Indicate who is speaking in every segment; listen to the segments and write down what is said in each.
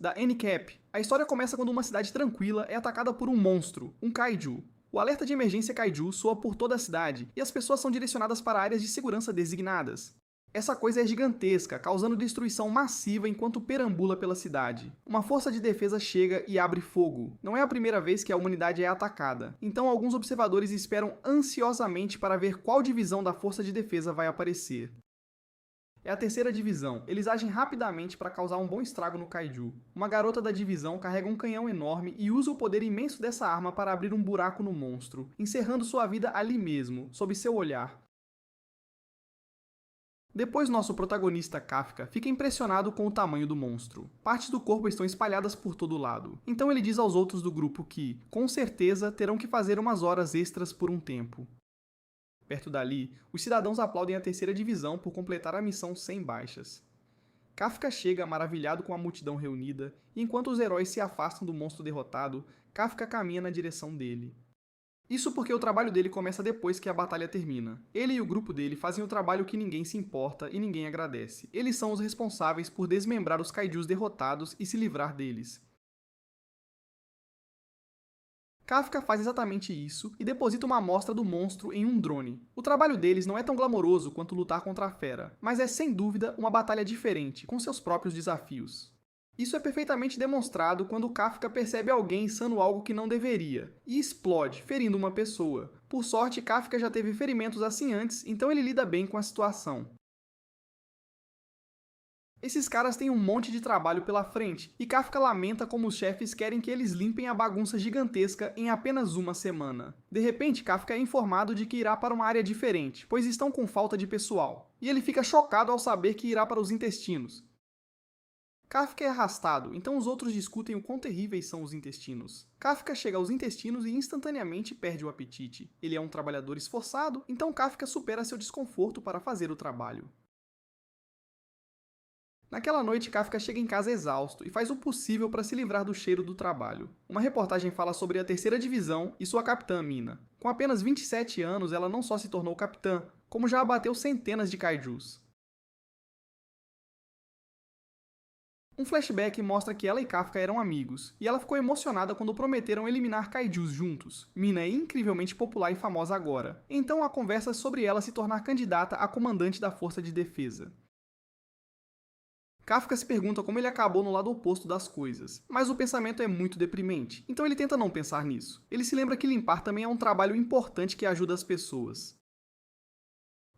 Speaker 1: da ANCAP. A história começa quando uma cidade tranquila é atacada por um monstro, um kaiju. O alerta de emergência kaiju soa por toda a cidade, e as pessoas são direcionadas para áreas de segurança designadas. Essa coisa é gigantesca, causando destruição massiva enquanto perambula pela cidade. Uma força de defesa chega e abre fogo. Não é a primeira vez que a humanidade é atacada, então alguns observadores esperam ansiosamente para ver qual divisão da força de defesa vai aparecer. É a terceira divisão. Eles agem rapidamente para causar um bom estrago no kaiju. Uma garota da divisão carrega um canhão enorme e usa o poder imenso dessa arma para abrir um buraco no monstro, encerrando sua vida ali mesmo, sob seu olhar. Depois nosso protagonista, Kafka, fica impressionado com o tamanho do monstro. Partes do corpo estão espalhadas por todo lado. Então ele diz aos outros do grupo que, com certeza, terão que fazer umas horas extras por um tempo. Perto dali, os cidadãos aplaudem a terceira divisão por completar a missão sem baixas. Kafka chega maravilhado com a multidão reunida, e enquanto os heróis se afastam do monstro derrotado, Kafka caminha na direção dele. Isso porque o trabalho dele começa depois que a batalha termina. Ele e o grupo dele fazem o trabalho que ninguém se importa e ninguém agradece. Eles são os responsáveis por desmembrar os kaijus derrotados e se livrar deles. Kafka faz exatamente isso e deposita uma amostra do monstro em um drone. O trabalho deles não é tão glamouroso quanto lutar contra a fera, mas é sem dúvida uma batalha diferente, com seus próprios desafios. Isso é perfeitamente demonstrado quando Kafka percebe alguém insano algo que não deveria, e explode, ferindo uma pessoa. Por sorte, Kafka já teve ferimentos assim antes, então ele lida bem com a situação. Esses caras têm um monte de trabalho pela frente, e Kafka lamenta como os chefes querem que eles limpem a bagunça gigantesca em apenas uma semana. De repente, Kafka é informado de que irá para uma área diferente, pois estão com falta de pessoal. E ele fica chocado ao saber que irá para os intestinos. Kafka é arrastado, então os outros discutem o quão terríveis são os intestinos. Kafka chega aos intestinos e instantaneamente perde o apetite. Ele é um trabalhador esforçado, então Kafka supera seu desconforto para fazer o trabalho. Naquela noite, Kafka chega em casa exausto e faz o possível para se livrar do cheiro do trabalho. Uma reportagem fala sobre a terceira divisão e sua capitã, Mina. Com apenas 27 anos, ela não só se tornou capitã, como já abateu centenas de kaijus. Um flashback mostra que ela e Kafka eram amigos, e ela ficou emocionada quando prometeram eliminar kaijus juntos. Mina é incrivelmente popular e famosa agora, então há conversas sobre ela se tornar candidata a comandante da Força de Defesa. Kafka se pergunta como ele acabou no lado oposto das coisas, mas o pensamento é muito deprimente, então ele tenta não pensar nisso. Ele se lembra que limpar também é um trabalho importante que ajuda as pessoas.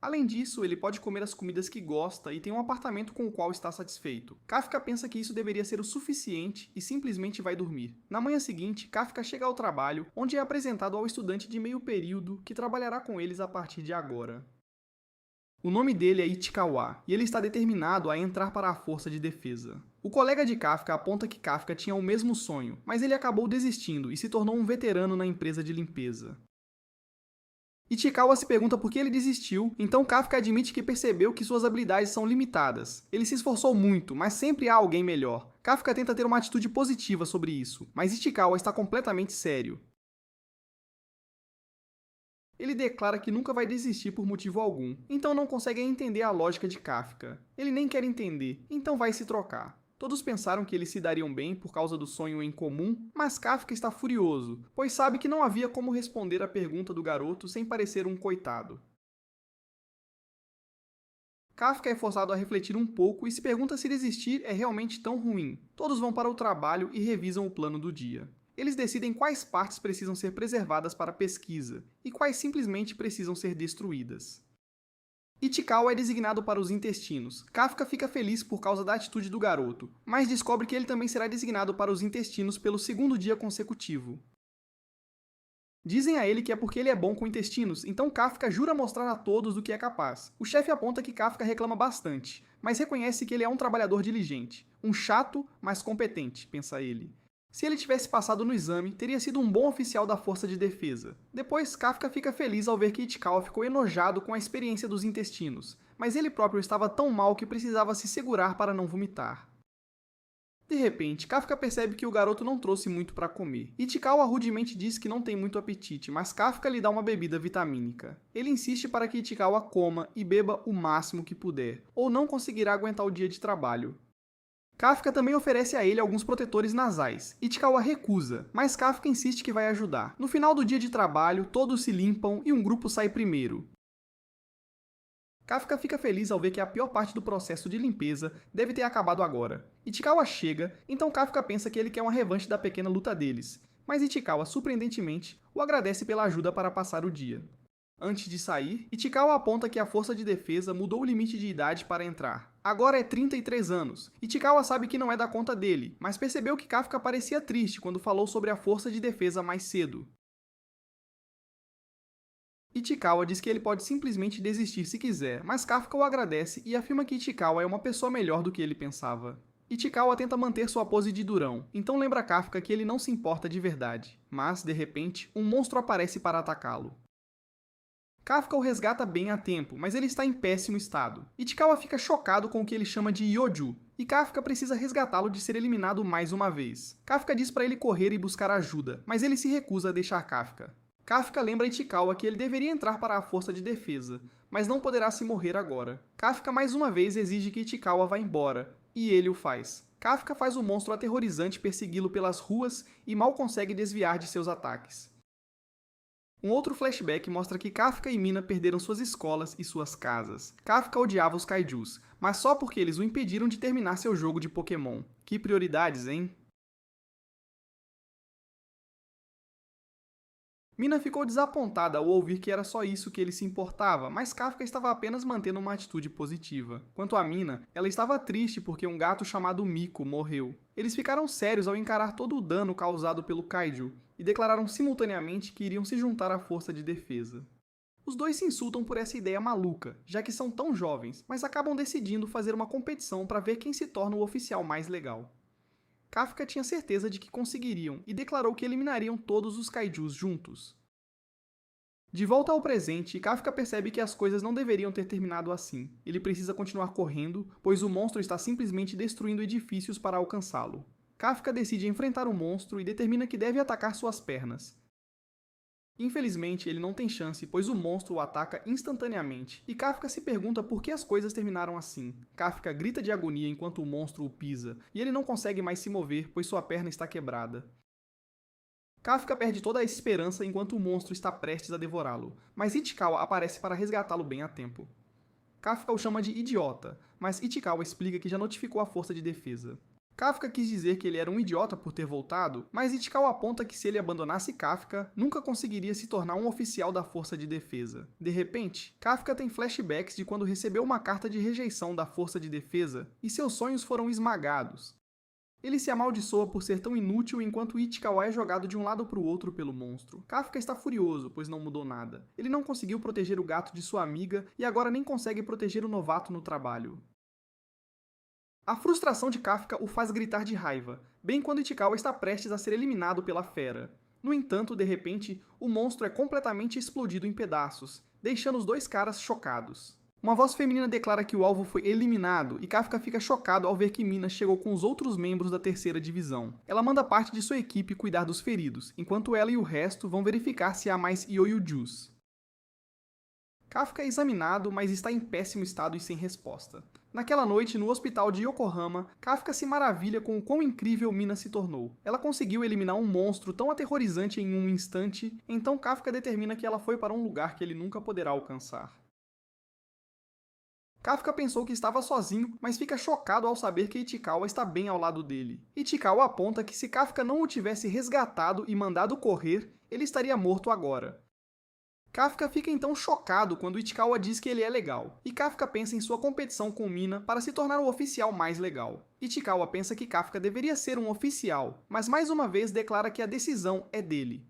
Speaker 1: Além disso, ele pode comer as comidas que gosta e tem um apartamento com o qual está satisfeito. Kafka pensa que isso deveria ser o suficiente e simplesmente vai dormir. Na manhã seguinte, Kafka chega ao trabalho, onde é apresentado ao estudante de meio período que trabalhará com eles a partir de agora. O nome dele é Ichikawa, e ele está determinado a entrar para a força de defesa. O colega de Kafka aponta que Kafka tinha o mesmo sonho, mas ele acabou desistindo e se tornou um veterano na empresa de limpeza. Ichikawa se pergunta por que ele desistiu, então Kafka admite que percebeu que suas habilidades são limitadas. Ele se esforçou muito, mas sempre há alguém melhor. Kafka tenta ter uma atitude positiva sobre isso, mas Ichikawa está completamente sério. Ele declara que nunca vai desistir por motivo algum, então não consegue entender a lógica de Kafka. Ele nem quer entender, então vai se trocar. Todos pensaram que eles se dariam bem por causa do sonho em comum, mas Kafka está furioso, pois sabe que não havia como responder à pergunta do garoto sem parecer um coitado. Kafka é forçado a refletir um pouco e se pergunta se desistir é realmente tão ruim. Todos vão para o trabalho e revisam o plano do dia. Eles decidem quais partes precisam ser preservadas para pesquisa e quais simplesmente precisam ser destruídas. Ichikawa é designado para os intestinos. Kafka fica feliz por causa da atitude do garoto, mas descobre que ele também será designado para os intestinos pelo segundo dia consecutivo. Dizem a ele que é porque ele é bom com intestinos, então Kafka jura mostrar a todos do que é capaz. O chefe aponta que Kafka reclama bastante, mas reconhece que ele é um trabalhador diligente. Um chato, mas competente, pensa ele. Se ele tivesse passado no exame, teria sido um bom oficial da Força de Defesa. Depois, Kafka fica feliz ao ver que Ichikawa ficou enojado com a experiência dos intestinos, mas ele próprio estava tão mal que precisava se segurar para não vomitar. De repente, Kafka percebe que o garoto não trouxe muito para comer. Ichikawa rudemente diz que não tem muito apetite, mas Kafka lhe dá uma bebida vitamínica. Ele insiste para que Ichikawa coma e beba o máximo que puder, ou não conseguirá aguentar o dia de trabalho. Kafka também oferece a ele alguns protetores nasais. Ichikawa recusa, mas Kafka insiste que vai ajudar. No final do dia de trabalho, todos se limpam e um grupo sai primeiro. Kafka fica feliz ao ver que a pior parte do processo de limpeza deve ter acabado agora. Ichikawa chega, então Kafka pensa que ele quer uma revanche da pequena luta deles, mas Ichikawa, surpreendentemente, o agradece pela ajuda para passar o dia. Antes de sair, Ichikawa aponta que a força de defesa mudou o limite de idade para entrar. Agora é 33 anos. Ichikawa sabe que não é da conta dele, mas percebeu que Kafka parecia triste quando falou sobre a força de defesa mais cedo. Ichikawa diz que ele pode simplesmente desistir se quiser, mas Kafka o agradece e afirma que Ichikawa é uma pessoa melhor do que ele pensava. Ichikawa tenta manter sua pose de durão, então lembra Kafka que ele não se importa de verdade. Mas, de repente, um monstro aparece para atacá-lo. Kafka o resgata bem a tempo, mas ele está em péssimo estado. Ichikawa fica chocado com o que ele chama de Yoju, e Kafka precisa resgatá-lo de ser eliminado mais uma vez. Kafka diz para ele correr e buscar ajuda, mas ele se recusa a deixar Kafka. Kafka lembra Ichikawa que ele deveria entrar para a força de defesa, mas não poderá se morrer agora. Kafka mais uma vez exige que Ichikawa vá embora, e ele o faz. Kafka faz o monstro aterrorizante persegui-lo pelas ruas e mal consegue desviar de seus ataques. Um outro flashback mostra que Kafka e Mina perderam suas escolas e suas casas. Kafka odiava os kaijus, mas só porque eles o impediram de terminar seu jogo de Pokémon. Que prioridades, hein? Mina ficou desapontada ao ouvir que era só isso que ele se importava, mas Kafka estava apenas mantendo uma atitude positiva. Quanto a Mina, ela estava triste porque um gato chamado Miko morreu. Eles ficaram sérios ao encarar todo o dano causado pelo kaiju e declararam simultaneamente que iriam se juntar à força de defesa. Os dois se insultam por essa ideia maluca, já que são tão jovens, mas acabam decidindo fazer uma competição para ver quem se torna o oficial mais legal. Kafka tinha certeza de que conseguiriam e declarou que eliminariam todos os kaijus juntos. De volta ao presente, Kafka percebe que as coisas não deveriam ter terminado assim. Ele precisa continuar correndo, pois o monstro está simplesmente destruindo edifícios para alcançá-lo. Kafka decide enfrentar o monstro e determina que deve atacar suas pernas. Infelizmente, ele não tem chance, pois o monstro o ataca instantaneamente, e Kafka se pergunta por que as coisas terminaram assim. Kafka grita de agonia enquanto o monstro o pisa, e ele não consegue mais se mover, pois sua perna está quebrada. Kafka perde toda a esperança enquanto o monstro está prestes a devorá-lo, mas Ichikawa aparece para resgatá-lo bem a tempo. Kafka o chama de idiota, mas Ichikawa explica que já notificou a força de defesa. Kafka quis dizer que ele era um idiota por ter voltado, mas Ichikawa aponta que se ele abandonasse Kafka, nunca conseguiria se tornar um oficial da força de defesa. De repente, Kafka tem flashbacks de quando recebeu uma carta de rejeição da força de defesa e seus sonhos foram esmagados. Ele se amaldiçoa por ser tão inútil enquanto Ichikawa é jogado de um lado para o outro pelo monstro. Kafka está furioso, pois não mudou nada. Ele não conseguiu proteger o gato de sua amiga e agora nem consegue proteger o novato no trabalho. A frustração de Kafka o faz gritar de raiva, bem quando Ichikawa está prestes a ser eliminado pela fera. No entanto, de repente, o monstro é completamente explodido em pedaços, deixando os dois caras chocados. Uma voz feminina declara que o alvo foi eliminado, e Kafka fica chocado ao ver que Mina chegou com os outros membros da terceira divisão. Ela manda parte de sua equipe cuidar dos feridos, enquanto ela e o resto vão verificar se há mais Yoyujus. Kafka é examinado, mas está em péssimo estado e sem resposta. Naquela noite, no hospital de Yokohama, Kafka se maravilha com o quão incrível Mina se tornou. Ela conseguiu eliminar um monstro tão aterrorizante em um instante, então Kafka determina que ela foi para um lugar que ele nunca poderá alcançar. Kafka pensou que estava sozinho, mas fica chocado ao saber que Ichikawa está bem ao lado dele. Ichikawa aponta que se Kafka não o tivesse resgatado e mandado correr, ele estaria morto agora. Kafka fica então chocado quando Ichikawa diz que ele é legal, e Kafka pensa em sua competição com Mina para se tornar o oficial mais legal. Ichikawa pensa que Kafka deveria ser um oficial, mas mais uma vez declara que a decisão é dele.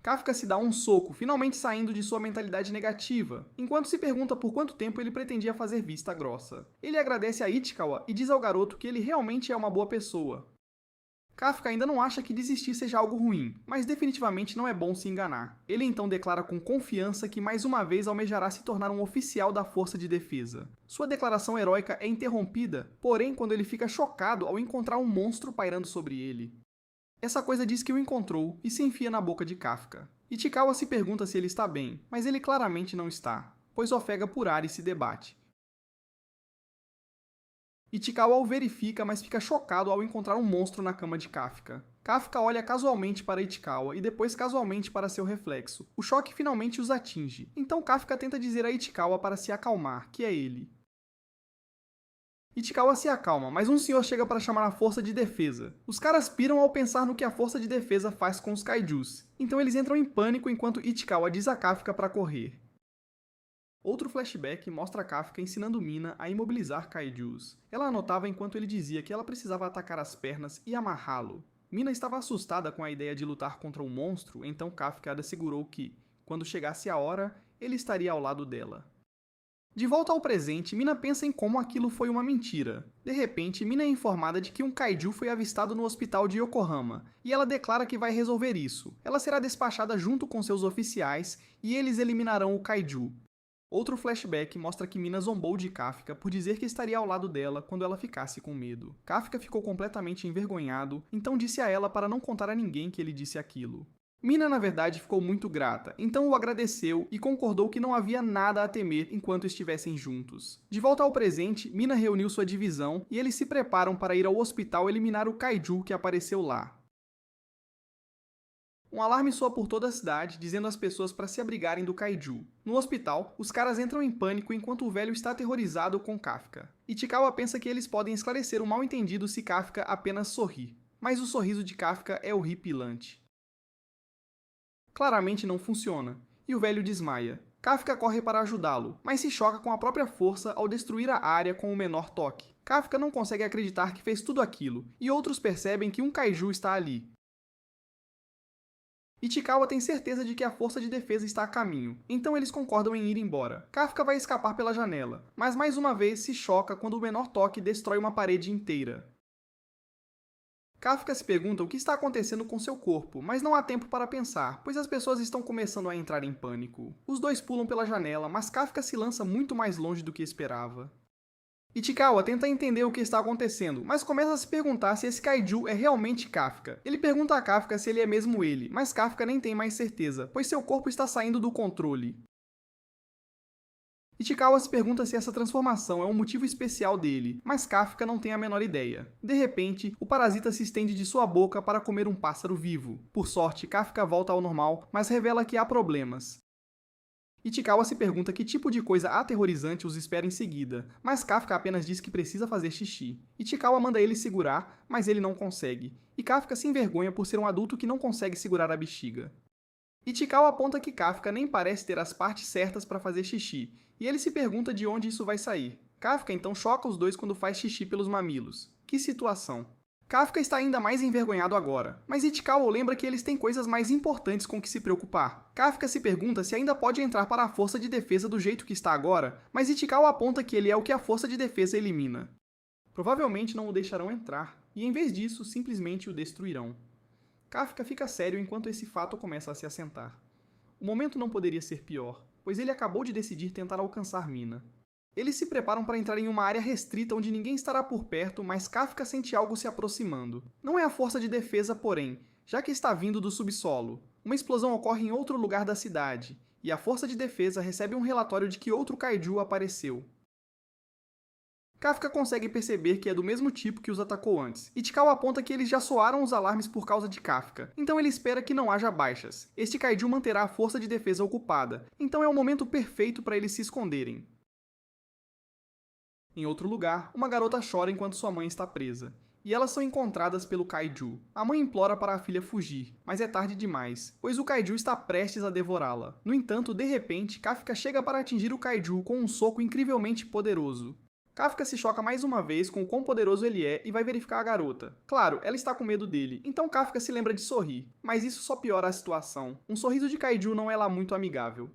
Speaker 1: Kafka se dá um soco, finalmente saindo de sua mentalidade negativa, enquanto se pergunta por quanto tempo ele pretendia fazer vista grossa. Ele agradece a Ichikawa e diz ao garoto que ele realmente é uma boa pessoa. Kafka ainda não acha que desistir seja algo ruim, mas definitivamente não é bom se enganar. Ele então declara com confiança que mais uma vez almejará se tornar um oficial da força de defesa. Sua declaração heróica é interrompida, porém quando ele fica chocado ao encontrar um monstro pairando sobre ele. Essa coisa diz que o encontrou e se enfia na boca de Kafka. Ichikawa se pergunta se ele está bem, mas ele claramente não está, pois ofega por ar e se debate. Ichikawa o verifica, mas fica chocado ao encontrar um monstro na cama de Kafka. Kafka olha casualmente para Ichikawa e depois casualmente para seu reflexo. O choque finalmente os atinge, então Kafka tenta dizer a Ichikawa para se acalmar, que é ele. Ichikawa se acalma, mas um senhor chega para chamar a força de defesa. Os caras piram ao pensar no que a força de defesa faz com os kaijus, então eles entram em pânico enquanto Ichikawa diz a Kafka para correr. Outro flashback mostra Kafka ensinando Mina a imobilizar kaijus. Ela anotava enquanto ele dizia que ela precisava atacar as pernas e amarrá-lo. Mina estava assustada com a ideia de lutar contra um monstro, então Kafka a assegurou que, quando chegasse a hora, ele estaria ao lado dela. De volta ao presente, Mina pensa em como aquilo foi uma mentira. De repente, Mina é informada de que um kaiju foi avistado no hospital de Yokohama, e ela declara que vai resolver isso. Ela será despachada junto com seus oficiais, e eles eliminarão o kaiju. Outro flashback mostra que Mina zombou de Kafka por dizer que estaria ao lado dela quando ela ficasse com medo. Kafka ficou completamente envergonhado, então disse a ela para não contar a ninguém que ele disse aquilo. Mina, na verdade, ficou muito grata, então o agradeceu e concordou que não havia nada a temer enquanto estivessem juntos. De volta ao presente, Mina reuniu sua divisão e eles se preparam para ir ao hospital eliminar o kaiju que apareceu lá. Um alarme soa por toda a cidade, dizendo às pessoas para se abrigarem do kaiju. No hospital, os caras entram em pânico enquanto o velho está aterrorizado com Kafka. Ichikawa pensa que eles podem esclarecer o mal-entendido se Kafka apenas sorrir, mas o sorriso de Kafka é horripilante. Claramente não funciona, e o velho desmaia. Kafka corre para ajudá-lo, mas se choca com a própria força ao destruir a área com o menor toque. Kafka não consegue acreditar que fez tudo aquilo, e outros percebem que um kaiju está ali. Ichikawa tem certeza de que a força de defesa está a caminho, então eles concordam em ir embora. Kafka vai escapar pela janela, mas mais uma vez se choca quando o menor toque destrói uma parede inteira. Kafka se pergunta o que está acontecendo com seu corpo, mas não há tempo para pensar, pois as pessoas estão começando a entrar em pânico. Os dois pulam pela janela, mas Kafka se lança muito mais longe do que esperava. Ichikawa tenta entender o que está acontecendo, mas começa a se perguntar se esse kaiju é realmente Kafka. Ele pergunta a Kafka se ele é mesmo ele, mas Kafka nem tem mais certeza, pois seu corpo está saindo do controle. Ichikawa se pergunta se essa transformação é um motivo especial dele, mas Kafka não tem a menor ideia. De repente, o parasita se estende de sua boca para comer um pássaro vivo. Por sorte, Kafka volta ao normal, mas revela que há problemas. Ichikawa se pergunta que tipo de coisa aterrorizante os espera em seguida, mas Kafka apenas diz que precisa fazer xixi. Ichikawa manda ele segurar, mas ele não consegue, e Kafka se envergonha por ser um adulto que não consegue segurar a bexiga. Ichikawa aponta que Kafka nem parece ter as partes certas para fazer xixi, e ele se pergunta de onde isso vai sair. Kafka então choca os dois quando faz xixi pelos mamilos. Que situação! Kafka está ainda mais envergonhado agora, mas Ichikawa lembra que eles têm coisas mais importantes com que se preocupar. Kafka se pergunta se ainda pode entrar para a força de defesa do jeito que está agora, mas Ichikawa aponta que ele é o que a força de defesa elimina. Provavelmente não o deixarão entrar, e em vez disso, simplesmente o destruirão. Kafka fica sério enquanto esse fato começa a se assentar. O momento não poderia ser pior, pois ele acabou de decidir tentar alcançar Mina. Eles se preparam para entrar em uma área restrita onde ninguém estará por perto, mas Kafka sente algo se aproximando. Não é a força de defesa, porém, já que está vindo do subsolo. Uma explosão ocorre em outro lugar da cidade, e a força de defesa recebe um relatório de que outro kaiju apareceu. Kafka consegue perceber que é do mesmo tipo que os atacou antes. Ichikawa aponta que eles já soaram os alarmes por causa de Kafka, então ele espera que não haja baixas. Este kaiju manterá a força de defesa ocupada, então é o momento perfeito para eles se esconderem. Em outro lugar, uma garota chora enquanto sua mãe está presa, e elas são encontradas pelo kaiju. A mãe implora para a filha fugir, mas é tarde demais, pois o kaiju está prestes a devorá-la. No entanto, de repente, Kafka chega para atingir o kaiju com um soco incrivelmente poderoso. Kafka se choca mais uma vez com o quão poderoso ele é e vai verificar a garota. Claro, ela está com medo dele, então Kafka se lembra de sorrir, mas isso só piora a situação. Um sorriso de kaiju não é lá muito amigável.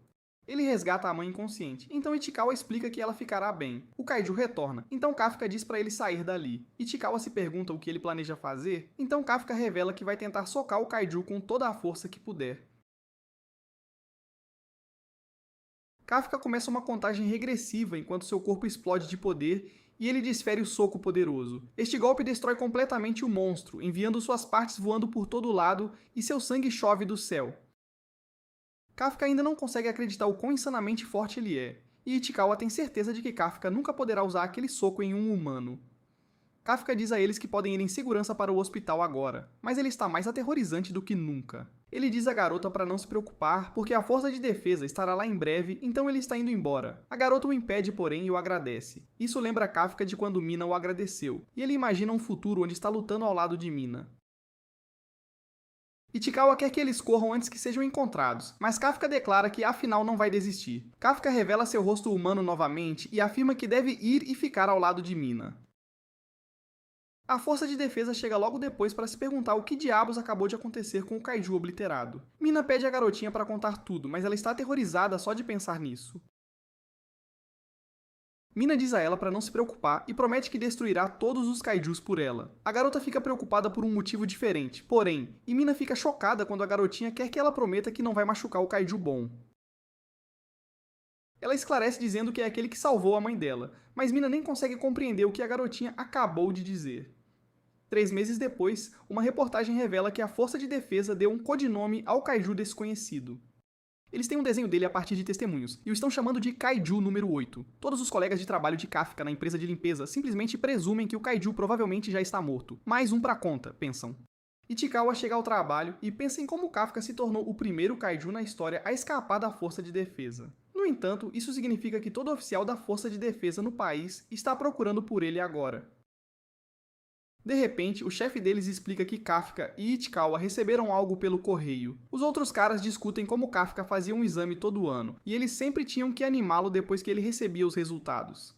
Speaker 1: Ele resgata a mãe inconsciente, então Ichikawa explica que ela ficará bem. O kaiju retorna, então Kafka diz para ele sair dali. Ichikawa se pergunta o que ele planeja fazer, então Kafka revela que vai tentar socar o kaiju com toda a força que puder. Kafka começa uma contagem regressiva enquanto seu corpo explode de poder e ele desfere o soco poderoso. Este golpe destrói completamente o monstro, enviando suas partes voando por todo lado e seu sangue chove do céu. Kafka ainda não consegue acreditar o quão insanamente forte ele é, e Ichikawa tem certeza de que Kafka nunca poderá usar aquele soco em um humano. Kafka diz a eles que podem ir em segurança para o hospital agora, mas ele está mais aterrorizante do que nunca. Ele diz à garota para não se preocupar, porque a força de defesa estará lá em breve, então ele está indo embora. A garota o impede, porém, e o agradece. Isso lembra Kafka de quando Mina o agradeceu, e ele imagina um futuro onde está lutando ao lado de Mina. Ichikawa quer que eles corram antes que sejam encontrados, mas Kafka declara que afinal não vai desistir. Kafka revela seu rosto humano novamente e afirma que deve ir e ficar ao lado de Mina. A força de defesa chega logo depois para se perguntar o que diabos acabou de acontecer com o kaiju obliterado. Mina pede à garotinha para contar tudo, mas ela está aterrorizada só de pensar nisso. Mina diz a ela para não se preocupar e promete que destruirá todos os kaijus por ela. A garota fica preocupada por um motivo diferente, porém, e Mina fica chocada quando a garotinha quer que ela prometa que não vai machucar o kaiju bom. Ela esclarece dizendo que é aquele que salvou a mãe dela, mas Mina nem consegue compreender o que a garotinha acabou de dizer. 3 meses depois, uma reportagem revela que a Força de Defesa deu um codinome ao kaiju desconhecido. Eles têm um desenho dele a partir de testemunhos, e o estão chamando de Kaiju número 8. Todos os colegas de trabalho de Kafka na empresa de limpeza simplesmente presumem que o kaiju provavelmente já está morto. Mais um pra conta, pensam. Ichikawa chega ao trabalho e pensa em como Kafka se tornou o primeiro kaiju na história a escapar da Força de Defesa. No entanto, isso significa que todo oficial da Força de Defesa no país está procurando por ele agora. De repente, o chefe deles explica que Kafka e Ichikawa receberam algo pelo correio. Os outros caras discutem como Kafka fazia um exame todo ano, e eles sempre tinham que animá-lo depois que ele recebia os resultados.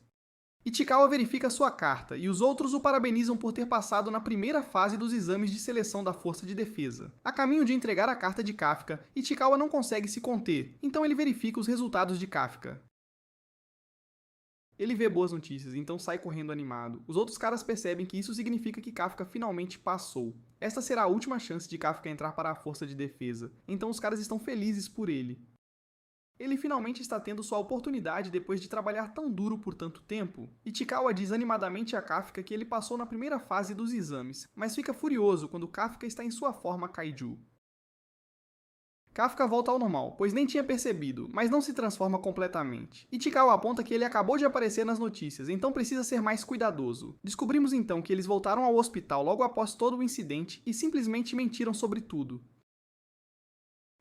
Speaker 1: Ichikawa verifica sua carta, e os outros o parabenizam por ter passado na primeira fase dos exames de seleção da Força de Defesa. A caminho de entregar a carta de Kafka, Ichikawa não consegue se conter, então ele verifica os resultados de Kafka. Ele vê boas notícias, então sai correndo animado. Os outros caras percebem que isso significa que Kafka finalmente passou. Esta será a última chance de Kafka entrar para a Força de Defesa, então os caras estão felizes por ele. Ele finalmente está tendo sua oportunidade depois de trabalhar tão duro por tanto tempo. Ichikawa diz animadamente a Kafka que ele passou na primeira fase dos exames, mas fica furioso quando Kafka está em sua forma kaiju. Kafka volta ao normal, pois nem tinha percebido, mas não se transforma completamente. Ichikawa aponta que ele acabou de aparecer nas notícias, então precisa ser mais cuidadoso. Descobrimos então que eles voltaram ao hospital logo após todo o incidente e simplesmente mentiram sobre tudo.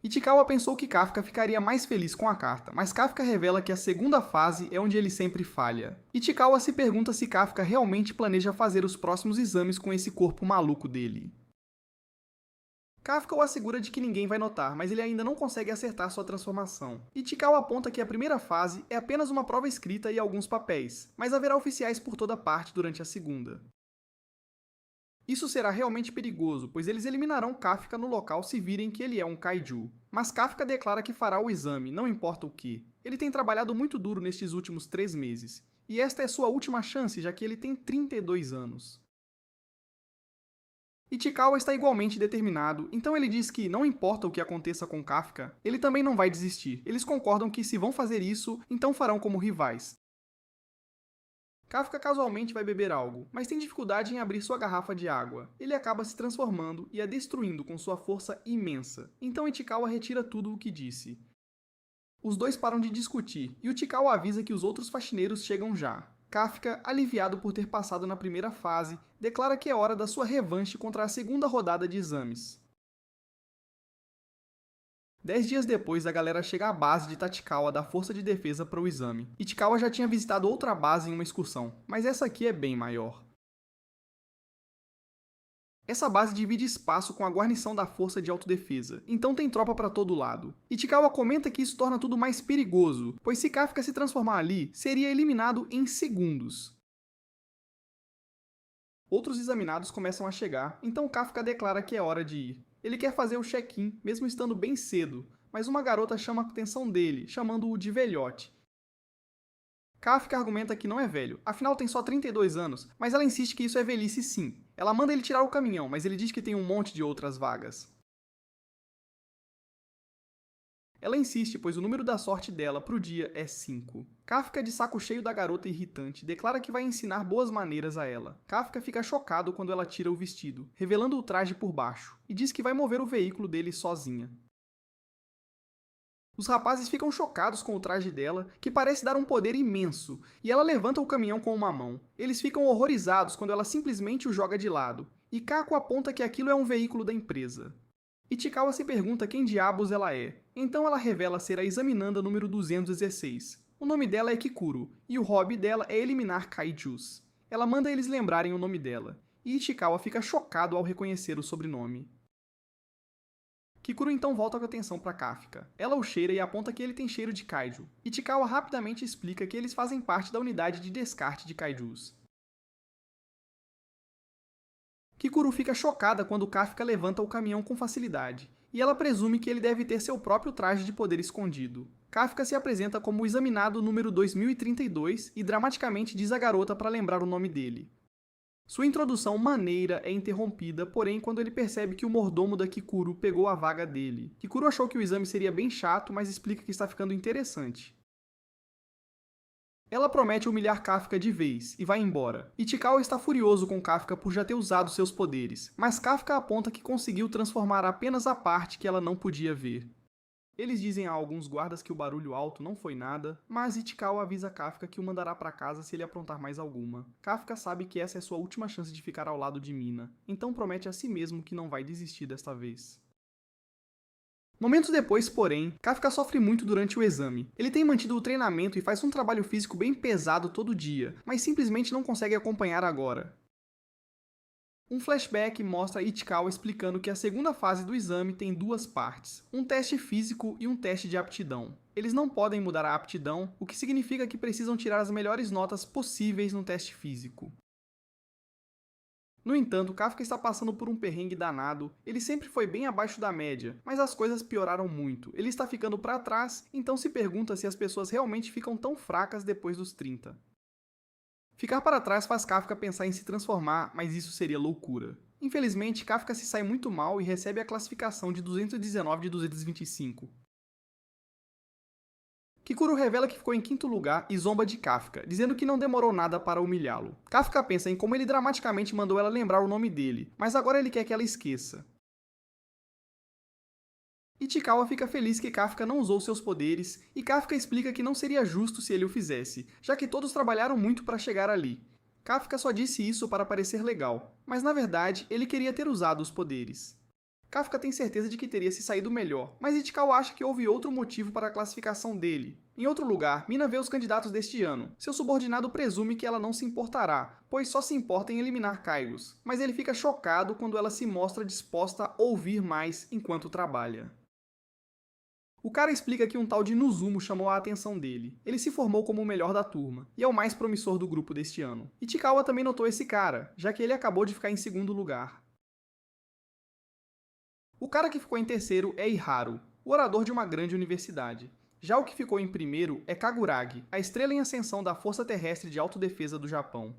Speaker 1: Ichikawa pensou que Kafka ficaria mais feliz com a carta, mas Kafka revela que a segunda fase é onde ele sempre falha. Ichikawa se pergunta se Kafka realmente planeja fazer os próximos exames com esse corpo maluco dele. Kafka o assegura de que ninguém vai notar, mas ele ainda não consegue acertar sua transformação. Ichikawa aponta que a primeira fase é apenas uma prova escrita e alguns papéis, mas haverá oficiais por toda parte durante a segunda. Isso será realmente perigoso, pois eles eliminarão Kafka no local se virem que ele é um kaiju. Mas Kafka declara que fará o exame, não importa o que. Ele tem trabalhado muito duro nestes últimos 3 meses, e esta é sua última chance, já que ele tem 32 anos. Ichikawa está igualmente determinado, então ele diz que, não importa o que aconteça com Kafka, ele também não vai desistir. Eles concordam que se vão fazer isso, então farão como rivais. Kafka casualmente vai beber algo, mas tem dificuldade em abrir sua garrafa de água. Ele acaba se transformando e a destruindo com sua força imensa. Então Ichikawa retira tudo o que disse. Os dois param de discutir, e Ichikawa avisa que os outros faxineiros chegam já. Kafka, aliviado por ter passado na primeira fase, declara que é hora da sua revanche contra a segunda rodada de exames. 10 dias depois, a galera chega à base de Tachikawa da Força de Defesa para o exame. Ichikawa já tinha visitado outra base em uma excursão, mas essa aqui é bem maior. Essa base divide espaço com a guarnição da Força de Autodefesa, então tem tropa para todo lado. Ichikawa comenta que isso torna tudo mais perigoso, pois se Kafka se transformar ali, seria eliminado em segundos. Outros examinados começam a chegar, então Kafka declara que é hora de ir. Ele quer fazer o check-in, mesmo estando bem cedo, mas uma garota chama a atenção dele, chamando-o de velhote. Kafka argumenta que não é velho, afinal tem só 32 anos, mas ela insiste que isso é velhice sim. Ela manda ele tirar o caminhão, mas ele diz que tem um monte de outras vagas. Ela insiste, pois o número da sorte dela pro dia é 5. Kafka, de saco cheio da garota irritante, declara que vai ensinar boas maneiras a ela. Kafka fica chocado quando ela tira o vestido, revelando o traje por baixo, e diz que vai mover o veículo dele sozinha. Os rapazes ficam chocados com o traje dela, que parece dar um poder imenso, e ela levanta o caminhão com uma mão. Eles ficam horrorizados quando ela simplesmente o joga de lado, e Kako aponta que aquilo é um veículo da empresa. Ichikawa se pergunta quem diabos ela é, então ela revela ser a examinanda número 216. O nome dela é Kikuro, e o hobby dela é eliminar kaijus. Ela manda eles lembrarem o nome dela, e Ichikawa fica chocado ao reconhecer o sobrenome. Kikuro então volta com a atenção para Kafka. Ela o cheira e aponta que ele tem cheiro de kaiju. Ichikawa rapidamente explica que eles fazem parte da unidade de descarte de kaijus. Kikuro fica chocada quando Kafka levanta o caminhão com facilidade, e ela presume que ele deve ter seu próprio traje de poder escondido. Kafka se apresenta como o examinado número 2032 e dramaticamente diz à garota para lembrar o nome dele. Sua introdução maneira é interrompida, porém, quando ele percebe que o mordomo da Kikuro pegou a vaga dele. Kikuro achou que o exame seria bem chato, mas explica que está ficando interessante. Ela promete humilhar Kafka de vez e vai embora. Ichikawa está furioso com Kafka por já ter usado seus poderes, mas Kafka aponta que conseguiu transformar apenas a parte que ela não podia ver. Eles dizem a alguns guardas que o barulho alto não foi nada, mas Ichikawa avisa Kafka que o mandará para casa se ele aprontar mais alguma. Kafka sabe que essa é sua última chance de ficar ao lado de Mina, então promete a si mesmo que não vai desistir desta vez. Momentos depois, porém, Kafka sofre muito durante o exame. Ele tem mantido o treinamento e faz um trabalho físico bem pesado todo dia, mas simplesmente não consegue acompanhar agora. Um flashback mostra Ichikawa explicando que a segunda fase do exame tem duas partes, um teste físico e um teste de aptidão. Eles não podem mudar a aptidão, o que significa que precisam tirar as melhores notas possíveis no teste físico. No entanto, Kafka está passando por um perrengue danado. Ele sempre foi bem abaixo da média, mas as coisas pioraram muito. Ele está ficando para trás, então se pergunta se as pessoas realmente ficam tão fracas depois dos 30. Ficar para trás faz Kafka pensar em se transformar, mas isso seria loucura. Infelizmente, Kafka se sai muito mal e recebe a classificação de 219 de 225. Kikuro revela que ficou em quinto lugar e zomba de Kafka, dizendo que não demorou nada para humilhá-lo. Kafka pensa em como ele dramaticamente mandou ela lembrar o nome dele, mas agora ele quer que ela esqueça. Ichikawa fica feliz que Kafka não usou seus poderes, e Kafka explica que não seria justo se ele o fizesse, já que todos trabalharam muito para chegar ali. Kafka só disse isso para parecer legal, mas na verdade ele queria ter usado os poderes. Kafka tem certeza de que teria se saído melhor, mas Ichikawa acha que houve outro motivo para a classificação dele. Em outro lugar, Mina vê os candidatos deste ano. Seu subordinado presume que ela não se importará, pois só se importa em eliminar Kairus, mas ele fica chocado quando ela se mostra disposta a ouvir mais enquanto trabalha. O cara explica que um tal de Nozumo chamou a atenção dele. Ele se formou como o melhor da turma, e é o mais promissor do grupo deste ano. Ichikawa também notou esse cara, já que ele acabou de ficar em segundo lugar. O cara que ficou em terceiro é Iharu, o orador de uma grande universidade. Já o que ficou em primeiro é Kaguragi, a estrela em ascensão da Força Terrestre de Autodefesa do Japão.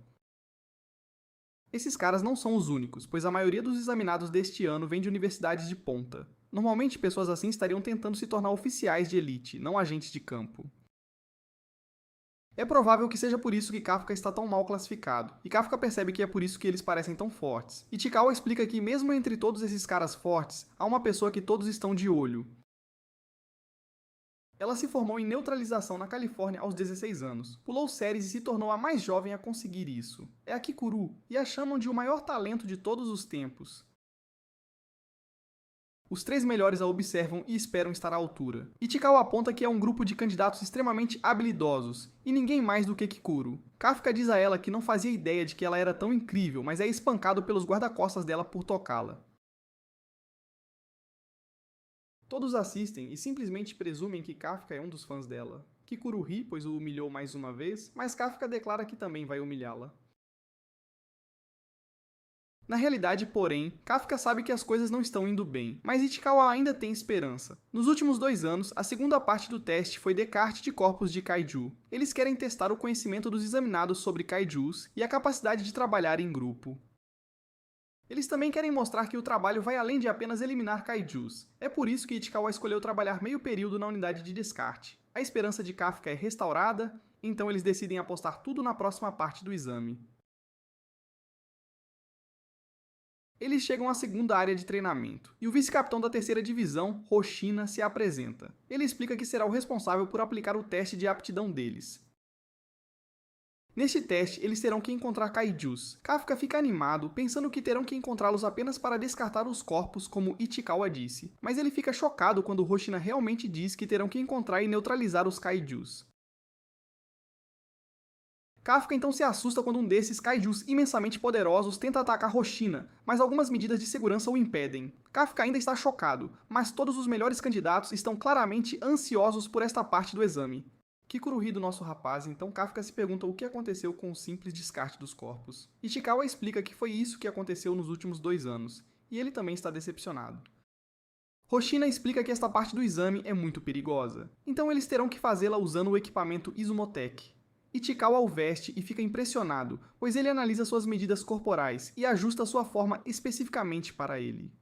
Speaker 1: Esses caras não são os únicos, pois a maioria dos examinados deste ano vem de universidades de ponta. Normalmente, pessoas assim estariam tentando se tornar oficiais de elite, não agentes de campo. É provável que seja por isso que Kafka está tão mal classificado, e Kafka percebe que é por isso que eles parecem tão fortes. Ichikawa explica que mesmo entre todos esses caras fortes, há uma pessoa que todos estão de olho. Ela se formou em neutralização na Califórnia aos 16 anos, pulou séries e se tornou a mais jovem a conseguir isso. É a Kikuro, e a chamam de o maior talento de todos os tempos. Os três melhores a observam e esperam estar à altura. Ichikawa aponta que é um grupo de candidatos extremamente habilidosos, e ninguém mais do que Kikuro. Kafka diz a ela que não fazia ideia de que ela era tão incrível, mas é espancado pelos guarda-costas dela por tocá-la. Todos assistem e simplesmente presumem que Kafka é um dos fãs dela. Kikuro ri, pois o humilhou mais uma vez, mas Kafka declara que também vai humilhá-la. Na realidade, porém, Kafka sabe que as coisas não estão indo bem, mas Ichikawa ainda tem esperança. Nos últimos 2 anos, a segunda parte do teste foi descarte de corpos de kaiju. Eles querem testar o conhecimento dos examinados sobre kaijus e a capacidade de trabalhar em grupo. Eles também querem mostrar que o trabalho vai além de apenas eliminar kaijus. É por isso que Ichikawa escolheu trabalhar meio período na unidade de descarte. A esperança de Kafka é restaurada, então eles decidem apostar tudo na próxima parte do exame. Eles chegam à segunda área de treinamento, e o vice-capitão da terceira divisão, Hoshina, se apresenta. Ele explica que será o responsável por aplicar o teste de aptidão deles. Neste teste, eles terão que encontrar kaijus. Kafka fica animado, pensando que terão que encontrá-los apenas para descartar os corpos, como Ichikawa disse, mas ele fica chocado quando Hoshina realmente diz que terão que encontrar e neutralizar os kaijus. Kafka então se assusta quando um desses kaijus imensamente poderosos tenta atacar Hoshina, mas algumas medidas de segurança o impedem. Kafka ainda está chocado, mas todos os melhores candidatos estão claramente ansiosos por esta parte do exame. Kikuru ri do nosso rapaz, então Kafka se pergunta o que aconteceu com o simples descarte dos corpos. Ichikawa explica que foi isso que aconteceu nos últimos 2 anos, e ele também está decepcionado. Hoshina explica que esta parte do exame é muito perigosa, então eles terão que fazê-la usando o equipamento Izumotec. Ichikawa o veste e fica impressionado, pois ele analisa suas medidas corporais e ajusta sua forma especificamente para ele.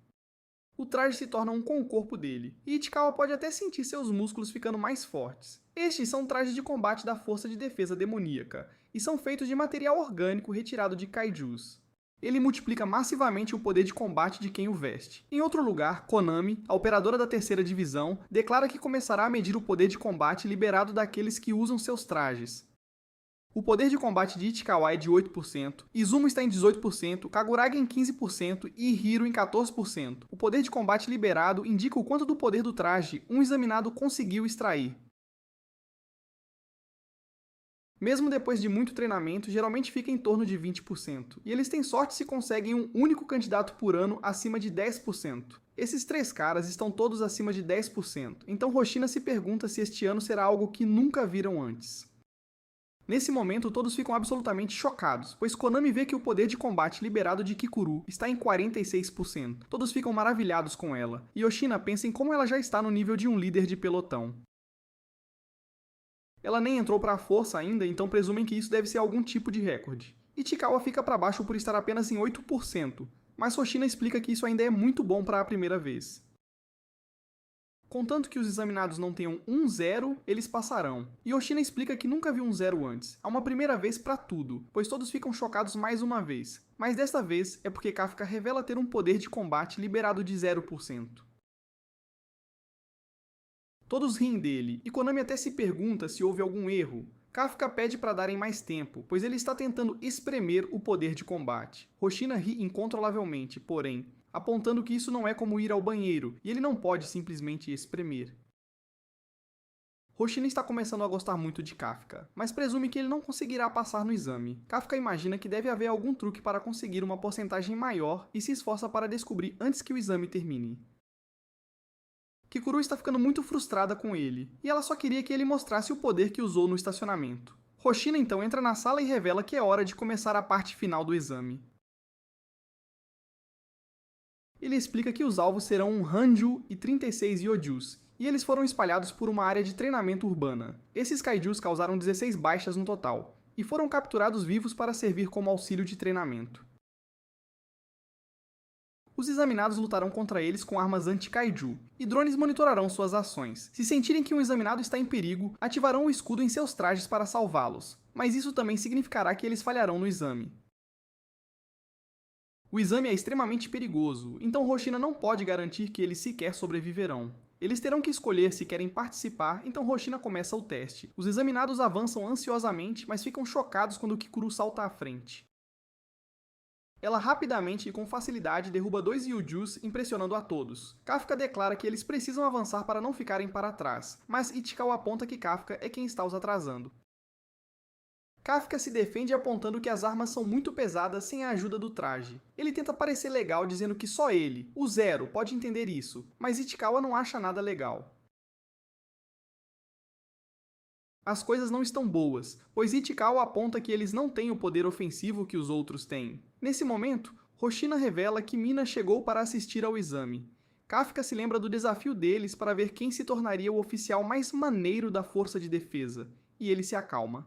Speaker 1: O traje se torna um com o corpo dele, e Ichikawa pode até sentir seus músculos ficando mais fortes. Estes são trajes de combate da Força de Defesa Demoníaca, e são feitos de material orgânico retirado de kaijus. Ele multiplica massivamente o poder de combate de quem o veste. Em outro lugar, Konami, a operadora da terceira divisão, declara que começará a medir o poder de combate liberado daqueles que usam seus trajes. O poder de combate de Ichikawa é de 8%, Izumo está em 18%, Kaguraga em 15% e Hiro em 14%. O poder de combate liberado indica o quanto do poder do traje um examinado conseguiu extrair. Mesmo depois de muito treinamento, geralmente fica em torno de 20%, e eles têm sorte se conseguem um único candidato por ano acima de 10%. Esses 3 caras estão todos acima de 10%, então Hoshina se pergunta se este ano será algo que nunca viram antes. Nesse momento, todos ficam absolutamente chocados, pois Konami vê que o poder de combate liberado de Kikuru está em 46%. Todos ficam maravilhados com ela, e Hoshina pensa em como ela já está no nível de um líder de pelotão. Ela nem entrou para a força ainda, então presumem que isso deve ser algum tipo de recorde. Ichikawa fica para baixo por estar apenas em 8%, mas Hoshina explica que isso ainda é muito bom para a primeira vez. Contanto que os examinados não tenham um 0, eles passarão. E Hoshina explica que nunca viu um 0 antes. Há uma primeira vez para tudo, pois todos ficam chocados mais uma vez. Mas desta vez é porque Kafka revela ter um poder de combate liberado de 0%. Todos riem dele, e Konami até se pergunta se houve algum erro. Kafka pede para darem mais tempo, pois ele está tentando espremer o poder de combate. Hoshina ri incontrolavelmente, porém, apontando que isso não é como ir ao banheiro, e ele não pode simplesmente espremer. Hoshina está começando a gostar muito de Kafka, mas presume que ele não conseguirá passar no exame. Kafka imagina que deve haver algum truque para conseguir uma porcentagem maior e se esforça para descobrir antes que o exame termine. Kikuru está ficando muito frustrada com ele, e ela só queria que ele mostrasse o poder que usou no estacionamento. Hoshina então entra na sala e revela que é hora de começar a parte final do exame. Ele explica que os alvos serão um Hanju e 36 Yojus, e eles foram espalhados por uma área de treinamento urbana. Esses kaijus causaram 16 baixas no total, e foram capturados vivos para servir como auxílio de treinamento. Os examinados lutarão contra eles com armas anti-kaiju, e drones monitorarão suas ações. Se sentirem que um examinado está em perigo, ativarão o escudo em seus trajes para salvá-los, mas isso também significará que eles falharão no exame. O exame é extremamente perigoso, então Hoshina não pode garantir que eles sequer sobreviverão. Eles terão que escolher se querem participar, então Hoshina começa o teste. Os examinados avançam ansiosamente, mas ficam chocados quando Kikuru salta à frente. Ela rapidamente e com facilidade derruba 2 Yujus, impressionando a todos. Kafka declara que eles precisam avançar para não ficarem para trás, mas Ichikawa aponta que Kafka é quem está os atrasando. Kafka se defende apontando que as armas são muito pesadas sem a ajuda do traje. Ele tenta parecer legal dizendo que só ele, o Zero, pode entender isso, mas Ichikawa não acha nada legal. As coisas não estão boas, pois Ichikawa aponta que eles não têm o poder ofensivo que os outros têm. Nesse momento, Hoshina revela que Mina chegou para assistir ao exame. Kafka se lembra do desafio deles para ver quem se tornaria o oficial mais maneiro da Força de Defesa, e ele se acalma.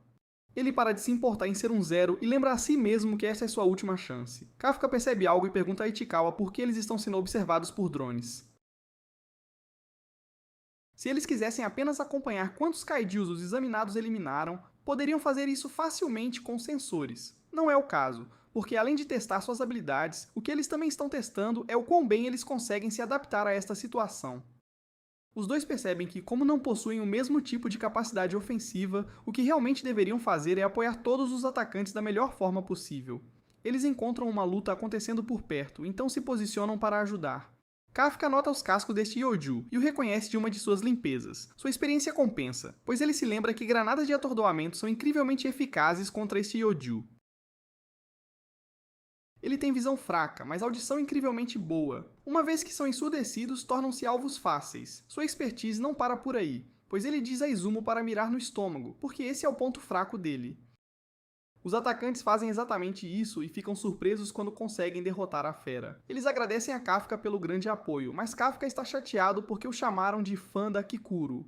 Speaker 1: Ele para de se importar em ser um Zero e lembra a si mesmo que essa é sua última chance. Kafka percebe algo e pergunta a Ichikawa por que eles estão sendo observados por drones. Se eles quisessem apenas acompanhar quantos kaijus os examinados eliminaram, poderiam fazer isso facilmente com sensores. Não é o caso, porque além de testar suas habilidades, o que eles também estão testando é o quão bem eles conseguem se adaptar a esta situação. Os dois percebem que, como não possuem o mesmo tipo de capacidade ofensiva, o que realmente deveriam fazer é apoiar todos os atacantes da melhor forma possível. Eles encontram uma luta acontecendo por perto, então se posicionam para ajudar. Kafka nota os cascos deste Yoju e o reconhece de uma de suas limpezas. Sua experiência compensa, pois ele se lembra que granadas de atordoamento são incrivelmente eficazes contra este Yoju. Ele tem visão fraca, mas audição incrivelmente boa. Uma vez que são ensurdecidos, tornam-se alvos fáceis. Sua expertise não para por aí, pois ele diz a Izumo para mirar no estômago, porque esse é o ponto fraco dele. Os atacantes fazem exatamente isso e ficam surpresos quando conseguem derrotar a fera. Eles agradecem a Kafka pelo grande apoio, mas Kafka está chateado porque o chamaram de fã da Kikuro.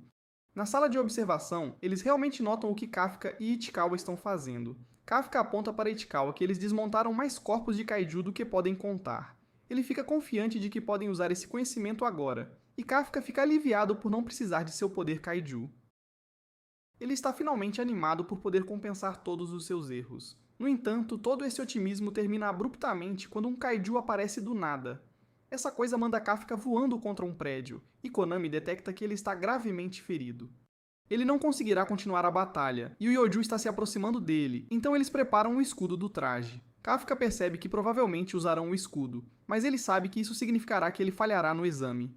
Speaker 1: Na sala de observação, eles realmente notam o que Kafka e Ichikawa estão fazendo. Kafka aponta para Ichikawa que eles desmontaram mais corpos de kaiju do que podem contar. Ele fica confiante de que podem usar esse conhecimento agora, e Kafka fica aliviado por não precisar de seu poder kaiju. Ele está finalmente animado por poder compensar todos os seus erros. No entanto, todo esse otimismo termina abruptamente quando um kaiju aparece do nada. Essa coisa manda Kafka voando contra um prédio, e Konami detecta que ele está gravemente ferido. Ele não conseguirá continuar a batalha, e o Yoju está se aproximando dele, então eles preparam o escudo do traje. Kafka percebe que provavelmente usarão o escudo, mas ele sabe que isso significará que ele falhará no exame.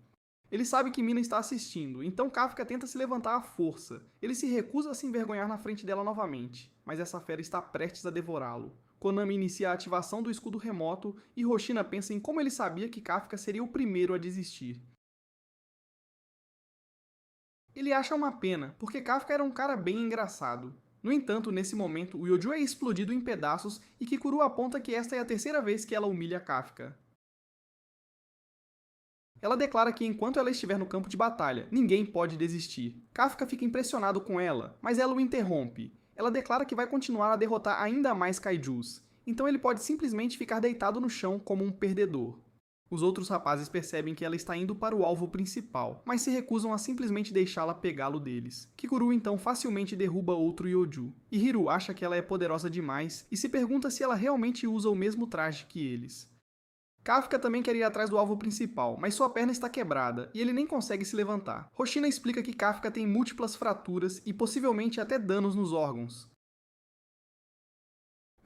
Speaker 1: Ele sabe que Mina está assistindo, então Kafka tenta se levantar à força. Ele se recusa a se envergonhar na frente dela novamente, mas essa fera está prestes a devorá-lo. Konami inicia a ativação do escudo remoto e Hoshina pensa em como ele sabia que Kafka seria o primeiro a desistir. Ele acha uma pena, porque Kafka era um cara bem engraçado. No entanto, nesse momento, o Yoju é explodido em pedaços e Kikuru aponta que esta é a terceira vez que ela humilha Kafka. Ela declara que enquanto ela estiver no campo de batalha, ninguém pode desistir. Kafka fica impressionado com ela, mas ela o interrompe. Ela declara que vai continuar a derrotar ainda mais kaijus, então ele pode simplesmente ficar deitado no chão como um perdedor. Os outros rapazes percebem que ela está indo para o alvo principal, mas se recusam a simplesmente deixá-la pegá-lo deles. Kikuru então facilmente derruba outro Yoju, e Hiru acha que ela é poderosa demais e se pergunta se ela realmente usa o mesmo traje que eles. Kafka também quer ir atrás do alvo principal, mas sua perna está quebrada e ele nem consegue se levantar. Hoshina explica que Kafka tem múltiplas fraturas e possivelmente até danos nos órgãos.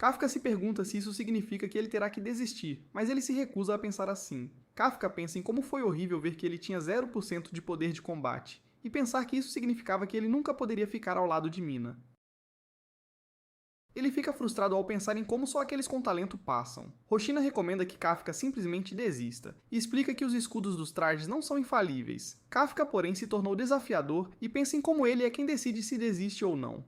Speaker 1: Kafka se pergunta se isso significa que ele terá que desistir, mas ele se recusa a pensar assim. Kafka pensa em como foi horrível ver que ele tinha 0% de poder de combate, e pensar que isso significava que ele nunca poderia ficar ao lado de Mina. Ele fica frustrado ao pensar em como só aqueles com talento passam. Hoshina recomenda que Kafka simplesmente desista, e explica que os escudos dos trajes não são infalíveis. Kafka, porém, se tornou desafiador e pensa em como ele é quem decide se desiste ou não.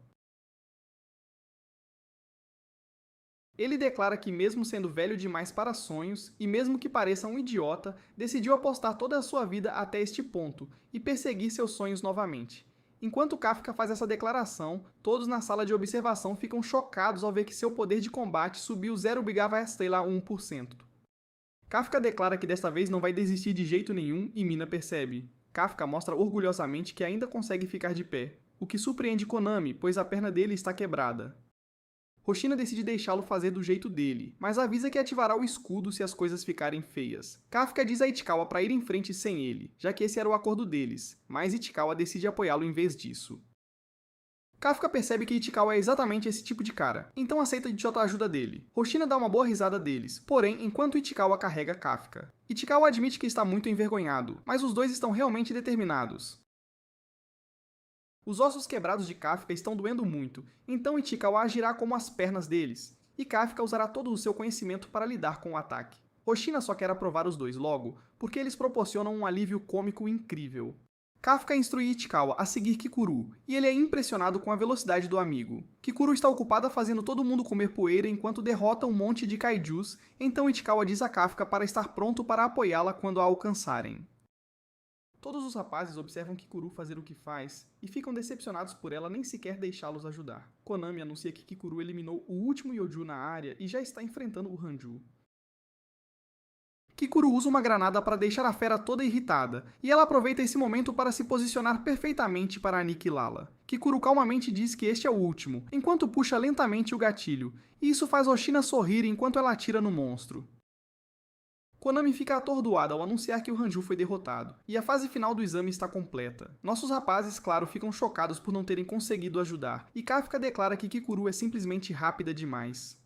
Speaker 1: Ele declara que mesmo sendo velho demais para sonhos, e mesmo que pareça um idiota, decidiu apostar toda a sua vida até este ponto, e perseguir seus sonhos novamente. Enquanto Kafka faz essa declaração, todos na sala de observação ficam chocados ao ver que seu poder de combate subiu 0,1%. Kafka declara que desta vez não vai desistir de jeito nenhum e Mina percebe. Kafka mostra orgulhosamente que ainda consegue ficar de pé, o que surpreende Konami, pois a perna dele está quebrada. Hoshina decide deixá-lo fazer do jeito dele, mas avisa que ativará o escudo se as coisas ficarem feias. Kafka diz a Ichikawa para ir em frente sem ele, já que esse era o acordo deles, mas Ichikawa decide apoiá-lo em vez disso. Kafka percebe que Ichikawa é exatamente esse tipo de cara, então aceita de a ajuda dele. Hoshina dá uma boa risada deles, porém, enquanto Ichikawa carrega Kafka. Ichikawa admite que está muito envergonhado, mas os dois estão realmente determinados. Os ossos quebrados de Kafka estão doendo muito, então Ichikawa agirá como as pernas deles, e Kafka usará todo o seu conhecimento para lidar com o ataque. Hoshina só quer aprovar os dois logo, porque eles proporcionam um alívio cômico incrível. Kafka instrui Ichikawa a seguir Kikuru, e ele é impressionado com a velocidade do amigo. Kikuru está ocupada fazendo todo mundo comer poeira enquanto derrota um monte de kaijus, então Ichikawa diz a Kafka para estar pronto para apoiá-la quando a alcançarem. Todos os rapazes observam Kikuru fazer o que faz e ficam decepcionados por ela nem sequer deixá-los ajudar. Konami anuncia que Kikuru eliminou o último Yoju na área e já está enfrentando o Hanju. Kikuru usa uma granada para deixar a fera toda irritada, e ela aproveita esse momento para se posicionar perfeitamente para aniquilá-la. Kikuru calmamente diz que este é o último, enquanto puxa lentamente o gatilho, e isso faz Hoshina sorrir enquanto ela atira no monstro. Konami fica atordoada ao anunciar que o Hanju foi derrotado, e a fase final do exame está completa. Nossos rapazes, claro, ficam chocados por não terem conseguido ajudar, e Kafka declara que Kikuru é simplesmente rápida demais.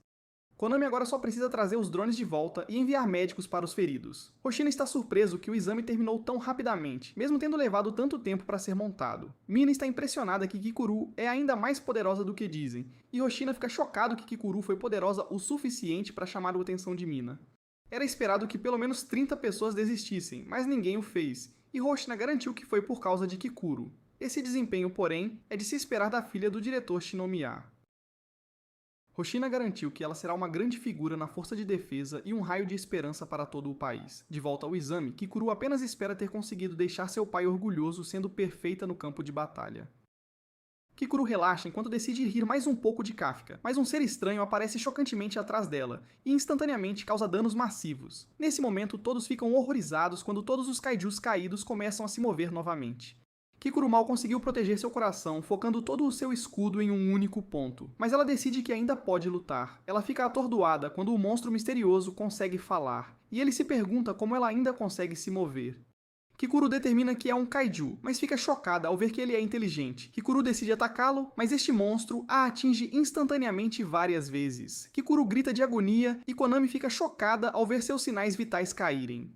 Speaker 1: Konami agora só precisa trazer os drones de volta e enviar médicos para os feridos. Hoshina está surpreso que o exame terminou tão rapidamente, mesmo tendo levado tanto tempo para ser montado. Mina está impressionada que Kikuru é ainda mais poderosa do que dizem, e Hoshina fica chocado que Kikuru foi poderosa o suficiente para chamar a atenção de Mina. Era esperado que pelo menos 30 pessoas desistissem, mas ninguém o fez, e Hoshina garantiu que foi por causa de Kikuru. Esse desempenho, porém, é de se esperar da filha do diretor Shinomiya. Hoshina garantiu que ela será uma grande figura na força de defesa e um raio de esperança para todo o país. De volta ao exame, Kikuru apenas espera ter conseguido deixar seu pai orgulhoso sendo perfeita no campo de batalha. Kikuru relaxa enquanto decide rir mais um pouco de Kafka, mas um ser estranho aparece chocantemente atrás dela e instantaneamente causa danos massivos. Nesse momento, todos ficam horrorizados quando todos os kaijus caídos começam a se mover novamente. Kikuru mal conseguiu proteger seu coração, focando todo o seu escudo em um único ponto, mas ela decide que ainda pode lutar. Ela fica atordoada quando o monstro misterioso consegue falar, e ele se pergunta como ela ainda consegue se mover. Kikuru determina que é um kaiju, mas fica chocada ao ver que ele é inteligente. Kikuru decide atacá-lo, mas este monstro a atinge instantaneamente várias vezes. Kikuru grita de agonia e Konami fica chocada ao ver seus sinais vitais caírem.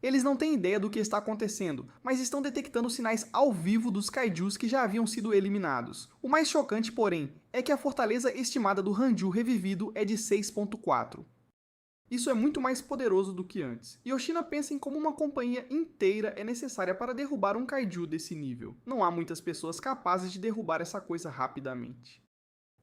Speaker 1: Eles não têm ideia do que está acontecendo, mas estão detectando sinais ao vivo dos kaijus que já haviam sido eliminados. O mais chocante, porém, é que a fortaleza estimada do Hanju revivido é de 6.4. Isso é muito mais poderoso do que antes, e Hoshina pensa em como uma companhia inteira é necessária para derrubar um kaiju desse nível. Não há muitas pessoas capazes de derrubar essa coisa rapidamente.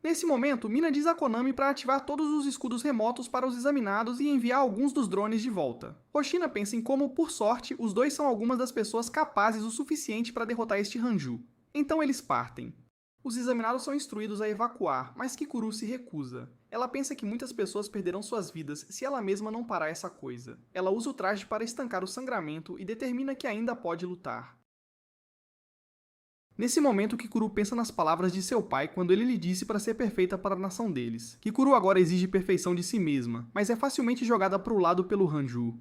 Speaker 1: Nesse momento, Mina diz a Konami para ativar todos os escudos remotos para os examinados e enviar alguns dos drones de volta. Hoshina pensa em como, por sorte, os dois são algumas das pessoas capazes o suficiente para derrotar este Hanju. Então eles partem. Os examinados são instruídos a evacuar, mas Kikuru se recusa. Ela pensa que muitas pessoas perderão suas vidas se ela mesma não parar essa coisa. Ela usa o traje para estancar o sangramento e determina que ainda pode lutar. Nesse momento, Kikuru pensa nas palavras de seu pai quando ele lhe disse para ser perfeita para a nação deles. Kikuru agora exige perfeição de si mesma, mas é facilmente jogada para o lado pelo Hanju.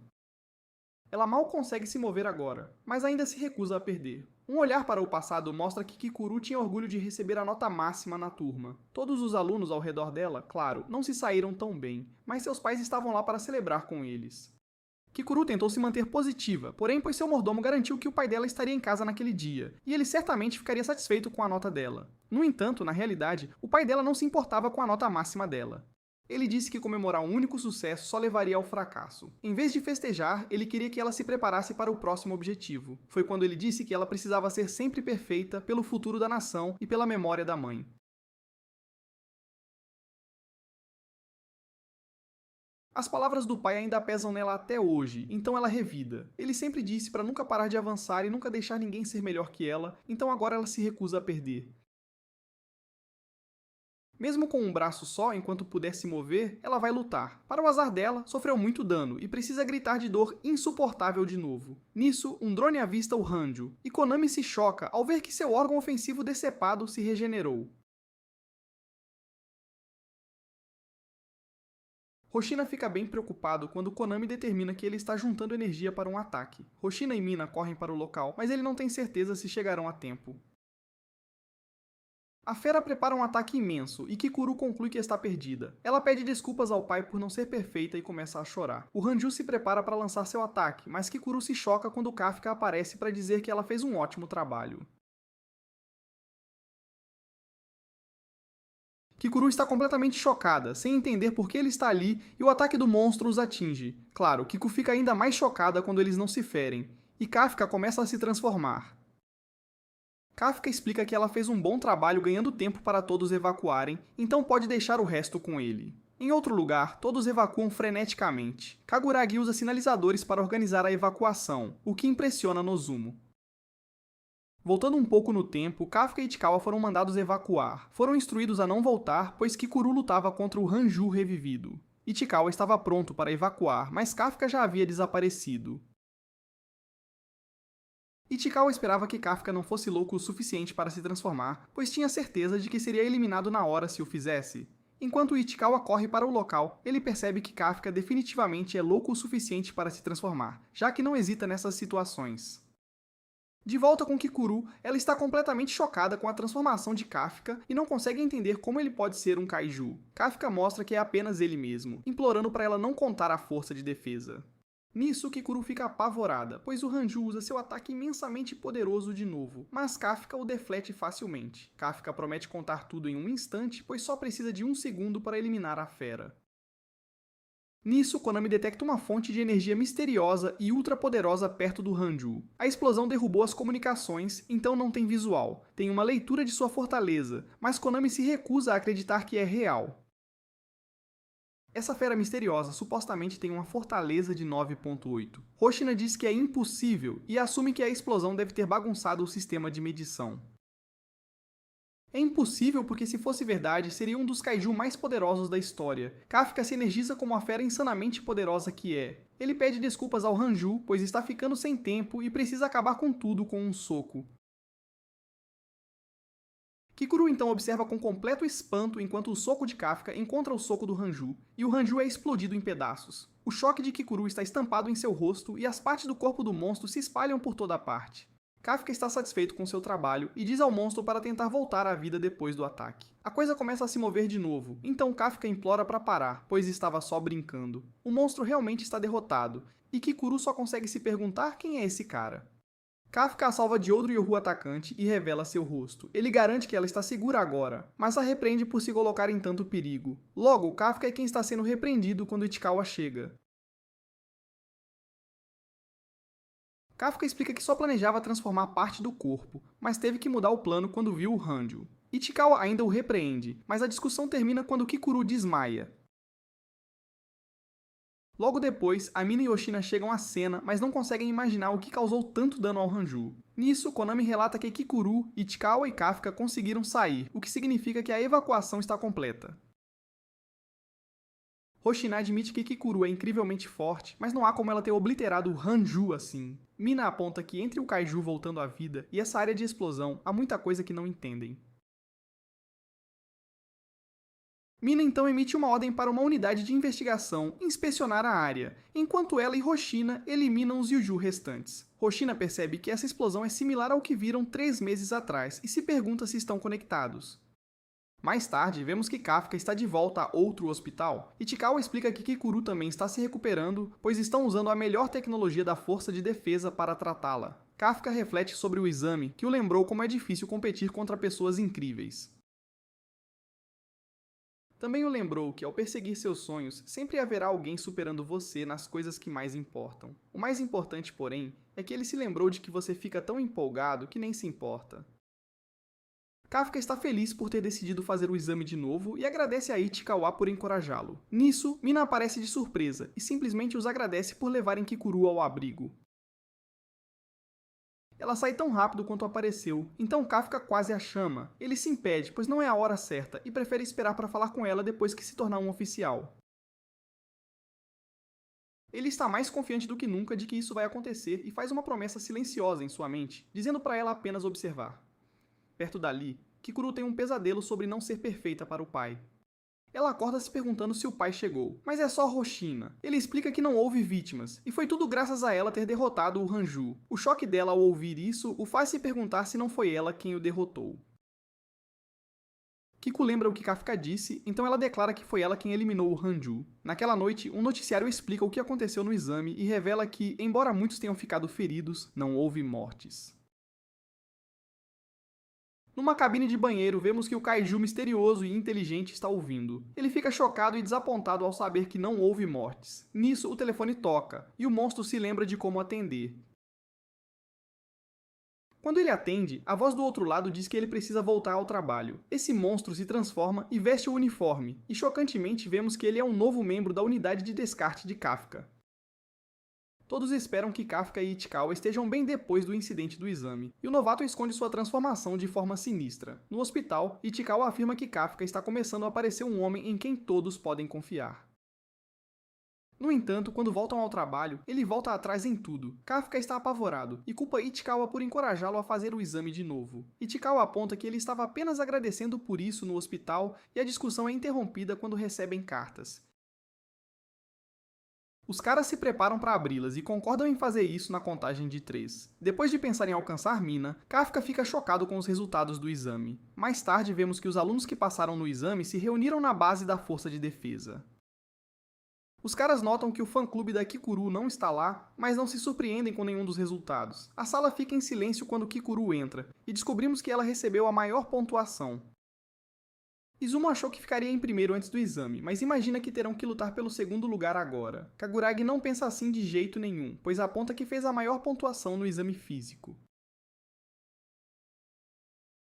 Speaker 1: Ela mal consegue se mover agora, mas ainda se recusa a perder. Um olhar para o passado mostra que Kikuru tinha orgulho de receber a nota máxima na turma. Todos os alunos ao redor dela, claro, não se saíram tão bem, mas seus pais estavam lá para celebrar com eles. Kikuru tentou se manter positiva, porém pois seu mordomo garantiu que o pai dela estaria em casa naquele dia, e ele certamente ficaria satisfeito com a nota dela. No entanto, na realidade, o pai dela não se importava com a nota máxima dela. Ele disse que comemorar um único sucesso só levaria ao fracasso. Em vez de festejar, ele queria que ela se preparasse para o próximo objetivo. Foi quando ele disse que ela precisava ser sempre perfeita pelo futuro da nação e pela memória da mãe. As palavras do pai ainda pesam nela até hoje, então ela revida. Ele sempre disse para nunca parar de avançar e nunca deixar ninguém ser melhor que ela, então agora ela se recusa a perder. Mesmo com um braço só, enquanto puder se mover, ela vai lutar. Para o azar dela, sofreu muito dano e precisa gritar de dor insuportável de novo. Nisso, um drone avista o Hanju, e Konami se choca ao ver que seu órgão ofensivo decepado se regenerou. Hoshina fica bem preocupado quando Konami determina que ele está juntando energia para um ataque. Hoshina e Mina correm para o local, mas ele não tem certeza se chegarão a tempo. A fera prepara um ataque imenso, e Kikuru conclui que está perdida. Ela pede desculpas ao pai por não ser perfeita e começa a chorar. O Hanju se prepara para lançar seu ataque, mas Kikuru se choca quando Kafka aparece para dizer que ela fez um ótimo trabalho. Kikuru está completamente chocada, sem entender por que ele está ali, e o ataque do monstro os atinge. Claro, Kiku fica ainda mais chocada quando eles não se ferem, e Kafka começa a se transformar. Kafka explica que ela fez um bom trabalho ganhando tempo para todos evacuarem, então pode deixar o resto com ele. Em outro lugar, todos evacuam freneticamente. Kaguragi usa sinalizadores para organizar a evacuação, o que impressiona Nozumo. Voltando um pouco no tempo, Kafka e Ichikawa foram mandados evacuar. Foram instruídos a não voltar, pois Kikuru lutava contra o Hanju revivido. Ichikawa estava pronto para evacuar, mas Kafka já havia desaparecido. Ichikawa esperava que Kafka não fosse louco o suficiente para se transformar, pois tinha certeza de que seria eliminado na hora se o fizesse. Enquanto Ichikawa corre para o local, ele percebe que Kafka definitivamente é louco o suficiente para se transformar, já que não hesita nessas situações. De volta com Kikuru, ela está completamente chocada com a transformação de Kafka e não consegue entender como ele pode ser um kaiju. Kafka mostra que é apenas ele mesmo, implorando para ela não contar a força de defesa. Nisso, Kikuru fica apavorada, pois o Hanju usa seu ataque imensamente poderoso de novo, mas Kafka o deflete facilmente. Kafka promete contar tudo em um instante, pois só precisa de 1 segundo para eliminar a fera. Nisso, Konami detecta uma fonte de energia misteriosa e ultrapoderosa perto do Hanju. A explosão derrubou as comunicações, então não tem visual. Tem uma leitura de sua fortaleza, mas Konami se recusa a acreditar que é real. Essa fera misteriosa supostamente tem uma fortaleza de 9.8. Hoshina diz que é impossível e assume que a explosão deve ter bagunçado o sistema de medição. É impossível porque, se fosse verdade, seria um dos kaiju mais poderosos da história. Kafka se energiza como a fera insanamente poderosa que é. Ele pede desculpas ao Hanju, pois está ficando sem tempo e precisa acabar com tudo com um soco. Kikuru então observa com completo espanto enquanto o soco de Kafka encontra o soco do Hanju, e o Hanju é explodido em pedaços. O choque de Kikuru está estampado em seu rosto e as partes do corpo do monstro se espalham por toda a parte. Kafka está satisfeito com seu trabalho e diz ao monstro para tentar voltar à vida depois do ataque. A coisa começa a se mover de novo, então Kafka implora para parar, pois estava só brincando. O monstro realmente está derrotado, e Kikuru só consegue se perguntar quem é esse cara. Kafka a salva de outro Yoru atacante e revela seu rosto. Ele garante que ela está segura agora, mas a repreende por se colocar em tanto perigo. Logo, Kafka é quem está sendo repreendido quando Ichikawa chega. Kafka explica que só planejava transformar parte do corpo, mas teve que mudar o plano quando viu o Hanju. Ichikawa ainda o repreende, mas a discussão termina quando Kikuru desmaia. Logo depois, Amina e Yoshina chegam à cena, mas não conseguem imaginar o que causou tanto dano ao Hanju. Nisso, Konami relata que Kikuru, Ichikawa e Kafka conseguiram sair, o que significa que a evacuação está completa. Hoshina admite que Kikuru é incrivelmente forte, mas não há como ela ter obliterado o Hanju assim. Mina aponta que entre o kaiju voltando à vida e essa área de explosão há muita coisa que não entendem. Mina então emite uma ordem para uma unidade de investigação inspecionar a área, enquanto ela e Hoshina eliminam os Yuju restantes. Hoshina percebe que essa explosão é similar ao que viram 3 meses atrás e se pergunta se estão conectados. Mais tarde, vemos que Kafka está de volta a outro hospital. Ichikawa explica que Kikuru também está se recuperando, pois estão usando a melhor tecnologia da força de defesa para tratá-la. Kafka reflete sobre o exame, que o lembrou como é difícil competir contra pessoas incríveis. Também o lembrou que, ao perseguir seus sonhos, sempre haverá alguém superando você nas coisas que mais importam. O mais importante, porém, é que ele se lembrou de que você fica tão empolgado que nem se importa. Kafka está feliz por ter decidido fazer o exame de novo e agradece a Ichikawa por encorajá-lo. Nisso, Mina aparece de surpresa e simplesmente os agradece por levarem Kikuru ao abrigo. Ela sai tão rápido quanto apareceu, então Kafka quase a chama. Ele se impede, pois não é a hora certa, e prefere esperar para falar com ela depois que se tornar um oficial. Ele está mais confiante do que nunca de que isso vai acontecer e faz uma promessa silenciosa em sua mente, dizendo para ela apenas observar. Perto dali, Kikuru tem um pesadelo sobre não ser perfeita para o pai. Ela acorda se perguntando se o pai chegou, mas é só Hoshina. Ele explica que não houve vítimas, e foi tudo graças a ela ter derrotado o Hanju. O choque dela ao ouvir isso o faz se perguntar se não foi ela quem o derrotou. Kiko lembra o que Kafka disse, então ela declara que foi ela quem eliminou o Hanju. Naquela noite, um noticiário explica o que aconteceu no exame e revela que, embora muitos tenham ficado feridos, não houve mortes. Numa cabine de banheiro, vemos que o kaiju misterioso e inteligente está ouvindo. Ele fica chocado e desapontado ao saber que não houve mortes. Nisso, o telefone toca, e o monstro se lembra de como atender. Quando ele atende, a voz do outro lado diz que ele precisa voltar ao trabalho. Esse monstro se transforma e veste o uniforme, e chocantemente vemos que ele é um novo membro da unidade de descarte de Kafka. Todos esperam que Kafka e Ichikawa estejam bem depois do incidente do exame, e o novato esconde sua transformação de forma sinistra. No hospital, Ichikawa afirma que Kafka está começando a parecer um homem em quem todos podem confiar. No entanto, quando voltam ao trabalho, ele volta atrás em tudo. Kafka está apavorado e culpa Ichikawa por encorajá-lo a fazer o exame de novo. Ichikawa aponta que ele estava apenas agradecendo por isso no hospital e a discussão é interrompida quando recebem cartas. Os caras se preparam para abri-las e concordam em fazer isso na contagem de 3. Depois de pensar em alcançar Mina, Kafka fica chocado com os resultados do exame. Mais tarde, vemos que os alunos que passaram no exame se reuniram na base da Força de Defesa. Os caras notam que o fã-clube da Kikuru não está lá, mas não se surpreendem com nenhum dos resultados. A sala fica em silêncio quando Kikuru entra, e descobrimos que ela recebeu a maior pontuação. Izumo achou que ficaria em primeiro antes do exame, mas imagina que terão que lutar pelo segundo lugar agora. Kaguragi não pensa assim de jeito nenhum, pois aponta que fez a maior pontuação no exame físico.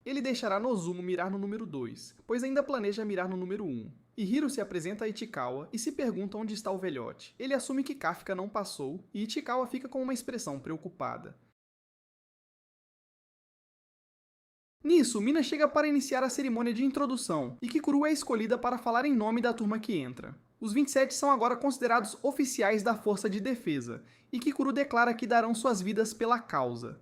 Speaker 1: Ele deixará Nozumo mirar no número 2, pois ainda planeja mirar no número 1. E Hiro se apresenta a Ichikawa e se pergunta onde está o velhote. Ele assume que Kafka não passou, e Ichikawa fica com uma expressão preocupada. Nisso, Mina chega para iniciar a cerimônia de introdução, e Kikuru é escolhida para falar em nome da turma que entra. Os 27 são agora considerados oficiais da Força de Defesa, e Kikuru declara que darão suas vidas pela causa.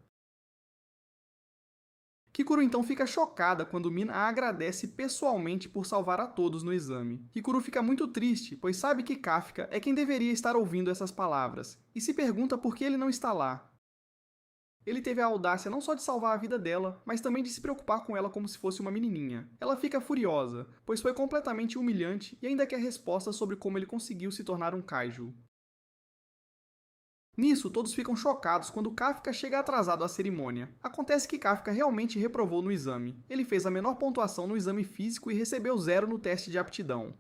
Speaker 1: Kikuru então fica chocada quando Mina a agradece pessoalmente por salvar a todos no exame. Kikuru fica muito triste, pois sabe que Kafka é quem deveria estar ouvindo essas palavras, e se pergunta por que ele não está lá. Ele teve a audácia não só de salvar a vida dela, mas também de se preocupar com ela como se fosse uma menininha. Ela fica furiosa, pois foi completamente humilhante e ainda quer respostas sobre como ele conseguiu se tornar um kaiju. Nisso, todos ficam chocados quando Kafka chega atrasado à cerimônia. Acontece que Kafka realmente reprovou no exame. Ele fez a menor pontuação no exame físico e recebeu 0 no teste de aptidão.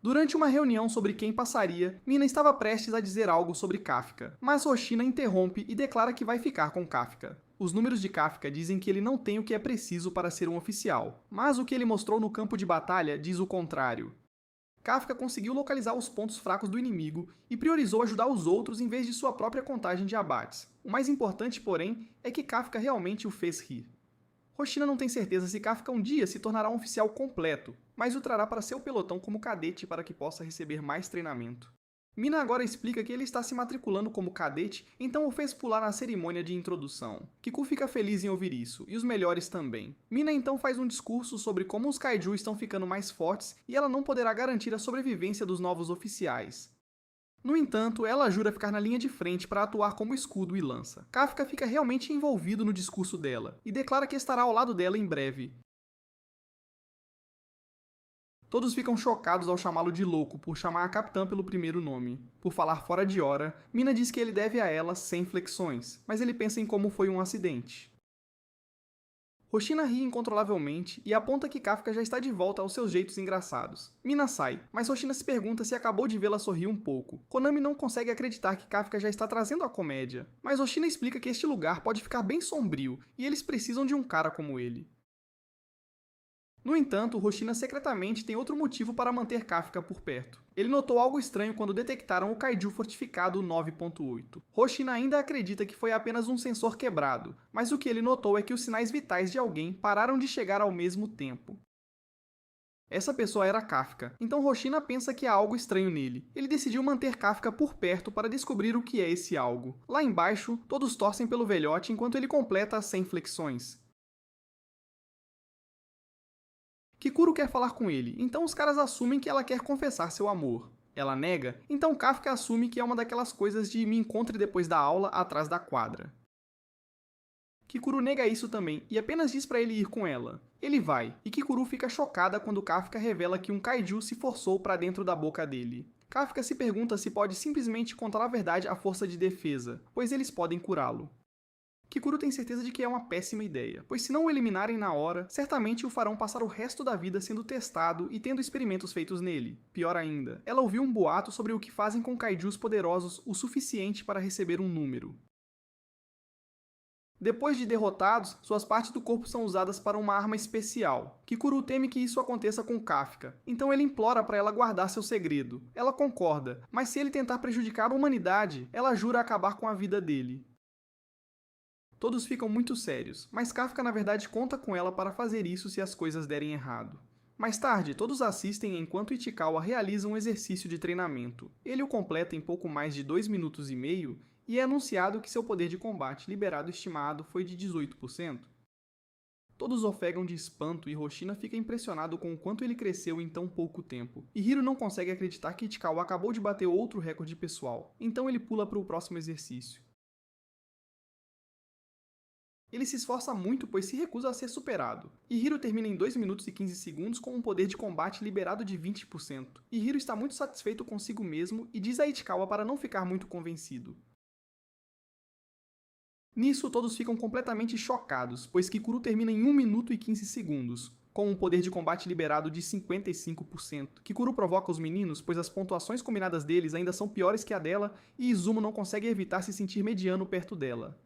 Speaker 1: Durante uma reunião sobre quem passaria, Mina estava prestes a dizer algo sobre Kafka, mas Hoshina interrompe e declara que vai ficar com Kafka. Os números de Kafka dizem que ele não tem o que é preciso para ser um oficial, mas o que ele mostrou no campo de batalha diz o contrário. Kafka conseguiu localizar os pontos fracos do inimigo e priorizou ajudar os outros em vez de sua própria contagem de abates. O mais importante, porém, é que Kafka realmente o fez rir. Hoshina não tem certeza se Kafka um dia se tornará um oficial completo, mas o trará para seu pelotão como cadete para que possa receber mais treinamento. Mina agora explica que ele está se matriculando como cadete, então o fez pular na cerimônia de introdução. Kiku fica feliz em ouvir isso, e os melhores também. Mina então faz um discurso sobre como os kaiju estão ficando mais fortes e ela não poderá garantir a sobrevivência dos novos oficiais. No entanto, ela jura ficar na linha de frente para atuar como escudo e lança. Kafka fica realmente envolvido no discurso dela, e declara que estará ao lado dela em breve. Todos ficam chocados ao chamá-lo de louco por chamar a capitã pelo primeiro nome. Por falar fora de hora, Mina diz que ele deve a ela 100 flexões, mas ele pensa em como foi um acidente. Hoshina ri incontrolavelmente e aponta que Kafka já está de volta aos seus jeitos engraçados. Mina sai, mas Hoshina se pergunta se acabou de vê-la sorrir um pouco. Konami não consegue acreditar que Kafka já está trazendo a comédia, mas Hoshina explica que este lugar pode ficar bem sombrio e eles precisam de um cara como ele. No entanto, Hoshina secretamente tem outro motivo para manter Kafka por perto. Ele notou algo estranho quando detectaram o Kaiju fortificado 9.8. Hoshina ainda acredita que foi apenas um sensor quebrado, mas o que ele notou é que os sinais vitais de alguém pararam de chegar ao mesmo tempo. Essa pessoa era Kafka, então Hoshina pensa que há algo estranho nele. Ele decidiu manter Kafka por perto para descobrir o que é esse algo. Lá embaixo, todos torcem pelo velhote enquanto ele completa as 100 flexões. Kikuru quer falar com ele, então os caras assumem que ela quer confessar seu amor. Ela nega, então Kafka assume que é uma daquelas coisas de me encontre depois da aula atrás da quadra. Kikuru nega isso também e apenas diz para ele ir com ela. Ele vai, e Kikuru fica chocada quando Kafka revela que um kaiju se forçou para dentro da boca dele. Kafka se pergunta se pode simplesmente contar a verdade à força de defesa, pois eles podem curá-lo. Kikuru tem certeza de que é uma péssima ideia, pois se não o eliminarem na hora, certamente o farão passar o resto da vida sendo testado e tendo experimentos feitos nele. Pior ainda, ela ouviu um boato sobre o que fazem com kaijus poderosos o suficiente para receber um número. Depois de derrotados, suas partes do corpo são usadas para uma arma especial. Kikuru teme que isso aconteça com Kafka, então ele implora para ela guardar seu segredo. Ela concorda, mas se ele tentar prejudicar a humanidade, ela jura acabar com a vida dele. Todos ficam muito sérios, mas Kafka na verdade conta com ela para fazer isso se as coisas derem errado. Mais tarde, todos assistem enquanto Ichikawa realiza um exercício de treinamento. Ele o completa em pouco mais de 2 minutos e meio e é anunciado que seu poder de combate liberado estimado foi de 18%. Todos ofegam de espanto e Hoshina fica impressionado com o quanto ele cresceu em tão pouco tempo. E Hiro não consegue acreditar que Ichikawa acabou de bater outro recorde pessoal, então ele pula para o próximo exercício. Ele se esforça muito, pois se recusa a ser superado. E Hiro termina em 2 minutos e 15 segundos com um poder de combate liberado de 20%. E Hiro está muito satisfeito consigo mesmo e diz a Ichikawa para não ficar muito convencido. Nisso, todos ficam completamente chocados, pois Kikuru termina em 1 minuto e 15 segundos, com um poder de combate liberado de 55%. Kikuru provoca os meninos, pois as pontuações combinadas deles ainda são piores que a dela e Izumo não consegue evitar se sentir mediano perto dela.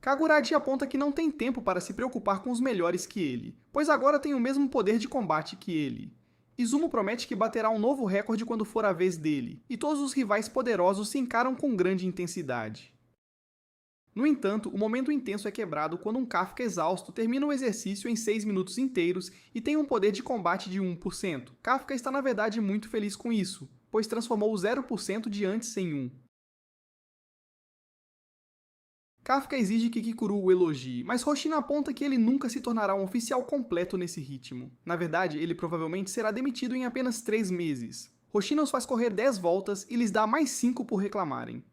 Speaker 1: Kaguragi aponta que não tem tempo para se preocupar com os melhores que ele, pois agora tem o mesmo poder de combate que ele. Izumo promete que baterá um novo recorde quando for a vez dele, e todos os rivais poderosos se encaram com grande intensidade. No entanto, o momento intenso é quebrado quando um Kafka exausto termina o exercício em 6 minutos inteiros e tem um poder de combate de 1%. Kafka está na verdade muito feliz com isso, pois transformou o 0% de antes em 1. Kafka exige que Kikuru o elogie, mas Hoshina aponta que ele nunca se tornará um oficial completo nesse ritmo. Na verdade, ele provavelmente será demitido em apenas 3 meses. Hoshina os faz correr 10 voltas e lhes dá mais 5 por reclamarem.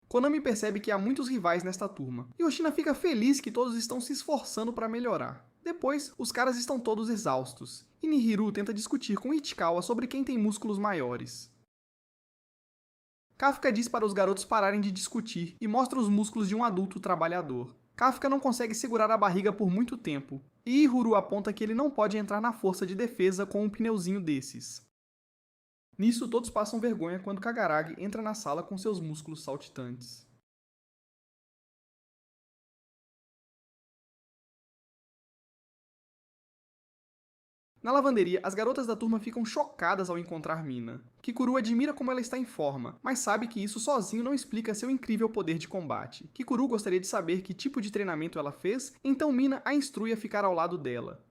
Speaker 1: Konami percebe que há muitos rivais nesta turma, e Hoshina fica feliz que todos estão se esforçando para melhorar. Depois, os caras estão todos exaustos, e Nihiro tenta discutir com Ichikawa sobre quem tem músculos maiores. Kafka diz para os garotos pararem de discutir e mostra os músculos de um adulto trabalhador. Kafka não consegue segurar a barriga por muito tempo, e Ihuru aponta que ele não pode entrar na força de defesa com um pneuzinho desses. Nisso, todos passam vergonha quando Kagaragi entra na sala com seus músculos saltitantes. Na lavanderia, as garotas da turma ficam chocadas ao encontrar Mina. Kikuru admira como ela está em forma, mas sabe que isso sozinho não explica seu incrível poder de combate. Kikuru gostaria de saber que tipo de treinamento ela fez, então Mina a instrui a ficar ao lado dela.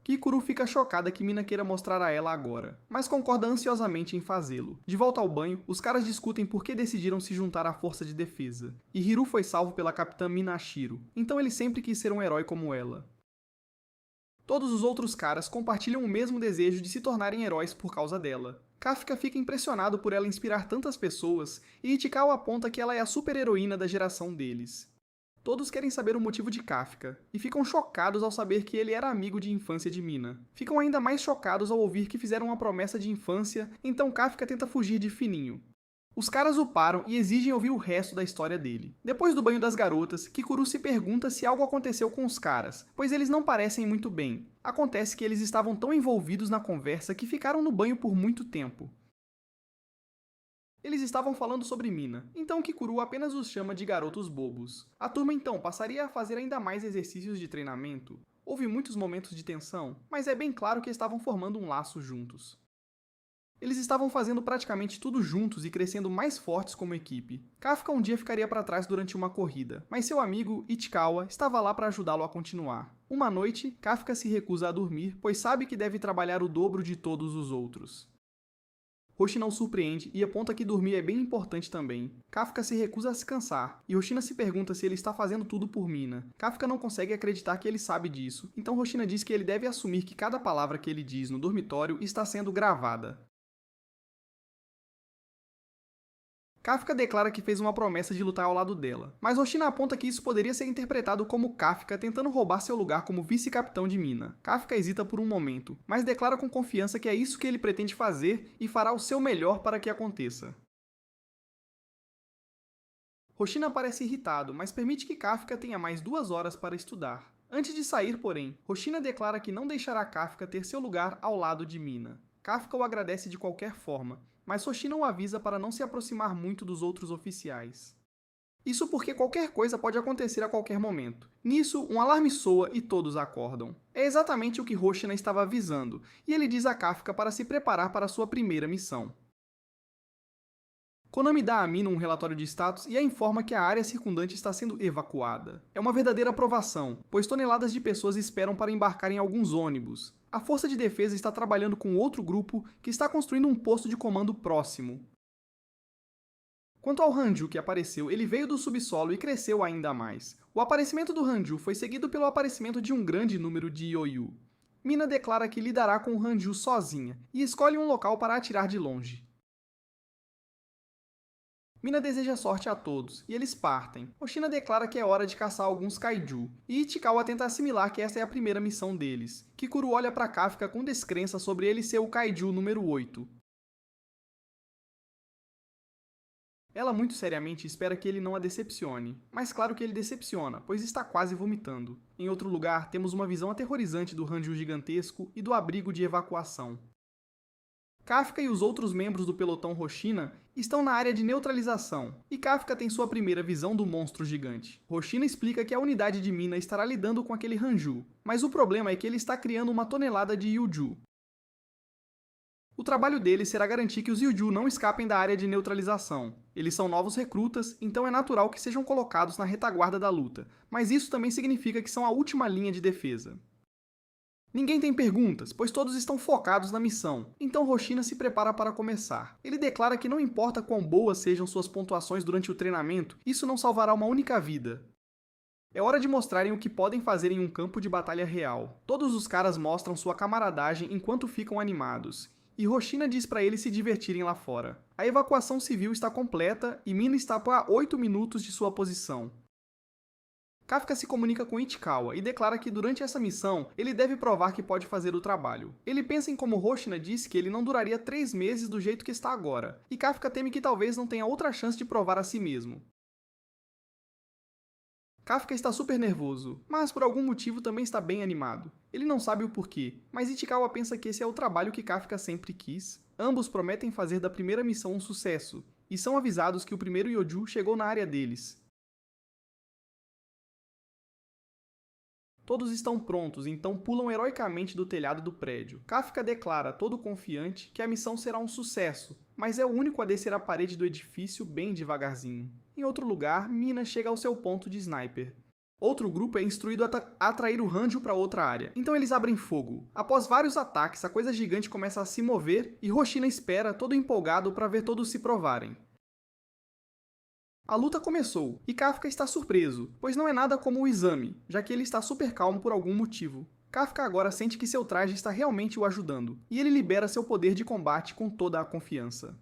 Speaker 1: Kikuru fica chocada que Mina queira mostrar a ela agora, mas concorda ansiosamente em fazê-lo. De volta ao banho, os caras discutem por que decidiram se juntar à força de defesa. E Hiru foi salvo pela capitã Minashiro, então ele sempre quis ser um herói como ela. Todos os outros caras compartilham o mesmo desejo de se tornarem heróis por causa dela. Kafka fica impressionado por ela inspirar tantas pessoas, e Ichikawa aponta que ela é a super-heroína da geração deles. Todos querem saber o motivo de Kafka, e ficam chocados ao saber que ele era amigo de infância de Mina. Ficam ainda mais chocados ao ouvir que fizeram uma promessa de infância, então Kafka tenta fugir de fininho. Os caras o param e exigem ouvir o resto da história dele. Depois do banho das garotas, Kikuru se pergunta se algo aconteceu com os caras, pois eles não parecem muito bem. Acontece que eles estavam tão envolvidos na conversa que ficaram no banho por muito tempo. Eles estavam falando sobre Mina, então Kikuru apenas os chama de garotos bobos. A turma então passaria a fazer ainda mais exercícios de treinamento. Houve muitos momentos de tensão, mas é bem claro que estavam formando um laço juntos. Eles estavam fazendo praticamente tudo juntos e crescendo mais fortes como equipe. Kafka um dia ficaria para trás durante uma corrida, mas seu amigo, Ichikawa, estava lá para ajudá-lo a continuar. Uma noite, Kafka se recusa a dormir, pois sabe que deve trabalhar o dobro de todos os outros. Hoshina o surpreende e aponta que dormir é bem importante também. Kafka se recusa a se cansar, e Hoshina se pergunta se ele está fazendo tudo por Mina. Kafka não consegue acreditar que ele sabe disso, então Hoshina diz que ele deve assumir que cada palavra que ele diz no dormitório está sendo gravada. Kafka declara que fez uma promessa de lutar ao lado dela, mas Hoshina aponta que isso poderia ser interpretado como Kafka tentando roubar seu lugar como vice-capitão de Mina. Kafka hesita por um momento, mas declara com confiança que é isso que ele pretende fazer e fará o seu melhor para que aconteça. Hoshina parece irritado, mas permite que Kafka tenha mais 2 horas para estudar. Antes de sair, porém, Hoshina declara que não deixará Kafka ter seu lugar ao lado de Mina. Kafka o agradece de qualquer forma, mas Hoshina o avisa para não se aproximar muito dos outros oficiais. Isso porque qualquer coisa pode acontecer a qualquer momento. Nisso, um alarme soa e todos acordam. É exatamente o que Hoshina estava avisando, e ele diz a Kafka para se preparar para sua primeira missão. Konami dá a Mina um relatório de status e a informa que a área circundante está sendo evacuada. É uma verdadeira aprovação, pois toneladas de pessoas esperam para embarcar em alguns ônibus. A Força de Defesa está trabalhando com outro grupo que está construindo um posto de comando próximo. Quanto ao Hanju que apareceu, ele veio do subsolo e cresceu ainda mais. O aparecimento do Hanju foi seguido pelo aparecimento de um grande número de Yoyu. Mina declara que lidará com o Hanju sozinha e escolhe um local para atirar de longe. Mina deseja sorte a todos, e eles partem. Hoshina declara que é hora de caçar alguns kaiju, e Ichikawa tenta assimilar que essa é a primeira missão deles. Kikuru olha para Kafka com descrença sobre ele ser o kaiju número 8. Ela muito seriamente espera que ele não a decepcione, mas claro que ele decepciona, pois está quase vomitando. Em outro lugar, temos uma visão aterrorizante do Hanju gigantesco e do abrigo de evacuação. Kafka e os outros membros do pelotão Hoshina estão na área de neutralização, e Kafka tem sua primeira visão do monstro gigante. Hoshina explica que a unidade de Mina estará lidando com aquele Hanju, mas o problema é que ele está criando uma tonelada de Yuju. O trabalho dele será garantir que os Yuju não escapem da área de neutralização. Eles são novos recrutas, então é natural que sejam colocados na retaguarda da luta, mas isso também significa que são a última linha de defesa. Ninguém tem perguntas, pois todos estão focados na missão, então Hoshina se prepara para começar. Ele declara que não importa quão boas sejam suas pontuações durante o treinamento, isso não salvará uma única vida. É hora de mostrarem o que podem fazer em um campo de batalha real. Todos os caras mostram sua camaradagem enquanto ficam animados, e Hoshina diz para eles se divertirem lá fora. A evacuação civil está completa e Mina está a 8 minutos de sua posição. Kafka se comunica com Ichikawa e declara que durante essa missão ele deve provar que pode fazer o trabalho. Ele pensa em como Hoshina disse que ele não duraria 3 meses do jeito que está agora, e Kafka teme que talvez não tenha outra chance de provar a si mesmo. Kafka está super nervoso, mas por algum motivo também está bem animado. Ele não sabe o porquê, mas Ichikawa pensa que esse é o trabalho que Kafka sempre quis. Ambos prometem fazer da primeira missão um sucesso, e são avisados que o primeiro Yoju chegou na área deles. Todos estão prontos, então pulam heroicamente do telhado do prédio. Kafka declara, todo confiante, que a missão será um sucesso, mas é o único a descer a parede do edifício bem devagarzinho. Em outro lugar, Mina chega ao seu ponto de sniper. Outro grupo é instruído a atrair o Hanju para outra área, então eles abrem fogo. Após vários ataques, a coisa gigante começa a se mover e Hoshina espera, todo empolgado, para ver todos se provarem. A luta começou, e Kafka está surpreso, pois não é nada como o exame, já que ele está super calmo por algum motivo. Kafka agora sente que seu traje está realmente o ajudando, e ele libera seu poder de combate com toda a confiança.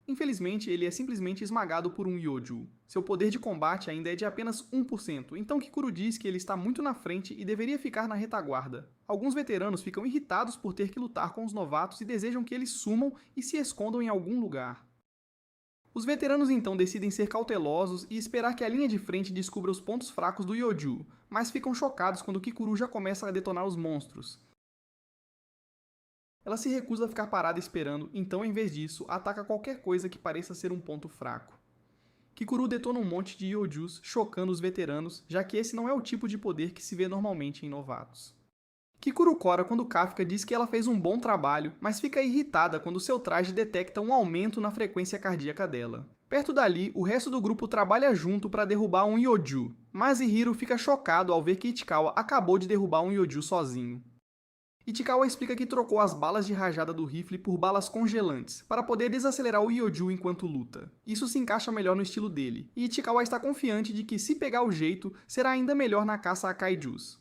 Speaker 1: Infelizmente, ele é simplesmente esmagado por um Yoju. Seu poder de combate ainda é de apenas 1%, então Kikuru diz que ele está muito na frente e deveria ficar na retaguarda. Alguns veteranos ficam irritados por ter que lutar com os novatos e desejam que eles sumam e se escondam em algum lugar. Os veteranos então decidem ser cautelosos e esperar que a linha de frente descubra os pontos fracos do Yoju, mas ficam chocados quando Kikuru já começa a detonar os monstros. Ela se recusa a ficar parada esperando, então em vez disso, ataca qualquer coisa que pareça ser um ponto fraco. Kikuru detona um monte de Yojus, chocando os veteranos, já que esse não é o tipo de poder que se vê normalmente em novatos. Kikuru cora quando Kafka diz que ela fez um bom trabalho, mas fica irritada quando seu traje detecta um aumento na frequência cardíaca dela. Perto dali, o resto do grupo trabalha junto para derrubar um Yoju, mas Hiro fica chocado ao ver que Ichikawa acabou de derrubar um Yoju sozinho. Ichikawa explica que trocou as balas de rajada do rifle por balas congelantes, para poder desacelerar o Yoju enquanto luta. Isso se encaixa melhor no estilo dele, e Ichikawa está confiante de que se pegar o jeito, será ainda melhor na caça a kaijus.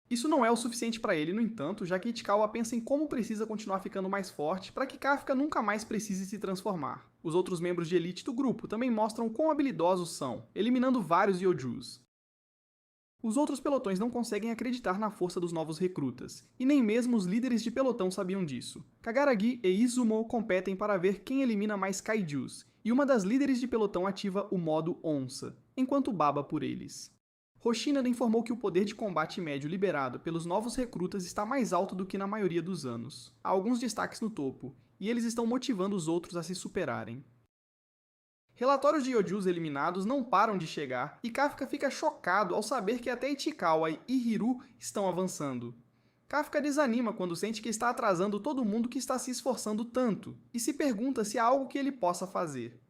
Speaker 1: Isso não é o suficiente para ele, no entanto, já que Ichikawa pensa em como precisa continuar ficando mais forte para que Kafka nunca mais precise se transformar. Os outros membros de elite do grupo também mostram quão habilidosos são, eliminando vários Yojus. Os outros pelotões não conseguem acreditar na força dos novos recrutas, e nem mesmo os líderes de pelotão sabiam disso. Kagaragi e Izumo competem para ver quem elimina mais kaijus, e uma das líderes de pelotão ativa o modo onça, enquanto baba por eles. Hoshina informou que o poder de combate médio liberado pelos novos recrutas está mais alto do que na maioria dos anos. Há alguns destaques no topo, e eles estão motivando os outros a se superarem. Relatórios de Yojus eliminados não param de chegar, e Kafka fica chocado ao saber que até Ichikawa e Hiro estão avançando. Kafka desanima quando sente que está atrasando todo mundo que está se esforçando tanto, e se pergunta se há algo que ele possa fazer.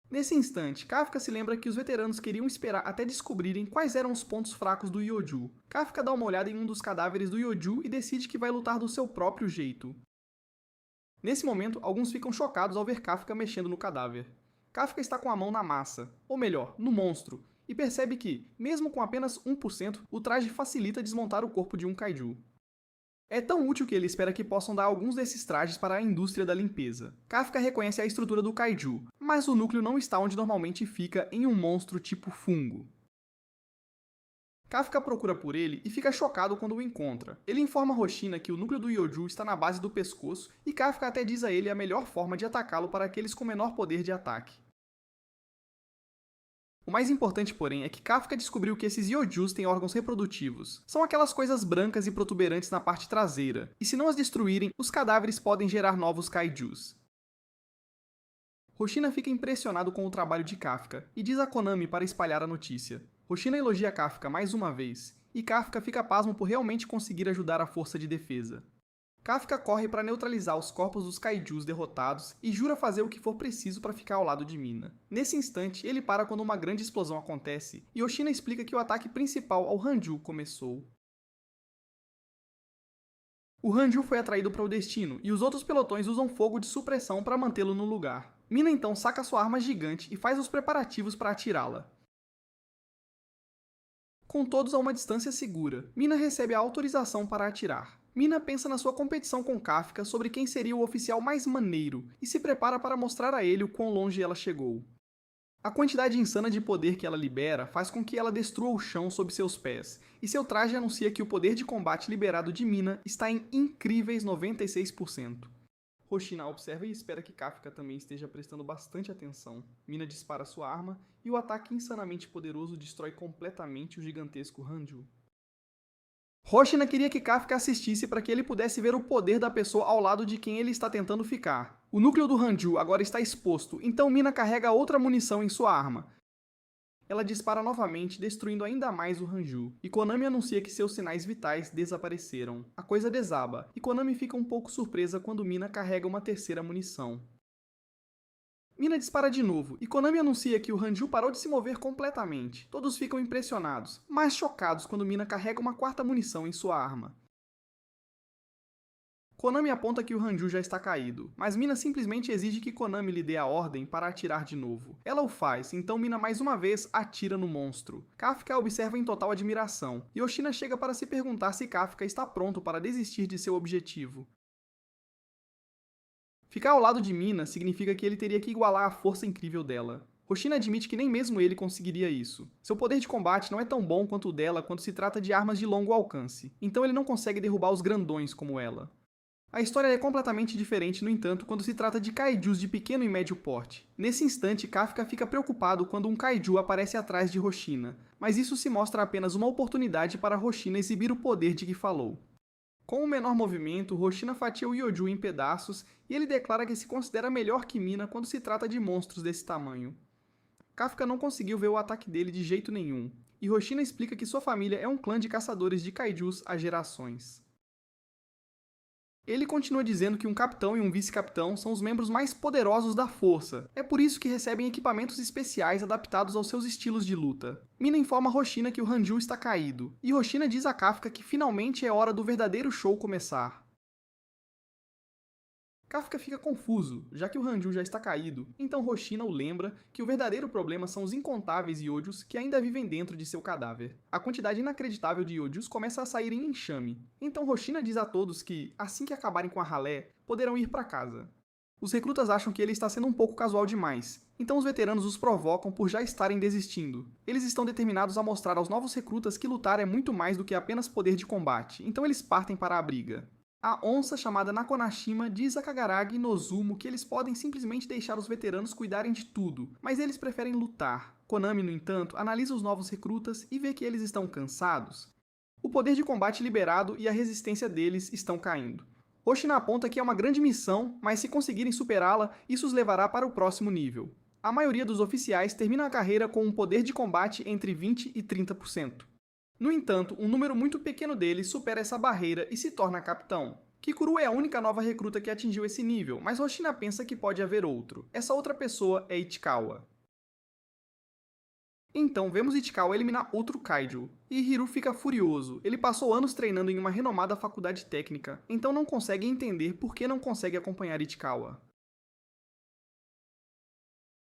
Speaker 1: Nesse instante, Kafka se lembra que os veteranos queriam esperar até descobrirem quais eram os pontos fracos do Yoju. Kafka dá uma olhada em um dos cadáveres do Yoju e decide que vai lutar do seu próprio jeito. Nesse momento, alguns ficam chocados ao ver Kafka mexendo no cadáver. Kafka está com a mão na massa, ou melhor, no monstro, e percebe que, mesmo com apenas 1%, o traje facilita desmontar o corpo de um kaiju. É tão útil que ele espera que possam dar alguns desses trajes para a indústria da limpeza. Kafka reconhece a estrutura do kaiju, mas o núcleo não está onde normalmente fica em um monstro tipo fungo. Kafka procura por ele e fica chocado quando o encontra. Ele informa Hoshina que o núcleo do Yoju está na base do pescoço e Kafka até diz a ele a melhor forma de atacá-lo para aqueles com menor poder de ataque. O mais importante, porém, é que Kafka descobriu que esses Yojus têm órgãos reprodutivos. São aquelas coisas brancas e protuberantes na parte traseira, e se não as destruírem, os cadáveres podem gerar novos kaijus. Hoshina fica impressionado com o trabalho de Kafka, e diz a Konami para espalhar a notícia. Hoshina elogia Kafka mais uma vez, e Kafka fica pasmo por realmente conseguir ajudar a força de defesa. Kafka corre para neutralizar os corpos dos kaijus derrotados e jura fazer o que for preciso para ficar ao lado de Mina. Nesse instante, ele para quando uma grande explosão acontece, e Hoshina explica que o ataque principal ao Hanju começou. O Hanju foi atraído para o destino, e os outros pelotões usam fogo de supressão para mantê-lo no lugar. Mina então saca sua arma gigante e faz os preparativos para atirá-la. Com todos a uma distância segura, Mina recebe a autorização para atirar. Mina pensa na sua competição com Kafka sobre quem seria o oficial mais maneiro e se prepara para mostrar a ele o quão longe ela chegou. A quantidade insana de poder que ela libera faz com que ela destrua o chão sob seus pés, e seu traje anuncia que o poder de combate liberado de Mina está em incríveis 96%. Hoshina observa e espera que Kafka também esteja prestando bastante atenção. Mina dispara sua arma e o ataque insanamente poderoso destrói completamente o gigantesco Hanju. Hoshina queria que Kafka assistisse para que ele pudesse ver o poder da pessoa ao lado de quem ele está tentando ficar. O núcleo do Hanju agora está exposto, então Mina carrega outra munição em sua arma. Ela dispara novamente, destruindo ainda mais o Hanju, e Konami anuncia que seus sinais vitais desapareceram. A coisa desaba, e Konami fica um pouco surpresa quando Mina carrega uma terceira munição. Mina dispara de novo, e Konami anuncia que o Hanju parou de se mover completamente. Todos ficam impressionados, mas chocados quando Mina carrega uma quarta munição em sua arma. Konami aponta que o Hanju já está caído, mas Mina simplesmente exige que Konami lhe dê a ordem para atirar de novo. Ela o faz, então Mina mais uma vez atira no monstro. Kafka observa em total admiração, e Hoshina chega para se perguntar se Kafka está pronto para desistir de seu objetivo. Ficar ao lado de Mina significa que ele teria que igualar a força incrível dela. Hoshina admite que nem mesmo ele conseguiria isso. Seu poder de combate não é tão bom quanto o dela quando se trata de armas de longo alcance, então ele não consegue derrubar os grandões como ela. A história é completamente diferente, no entanto, quando se trata de kaijus de pequeno e médio porte. Nesse instante, Kafka fica preocupado quando um kaiju aparece atrás de Hoshina, mas isso se mostra apenas uma oportunidade para Hoshina exibir o poder de que falou. Com o menor movimento, Hoshina fatia o Yoju em pedaços e ele declara que se considera melhor que Mina quando se trata de monstros desse tamanho. Kafka não conseguiu ver o ataque dele de jeito nenhum, e Hoshina explica que sua família é um clã de caçadores de kaijus há gerações. Ele continua dizendo que um capitão e um vice-capitão são os membros mais poderosos da força. É por isso que recebem equipamentos especiais adaptados aos seus estilos de luta. Mina informa Hoshina que o Hanju está caído, e Hoshina diz a Kafka que finalmente é hora do verdadeiro show começar. Kafka fica confuso, já que o Hanju já está caído, então Hoshina o lembra que o verdadeiro problema são os incontáveis Yojus que ainda vivem dentro de seu cadáver. A quantidade inacreditável de Yojus começa a sair em enxame, então Hoshina diz a todos que, assim que acabarem com a ralé, poderão ir para casa. Os recrutas acham que ele está sendo um pouco casual demais, então os veteranos os provocam por já estarem desistindo. Eles estão determinados a mostrar aos novos recrutas que lutar é muito mais do que apenas poder de combate, então eles partem para a briga. A onça chamada Nakonashima diz a Kagaragi e Nozumo que eles podem simplesmente deixar os veteranos cuidarem de tudo, mas eles preferem lutar. Konami, no entanto, analisa os novos recrutas e vê que eles estão cansados. O poder de combate liberado e a resistência deles estão caindo. Hoshina aponta que é uma grande missão, mas se conseguirem superá-la, isso os levará para o próximo nível. A maioria dos oficiais termina a carreira com um poder de combate entre 20% e 30%. No entanto, um número muito pequeno deles supera essa barreira e se torna capitão. Kikuru é a única nova recruta que atingiu esse nível, mas Hoshina pensa que pode haver outro. Essa outra pessoa é Ichikawa. Então, vemos Ichikawa eliminar outro Kaiju, e Hiru fica furioso. Ele passou anos treinando em uma renomada faculdade técnica, então não consegue entender por que não consegue acompanhar Ichikawa.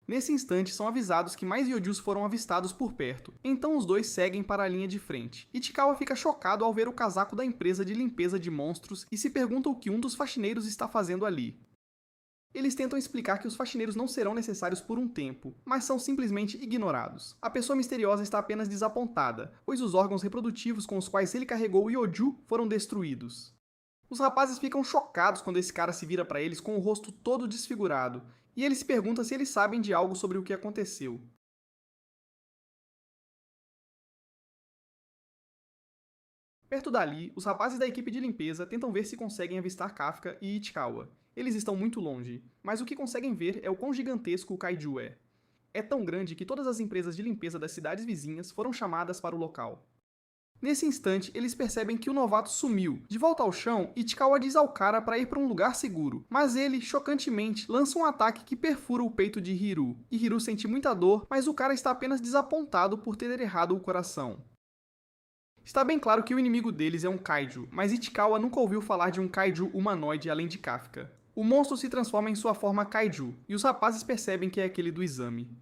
Speaker 1: Nesse instante, são avisados que mais Yojus foram avistados por perto, então os dois seguem para a linha de frente. Ichikawa fica chocado ao ver o casaco da empresa de limpeza de monstros e se pergunta o que um dos faxineiros está fazendo ali. Eles tentam explicar que os faxineiros não serão necessários por um tempo, mas são simplesmente ignorados. A pessoa misteriosa está apenas desapontada, pois os órgãos reprodutivos com os quais ele carregou o Yoju foram destruídos. Os rapazes ficam chocados quando esse cara se vira para eles com o rosto todo desfigurado, e ele se pergunta se eles sabem de algo sobre o que aconteceu. Perto dali, os rapazes da equipe de limpeza tentam ver se conseguem avistar Kafka e Ichikawa. Eles estão muito longe, mas o que conseguem ver é o quão gigantesco o Kaiju é. É tão grande que todas as empresas de limpeza das cidades vizinhas foram chamadas para o local. Nesse instante, eles percebem que o novato sumiu. De volta ao chão, Ichikawa diz ao cara para ir para um lugar seguro, mas ele, chocantemente, lança um ataque que perfura o peito de Hiru. E Hiru sente muita dor, mas o cara está apenas desapontado por ter errado o coração. Está bem claro que o inimigo deles é um Kaiju, mas Ichikawa nunca ouviu falar de um Kaiju humanoide além de Kafka. O monstro se transforma em sua forma Kaiju, e os rapazes percebem que é aquele do exame.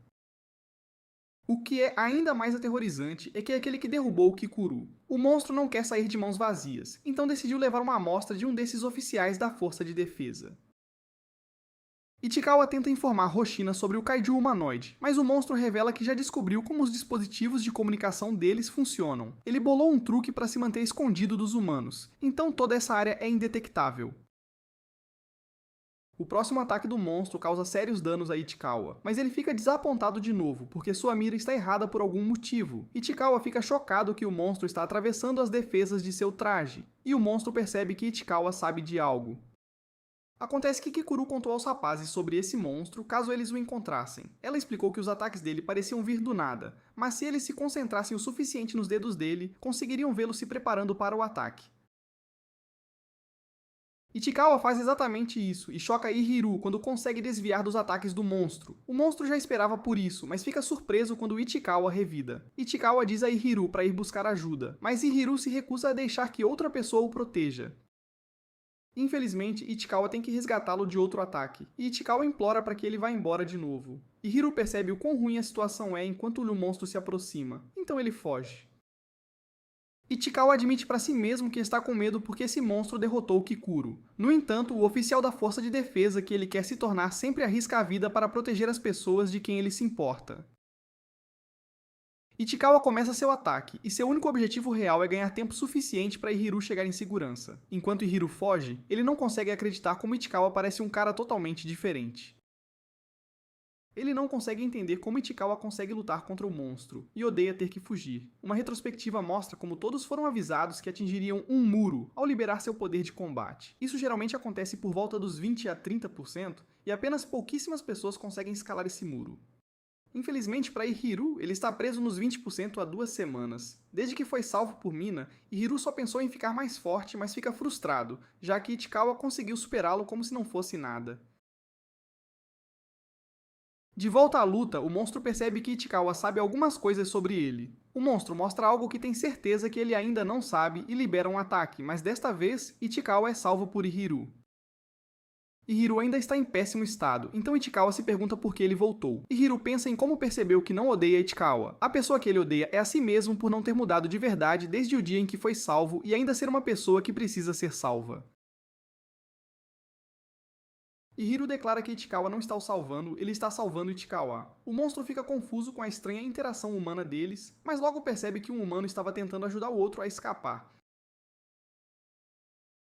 Speaker 1: O que é ainda mais aterrorizante é que é aquele que derrubou o Kikuru. O monstro não quer sair de mãos vazias, então decidiu levar uma amostra de um desses oficiais da Força de Defesa. Ichikawa tenta informar Hoshina sobre o Kaiju humanoide, mas o monstro revela que já descobriu como os dispositivos de comunicação deles funcionam. Ele bolou um truque para se manter escondido dos humanos, então toda essa área é indetectável. O próximo ataque do monstro causa sérios danos a Ichikawa, mas ele fica desapontado de novo, porque sua mira está errada por algum motivo. Ichikawa fica chocado que o monstro está atravessando as defesas de seu traje, e o monstro percebe que Ichikawa sabe de algo. Acontece que Kikuru contou aos rapazes sobre esse monstro caso eles o encontrassem. Ela explicou que os ataques dele pareciam vir do nada, mas se eles se concentrassem o suficiente nos dedos dele, conseguiriam vê-lo se preparando para o ataque. Ichikawa faz exatamente isso e choca Hiru quando consegue desviar dos ataques do monstro. O monstro já esperava por isso, mas fica surpreso quando Ichikawa revida. Ichikawa diz a Hiru para ir buscar ajuda, mas Hiru se recusa a deixar que outra pessoa o proteja. Infelizmente, Ichikawa tem que resgatá-lo de outro ataque, e Ichikawa implora para que ele vá embora de novo. E Hiru percebe o quão ruim a situação é enquanto o monstro se aproxima, então ele foge. Ichikawa admite para si mesmo que está com medo porque esse monstro derrotou Kikuru. No entanto, o oficial da Força de Defesa que ele quer se tornar sempre arrisca a vida para proteger as pessoas de quem ele se importa. Ichikawa começa seu ataque, e seu único objetivo real é ganhar tempo suficiente para Hiru chegar em segurança. Enquanto Hiru foge, ele não consegue acreditar como Ichikawa parece um cara totalmente diferente. Ele não consegue entender como Ichikawa consegue lutar contra o monstro, e odeia ter que fugir. Uma retrospectiva mostra como todos foram avisados que atingiriam um muro ao liberar seu poder de combate. Isso geralmente acontece por volta dos 20 a 30%, e apenas pouquíssimas pessoas conseguem escalar esse muro. Infelizmente para Hiru, ele está preso nos 20% há 2 semanas. Desde que foi salvo por Mina, Hiru só pensou em ficar mais forte, mas fica frustrado, já que Ichikawa conseguiu superá-lo como se não fosse nada. De volta à luta, o monstro percebe que Ichikawa sabe algumas coisas sobre ele. O monstro mostra algo que tem certeza que ele ainda não sabe e libera um ataque, mas desta vez, Ichikawa é salvo por Hiru. Hiru ainda está em péssimo estado, então Ichikawa se pergunta por que ele voltou. Hiru pensa em como percebeu que não odeia Ichikawa. A pessoa que ele odeia é a si mesmo por não ter mudado de verdade desde o dia em que foi salvo e ainda ser uma pessoa que precisa ser salva. Hiru declara que Ichikawa não está o salvando, ele está salvando Ichikawa. O monstro fica confuso com a estranha interação humana deles, mas logo percebe que um humano estava tentando ajudar o outro a escapar.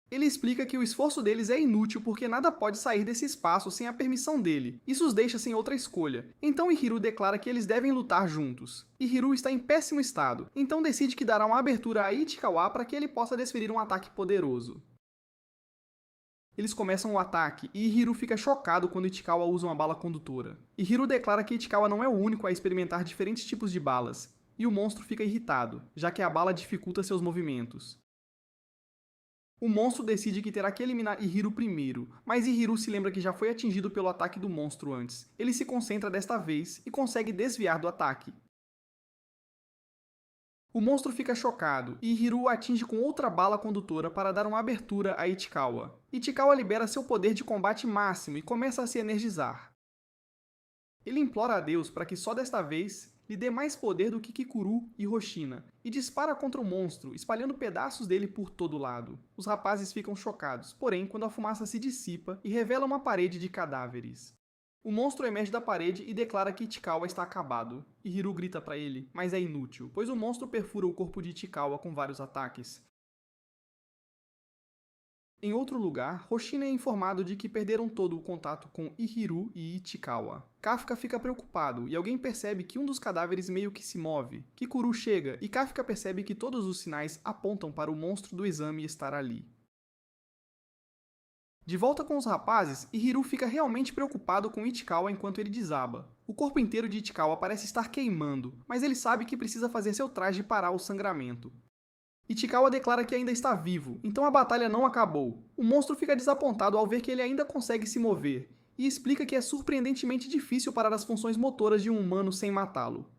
Speaker 1: Ele explica que o esforço deles é inútil porque nada pode sair desse espaço sem a permissão dele. Isso os deixa sem outra escolha. Então Hiru declara que eles devem lutar juntos. Hiru está em péssimo estado, então decide que dará uma abertura a Ichikawa para que ele possa desferir um ataque poderoso. Eles começam o ataque, e Hiru fica chocado quando Ichikawa usa uma bala condutora. Hiru declara que Ichikawa não é o único a experimentar diferentes tipos de balas, e o monstro fica irritado, já que a bala dificulta seus movimentos. O monstro decide que terá que eliminar Ihiru primeiro, mas Ihiru se lembra que já foi atingido pelo ataque do monstro antes. Ele se concentra desta vez e consegue desviar do ataque. O monstro fica chocado e Ihiru o atinge com outra bala condutora para dar uma abertura a Ichikawa. Ichikawa libera seu poder de combate máximo e começa a se energizar. Ele implora a Deus para que só desta vez lhe dê mais poder do que Kikuru e Hoshina, e dispara contra o monstro, espalhando pedaços dele por todo lado. Os rapazes ficam chocados, porém, quando a fumaça se dissipa e revela uma parede de cadáveres. O monstro emerge da parede e declara que Ichikawa está acabado. Ihiru grita para ele, mas é inútil, pois o monstro perfura o corpo de Ichikawa com vários ataques. Em outro lugar, Hoshina é informado de que perderam todo o contato com Ihiru e Ichikawa. Kafka fica preocupado e alguém percebe que um dos cadáveres meio que se move. Kikuru chega e Kafka percebe que todos os sinais apontam para o monstro do exame estar ali. De volta com os rapazes, Ihiru fica realmente preocupado com Ichikawa enquanto ele desaba. O corpo inteiro de Ichikawa parece estar queimando, mas ele sabe que precisa fazer seu traje parar o sangramento. Ichikawa declara que ainda está vivo, então a batalha não acabou. O monstro fica desapontado ao ver que ele ainda consegue se mover, e explica que é surpreendentemente difícil parar as funções motoras de um humano sem matá-lo.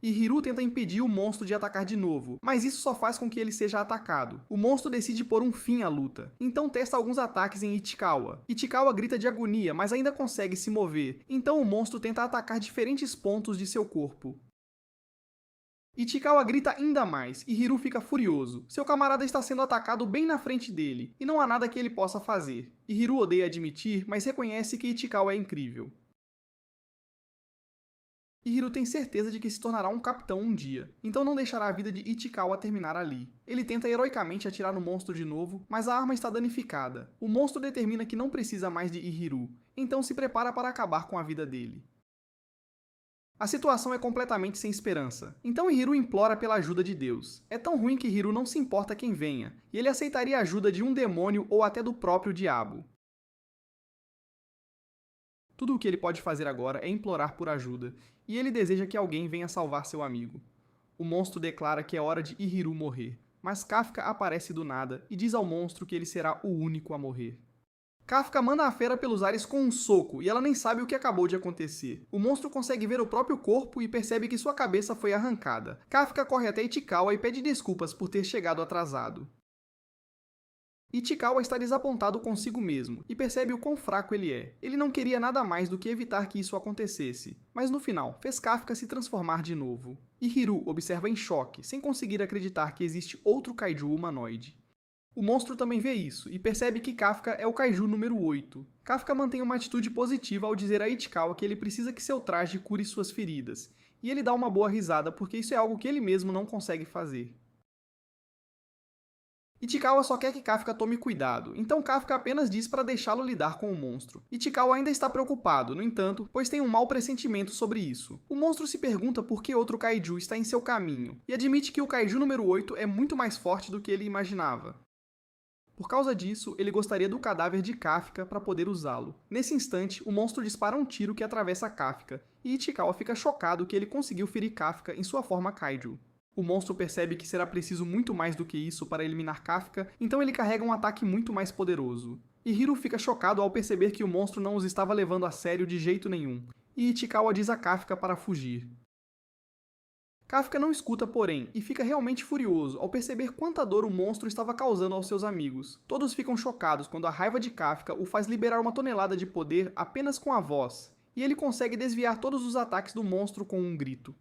Speaker 1: Ihiru tenta impedir o monstro de atacar de novo, mas isso só faz com que ele seja atacado. O monstro decide pôr um fim à luta, então testa alguns ataques em Ichikawa. Ichikawa grita de agonia, mas ainda consegue se mover, então o monstro tenta atacar diferentes pontos de seu corpo. Ichikawa grita ainda mais, e Ihiru fica furioso. Seu camarada está sendo atacado bem na frente dele, e não há nada que ele possa fazer. Ihiru odeia admitir, mas reconhece que Ichikawa é incrível. Ihiru tem certeza de que se tornará um capitão um dia, então não deixará a vida de Ichikawa terminar ali. Ele tenta heroicamente atirar no monstro de novo, mas a arma está danificada. O monstro determina que não precisa mais de Ihiru, então se prepara para acabar com a vida dele. A situação é completamente sem esperança, então Ihiru implora pela ajuda de Deus. É tão ruim que Ihiru não se importa quem venha, e ele aceitaria a ajuda de um demônio ou até do próprio diabo. Tudo o que ele pode fazer agora é implorar por ajuda, e ele deseja que alguém venha salvar seu amigo. O monstro declara que é hora de Ihiru morrer, mas Kafka aparece do nada e diz ao monstro que ele será o único a morrer. Kafka manda a fera pelos ares com um soco e ela nem sabe o que acabou de acontecer. O monstro consegue ver o próprio corpo e percebe que sua cabeça foi arrancada. Kafka corre até Ichikawa e pede desculpas por ter chegado atrasado. Ichikawa está desapontado consigo mesmo e percebe o quão fraco ele é. Ele não queria nada mais do que evitar que isso acontecesse, mas no final fez Kafka se transformar de novo. Ihiru observa em choque, sem conseguir acreditar que existe outro kaiju humanoide. O monstro também vê isso e percebe que Kafka é o kaiju número 8. Kafka mantém uma atitude positiva ao dizer a Ichikawa que ele precisa que seu traje cure suas feridas, e ele dá uma boa risada porque isso é algo que ele mesmo não consegue fazer. Ichikawa só quer que Kafka tome cuidado, então Kafka apenas diz para deixá-lo lidar com o monstro. Ichikawa ainda está preocupado, no entanto, pois tem um mau pressentimento sobre isso. O monstro se pergunta por que outro kaiju está em seu caminho, e admite que o kaiju número 8 é muito mais forte do que ele imaginava. Por causa disso, ele gostaria do cadáver de Kafka para poder usá-lo. Nesse instante, o monstro dispara um tiro que atravessa Kafka, e Ichikawa fica chocado que ele conseguiu ferir Kafka em sua forma kaiju. O monstro percebe que será preciso muito mais do que isso para eliminar Kafka, então ele carrega um ataque muito mais poderoso. Ihiru fica chocado ao perceber que o monstro não os estava levando a sério de jeito nenhum, e Ichikawa diz a Kafka para fugir. Kafka não escuta, porém, e fica realmente furioso ao perceber quanta dor o monstro estava causando aos seus amigos. Todos ficam chocados quando a raiva de Kafka o faz liberar uma tonelada de poder apenas com a voz, e ele consegue desviar todos os ataques do monstro com um grito.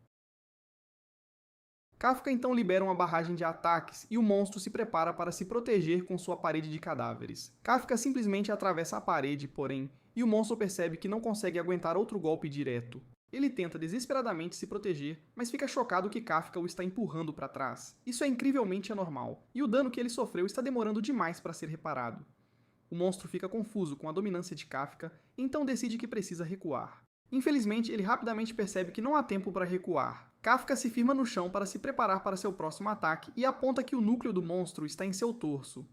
Speaker 1: Kafka então libera uma barragem de ataques e o monstro se prepara para se proteger com sua parede de cadáveres. Kafka simplesmente atravessa a parede, porém, e o monstro percebe que não consegue aguentar outro golpe direto. Ele tenta desesperadamente se proteger, mas fica chocado que Kafka o está empurrando para trás. Isso é incrivelmente anormal, e o dano que ele sofreu está demorando demais para ser reparado. O monstro fica confuso com a dominância de Kafka, e então decide que precisa recuar. Infelizmente, ele rapidamente percebe que não há tempo para recuar. Kafka se firma no chão para se preparar para seu próximo ataque e aponta que o núcleo do monstro está em seu torso.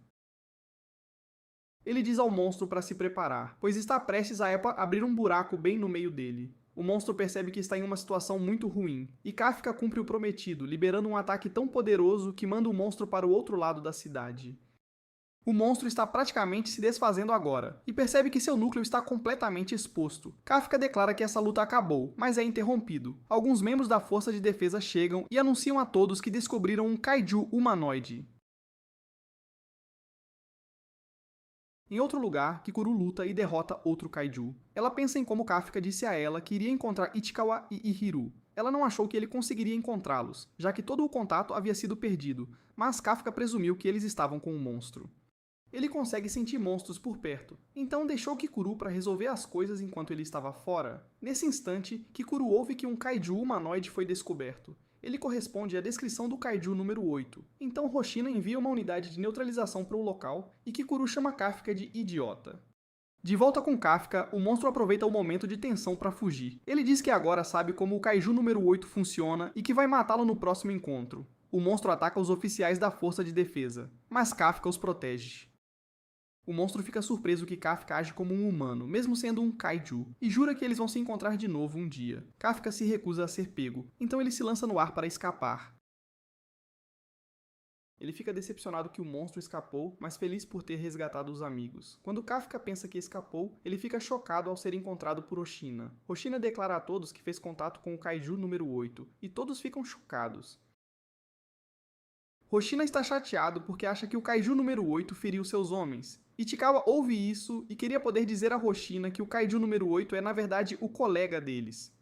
Speaker 1: Ele diz ao monstro para se preparar, pois está prestes a abrir um buraco bem no meio dele. O monstro percebe que está em uma situação muito ruim, e Kafka cumpre o prometido, liberando um ataque tão poderoso que manda o monstro para o outro lado da cidade. O monstro está praticamente se desfazendo agora, e percebe que seu núcleo está completamente exposto. Kafka declara que essa luta acabou, mas é interrompido. Alguns membros da Força de Defesa chegam e anunciam a todos que descobriram um kaiju humanoide. Em outro lugar, Kikuru luta e derrota outro kaiju. Ela pensa em como Kafka disse a ela que iria encontrar Ichikawa e Ihiru. Ela não achou que ele conseguiria encontrá-los, já que todo o contato havia sido perdido, mas Kafka presumiu que eles estavam com o monstro. Ele consegue sentir monstros por perto, então deixou Kikuru para resolver as coisas enquanto ele estava fora. Nesse instante, Kikuru ouve que um kaiju humanoide foi descoberto. Ele corresponde à descrição do kaiju número 8. Então Hoshina envia uma unidade de neutralização para o local e Kikuru chama Kafka de idiota. De volta com Kafka, o monstro aproveita o momento de tensão para fugir. Ele diz que agora sabe como o kaiju número 8 funciona e que vai matá-lo no próximo encontro. O monstro ataca os oficiais da Força de Defesa, mas Kafka os protege. O monstro fica surpreso que Kafka age como um humano, mesmo sendo um kaiju, e jura que eles vão se encontrar de novo um dia. Kafka se recusa a ser pego, então ele se lança no ar para escapar. Ele fica decepcionado que o monstro escapou, mas feliz por ter resgatado os amigos. Quando Kafka pensa que escapou, ele fica chocado ao ser encontrado por Hoshina. Hoshina declara a todos que fez contato com o kaiju número 8, e todos ficam chocados. Hoshina está chateado porque acha que o kaiju número 8 feriu seus homens. Ichikawa ouve isso e queria poder dizer a Hoshina que o kaiju número 8 é na verdade o colega deles.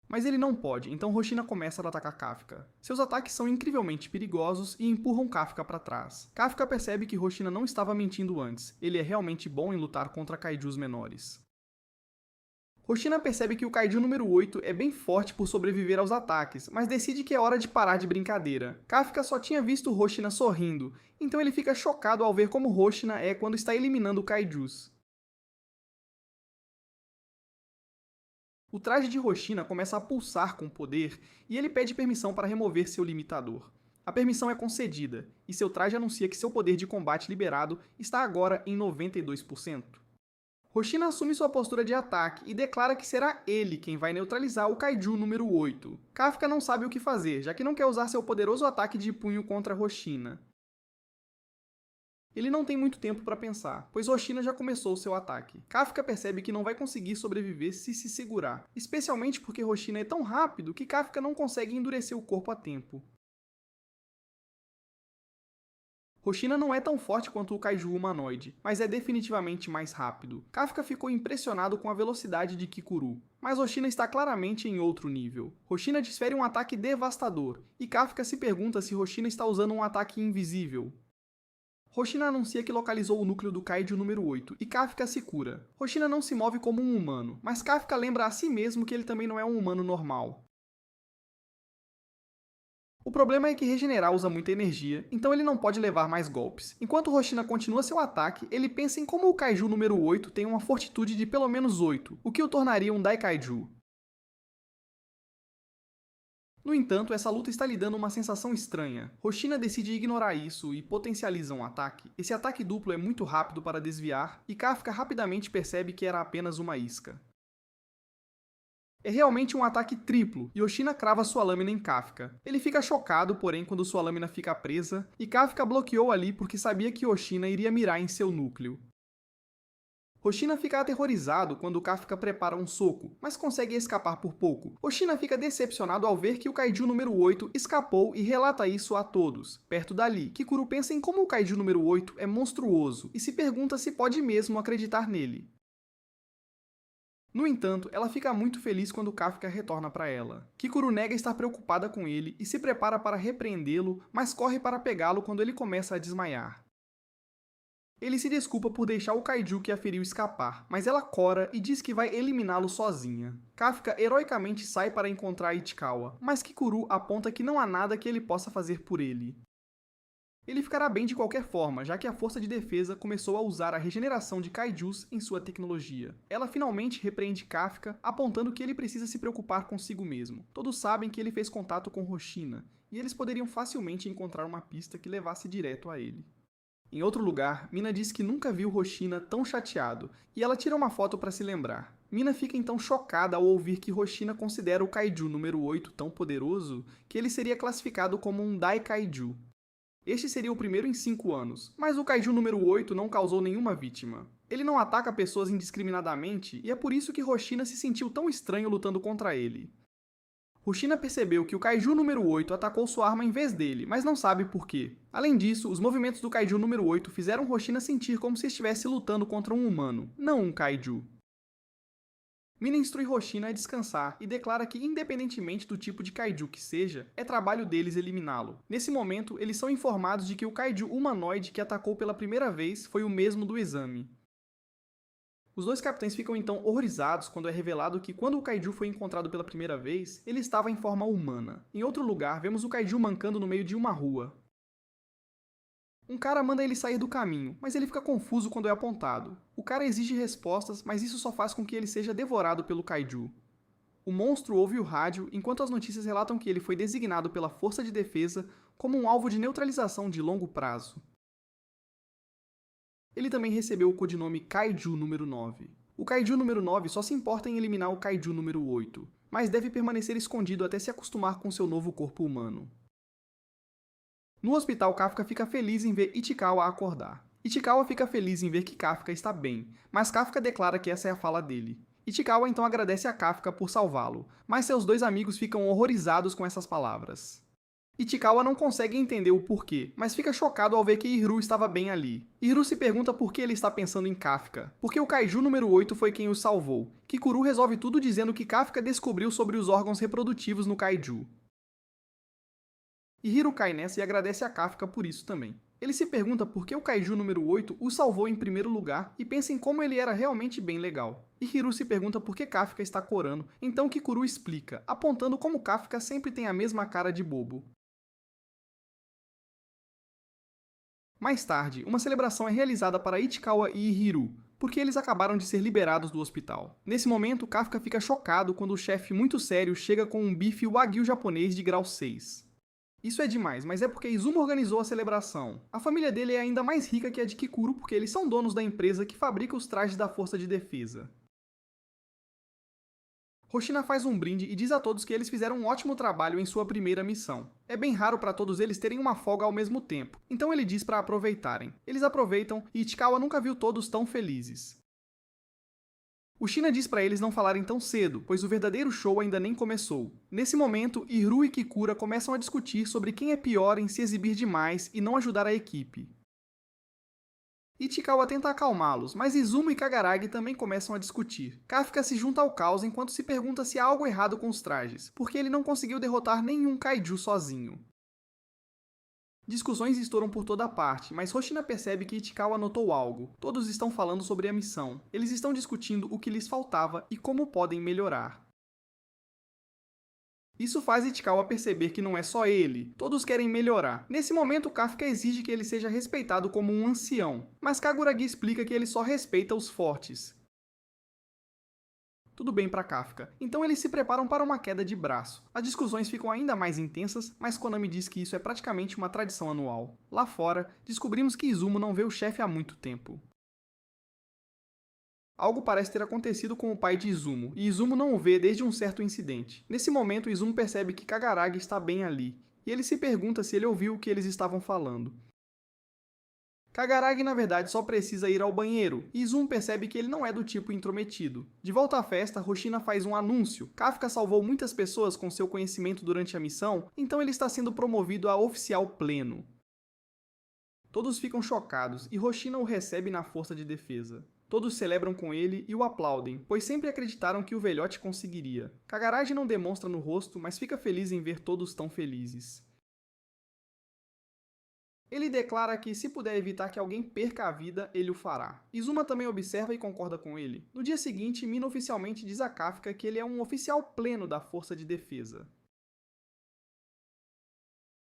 Speaker 1: Mas ele não pode, então Hoshina começa a atacar Kafka. Seus ataques são incrivelmente perigosos e empurram Kafka para trás. Kafka percebe que Hoshina não estava mentindo antes, ele é realmente bom em lutar contra kaijus menores. Hoshina percebe que o kaiju número 8 é bem forte por sobreviver aos ataques, mas decide que é hora de parar de brincadeira. Kafka só tinha visto Hoshina sorrindo, então ele fica chocado ao ver como Hoshina é quando está eliminando kaijus. O traje de Hoshina começa a pulsar com poder e ele pede permissão para remover seu limitador. A permissão é concedida, e seu traje anuncia que seu poder de combate liberado está agora em 92%. Hoshina assume sua postura de ataque e declara que será ele quem vai neutralizar o kaiju número 8. Kafka não sabe o que fazer, já que não quer usar seu poderoso ataque de punho contra Hoshina. Ele não tem muito tempo para pensar, pois Hoshina já começou seu ataque. Kafka percebe que não vai conseguir sobreviver se segurar, especialmente porque Hoshina é tão rápido que Kafka não consegue endurecer o corpo a tempo. Hoshina não é tão forte quanto o kaiju humanoide, mas é definitivamente mais rápido. Kafka ficou impressionado com a velocidade de Kikuru, mas Hoshina está claramente em outro nível. Hoshina desfere um ataque devastador, e Kafka se pergunta se Hoshina está usando um ataque invisível. Hoshina anuncia que localizou o núcleo do kaiju número 8, e Kafka se cura. Hoshina não se move como um humano, mas Kafka lembra a si mesmo que ele também não é um humano normal. O problema é que regenerar usa muita energia, então ele não pode levar mais golpes. Enquanto Hoshina continua seu ataque, ele pensa em como o kaiju número 8 tem uma fortitude de pelo menos 8, o que o tornaria um Daikaiju. No entanto, essa luta está lhe dando uma sensação estranha. Hoshina decide ignorar isso e potencializa um ataque. Esse ataque duplo é muito rápido para desviar, e Kafka rapidamente percebe que era apenas uma isca. É realmente um ataque triplo, e Hoshina crava sua lâmina em Kafka. Ele fica chocado, porém, quando sua lâmina fica presa, e Kafka bloqueou ali porque sabia que Hoshina iria mirar em seu núcleo. Hoshina fica aterrorizado quando Kafka prepara um soco, mas consegue escapar por pouco. Hoshina fica decepcionado ao ver que o kaiju número 8 escapou e relata isso a todos. Perto dali, Kikuru pensa em como o kaiju número 8 é monstruoso e se pergunta se pode mesmo acreditar nele. No entanto, ela fica muito feliz quando Kafka retorna para ela. Kikuru nega estar preocupada com ele e se prepara para repreendê-lo, mas corre para pegá-lo quando ele começa a desmaiar. Ele se desculpa por deixar o kaiju que a feriu escapar, mas ela cora e diz que vai eliminá-lo sozinha. Kafka heroicamente sai para encontrar Ichikawa, mas Kikuru aponta que não há nada que ele possa fazer por ele. Ele ficará bem de qualquer forma, já que a Força de Defesa começou a usar a regeneração de kaijus em sua tecnologia. Ela finalmente repreende Kafka, apontando que ele precisa se preocupar consigo mesmo. Todos sabem que ele fez contato com Hoshina, e eles poderiam facilmente encontrar uma pista que levasse direto a ele. Em outro lugar, Mina diz que nunca viu Hoshina tão chateado, e ela tira uma foto para se lembrar. Mina fica então chocada ao ouvir que Hoshina considera o Kaiju número 8 tão poderoso que ele seria classificado como um Daikaiju. Este seria o primeiro em 5 anos, mas o Kaiju número 8 não causou nenhuma vítima. Ele não ataca pessoas indiscriminadamente e é por isso que Hoshina se sentiu tão estranho lutando contra ele. Hoshina percebeu que o Kaiju número 8 atacou sua arma em vez dele, mas não sabe por quê. Além disso, os movimentos do Kaiju número 8 fizeram Hoshina sentir como se estivesse lutando contra um humano, não um Kaiju. Mina instrui Hoshina a descansar e declara que, independentemente do tipo de Kaiju que seja, é trabalho deles eliminá-lo. Nesse momento, eles são informados de que o Kaiju humanoide que atacou pela primeira vez foi o mesmo do exame. Os dois capitães ficam então horrorizados quando é revelado que, quando o Kaiju foi encontrado pela primeira vez, ele estava em forma humana. Em outro lugar, vemos o Kaiju mancando no meio de uma rua. Um cara manda ele sair do caminho, mas ele fica confuso quando é apontado. O cara exige respostas, mas isso só faz com que ele seja devorado pelo Kaiju. O monstro ouve o rádio, enquanto as notícias relatam que ele foi designado pela Força de Defesa como um alvo de neutralização de longo prazo. Ele também recebeu o codinome Kaiju número 9. O Kaiju número 9 só se importa em eliminar o Kaiju número 8, mas deve permanecer escondido até se acostumar com seu novo corpo humano. No hospital, Kafka fica feliz em ver Ichikawa acordar. Ichikawa fica feliz em ver que Kafka está bem, mas Kafka declara que essa é a fala dele. Ichikawa então agradece a Kafka por salvá-lo, mas seus dois amigos ficam horrorizados com essas palavras. Ichikawa não consegue entender o porquê, mas fica chocado ao ver que Hiru estava bem ali. Hiru se pergunta por que ele está pensando em Kafka, porque o Kaiju número 8 foi quem o salvou. Kikuru resolve tudo dizendo que Kafka descobriu sobre os órgãos reprodutivos no Kaiju. E Hiro cai nessa e agradece a Kafka por isso também. Ele se pergunta por que o Kaiju número 8 o salvou em primeiro lugar e pensa em como ele era realmente bem legal. E Hiro se pergunta por que Kafka está corando, então Kikuru explica, apontando como Kafka sempre tem a mesma cara de bobo. Mais tarde, uma celebração é realizada para Ichikawa e Hiro, porque eles acabaram de ser liberados do hospital. Nesse momento, Kafka fica chocado quando o chefe muito sério chega com um bife Wagyu japonês de grau 6. Isso é demais, mas é porque Izumo organizou a celebração. A família dele é ainda mais rica que a de Kikuro porque eles são donos da empresa que fabrica os trajes da Força de Defesa. Hoshina faz um brinde e diz a todos que eles fizeram um ótimo trabalho em sua primeira missão. É bem raro para todos eles terem uma folga ao mesmo tempo, então ele diz para aproveitarem. Eles aproveitam e Ichikawa nunca viu todos tão felizes. O Shina diz para eles não falarem tão cedo, pois o verdadeiro show ainda nem começou. Nesse momento, Hiru e Kikura começam a discutir sobre quem é pior em se exibir demais e não ajudar a equipe. Ichikawa tenta acalmá-los, mas Izumo e Kagaragi também começam a discutir. Kafka se junta ao caos enquanto se pergunta se há algo errado com os trajes, porque ele não conseguiu derrotar nenhum Kaiju sozinho. Discussões estouram por toda parte, mas Hoshina percebe que Ichikawa notou algo. Todos estão falando sobre a missão. Eles estão discutindo o que lhes faltava e como podem melhorar. Isso faz Ichikawa perceber que não é só ele, todos querem melhorar. Nesse momento, Kafka exige que ele seja respeitado como um ancião, mas Kaguragi explica que ele só respeita os fortes. Tudo bem para Kafka, então eles se preparam para uma queda de braço. As discussões ficam ainda mais intensas, mas Konami diz que isso é praticamente uma tradição anual. Lá fora, descobrimos que Izumo não vê o chefe há muito tempo. Algo parece ter acontecido com o pai de Izumo, e Izumo não o vê desde um certo incidente. Nesse momento, Izumo percebe que Kagaragi está bem ali, e ele se pergunta se ele ouviu o que eles estavam falando. Kagaragi, na verdade, só precisa ir ao banheiro, e Izumo percebe que ele não é do tipo intrometido. De volta à festa, Hoshina faz um anúncio. Kafka salvou muitas pessoas com seu conhecimento durante a missão, então ele está sendo promovido a oficial pleno. Todos ficam chocados, e Hoshina o recebe na Força de Defesa. Todos celebram com ele e o aplaudem, pois sempre acreditaram que o velhote conseguiria. Kagaragi não demonstra no rosto, mas fica feliz em ver todos tão felizes. Ele declara que, se puder evitar que alguém perca a vida, ele o fará. Izuma também observa e concorda com ele. No dia seguinte, Mina oficialmente diz a Kafka que ele é um oficial pleno da Força de Defesa.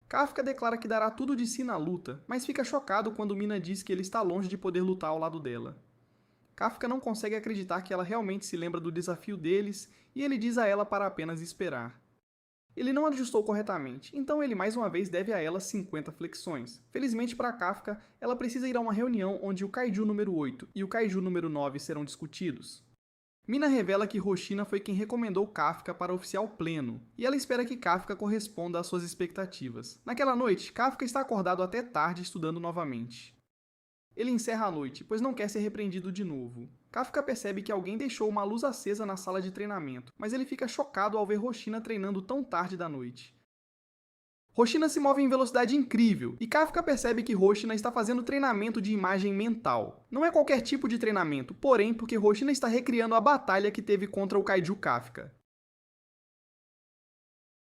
Speaker 1: Kafka declara que dará tudo de si na luta, mas fica chocado quando Mina diz que ele está longe de poder lutar ao lado dela. Kafka não consegue acreditar que ela realmente se lembra do desafio deles e ele diz a ela para apenas esperar. Ele não ajustou corretamente, então ele mais uma vez deve a ela 50 flexões. Felizmente para Kafka, ela precisa ir a uma reunião onde o Kaiju número 8 e o Kaiju número 9 serão discutidos. Mina revela que Hoshina foi quem recomendou Kafka para oficial pleno, e ela espera que Kafka corresponda às suas expectativas. Naquela noite, Kafka está acordado até tarde estudando novamente. Ele encerra a noite, pois não quer ser repreendido de novo. Kafka percebe que alguém deixou uma luz acesa na sala de treinamento, mas ele fica chocado ao ver Hoshina treinando tão tarde da noite. Hoshina se move em velocidade incrível, e Kafka percebe que Hoshina está fazendo treinamento de imagem mental. Não é qualquer tipo de treinamento, porém porque Hoshina está recriando a batalha que teve contra o Kaiju Kafka.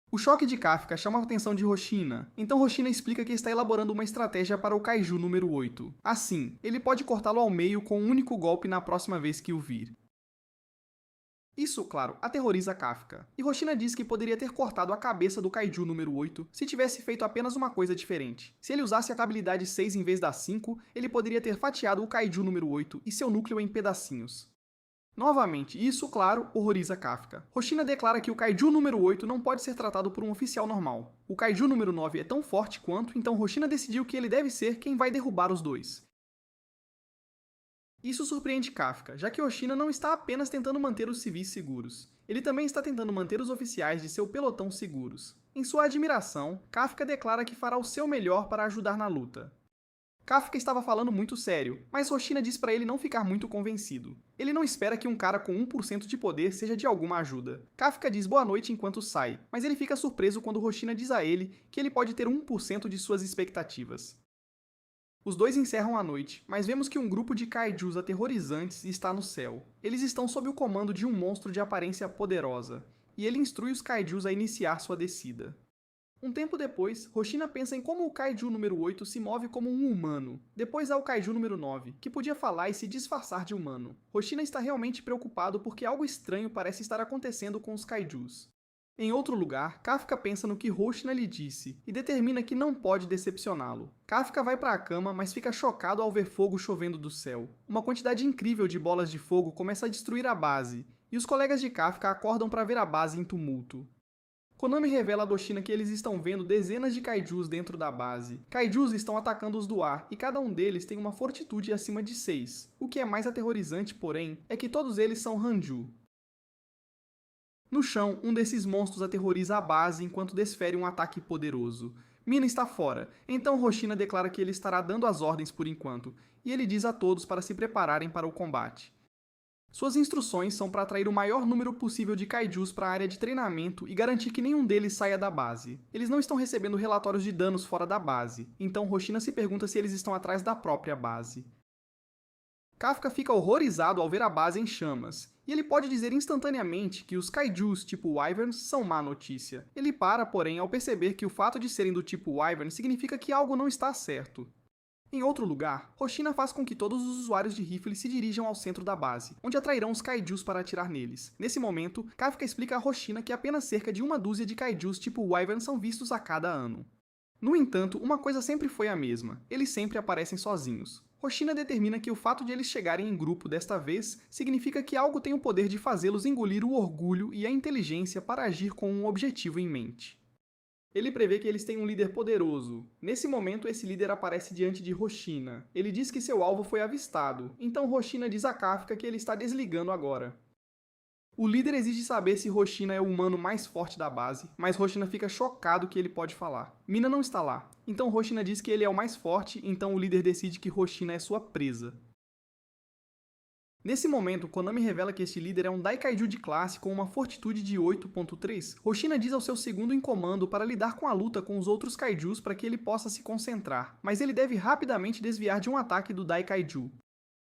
Speaker 1: O choque de Kafka chama a atenção de Hoshina, então Hoshina explica que está elaborando uma estratégia para o Kaiju número 8. Assim, ele pode cortá-lo ao meio com um único golpe na próxima vez que o vir. Isso, claro, aterroriza Kafka, e Hoshina diz que poderia ter cortado a cabeça do Kaiju número 8 se tivesse feito apenas uma coisa diferente. Se ele usasse a habilidade 6 em vez da 5, ele poderia ter fatiado o Kaiju número 8 e seu núcleo em pedacinhos. Novamente, isso, claro, horroriza Kafka. Hoshina declara que o Kaiju número 8 não pode ser tratado por um oficial normal. O Kaiju número 9 é tão forte quanto, então Hoshina decidiu que ele deve ser quem vai derrubar os dois. Isso surpreende Kafka, já que Hoshina não está apenas tentando manter os civis seguros. Ele também está tentando manter os oficiais de seu pelotão seguros. Em sua admiração, Kafka declara que fará o seu melhor para ajudar na luta. Kafka estava falando muito sério, mas Hoshina diz para ele não ficar muito convencido. Ele não espera que um cara com 1% de poder seja de alguma ajuda. Kafka diz boa noite enquanto sai, mas ele fica surpreso quando Hoshina diz a ele que ele pode ter 1% de suas expectativas. Os dois encerram a noite, mas vemos que um grupo de kaijus aterrorizantes está no céu. Eles estão sob o comando de um monstro de aparência poderosa, e ele instrui os kaijus a iniciar sua descida. Um tempo depois, Hoshina pensa em como o Kaiju número 8 se move como um humano. Depois há o Kaiju número 9, que podia falar e se disfarçar de humano. Hoshina está realmente preocupado porque algo estranho parece estar acontecendo com os Kaijus. Em outro lugar, Kafka pensa no que Hoshina lhe disse e determina que não pode decepcioná-lo. Kafka vai para a cama, mas fica chocado ao ver fogo chovendo do céu. Uma quantidade incrível de bolas de fogo começa a destruir a base, e os colegas de Kafka acordam para ver a base em tumulto. Konami revela a Hoshina que eles estão vendo dezenas de kaijus dentro da base. Kaijus estão atacando os do ar, e cada um deles tem uma fortitude acima de 6. O que é mais aterrorizante, porém, é que todos eles são Hanju. No chão, um desses monstros aterroriza a base enquanto desfere um ataque poderoso. Mina está fora, então Hoshina declara que ele estará dando as ordens por enquanto, e ele diz a todos para se prepararem para o combate. Suas instruções são para atrair o maior número possível de kaijus para a área de treinamento e garantir que nenhum deles saia da base. Eles não estão recebendo relatórios de danos fora da base, então Hoshina se pergunta se eles estão atrás da própria base. Kafka fica horrorizado ao ver a base em chamas, e ele pode dizer instantaneamente que os kaijus tipo Wyverns são má notícia. Ele para, porém, ao perceber que o fato de serem do tipo Wyvern significa que algo não está certo. Em outro lugar, Hoshina faz com que todos os usuários de rifle se dirijam ao centro da base, onde atrairão os kaijus para atirar neles. Nesse momento, Kafka explica a Hoshina que apenas cerca de uma dúzia de kaijus tipo Wyvern são vistos a cada ano. No entanto, uma coisa sempre foi a mesma: eles sempre aparecem sozinhos. Hoshina determina que o fato de eles chegarem em grupo desta vez significa que algo tem o poder de fazê-los engolir o orgulho e a inteligência para agir com um objetivo em mente. Ele prevê que eles têm um líder poderoso. Nesse momento, esse líder aparece diante de Hoshina. Ele diz que seu alvo foi avistado, então Hoshina diz a Kafka que ele está desligando agora. O líder exige saber se Hoshina é o humano mais forte da base, mas Hoshina fica chocado que ele pode falar. Mina não está lá, então Hoshina diz que ele é o mais forte, então o líder decide que Hoshina é sua presa. Nesse momento, Konami revela que este líder é um Daikaiju de classe com uma fortitude de 8.3. Hoshina diz ao seu segundo em comando para lidar com a luta com os outros kaijus para que ele possa se concentrar, mas ele deve rapidamente desviar de um ataque do Daikaiju.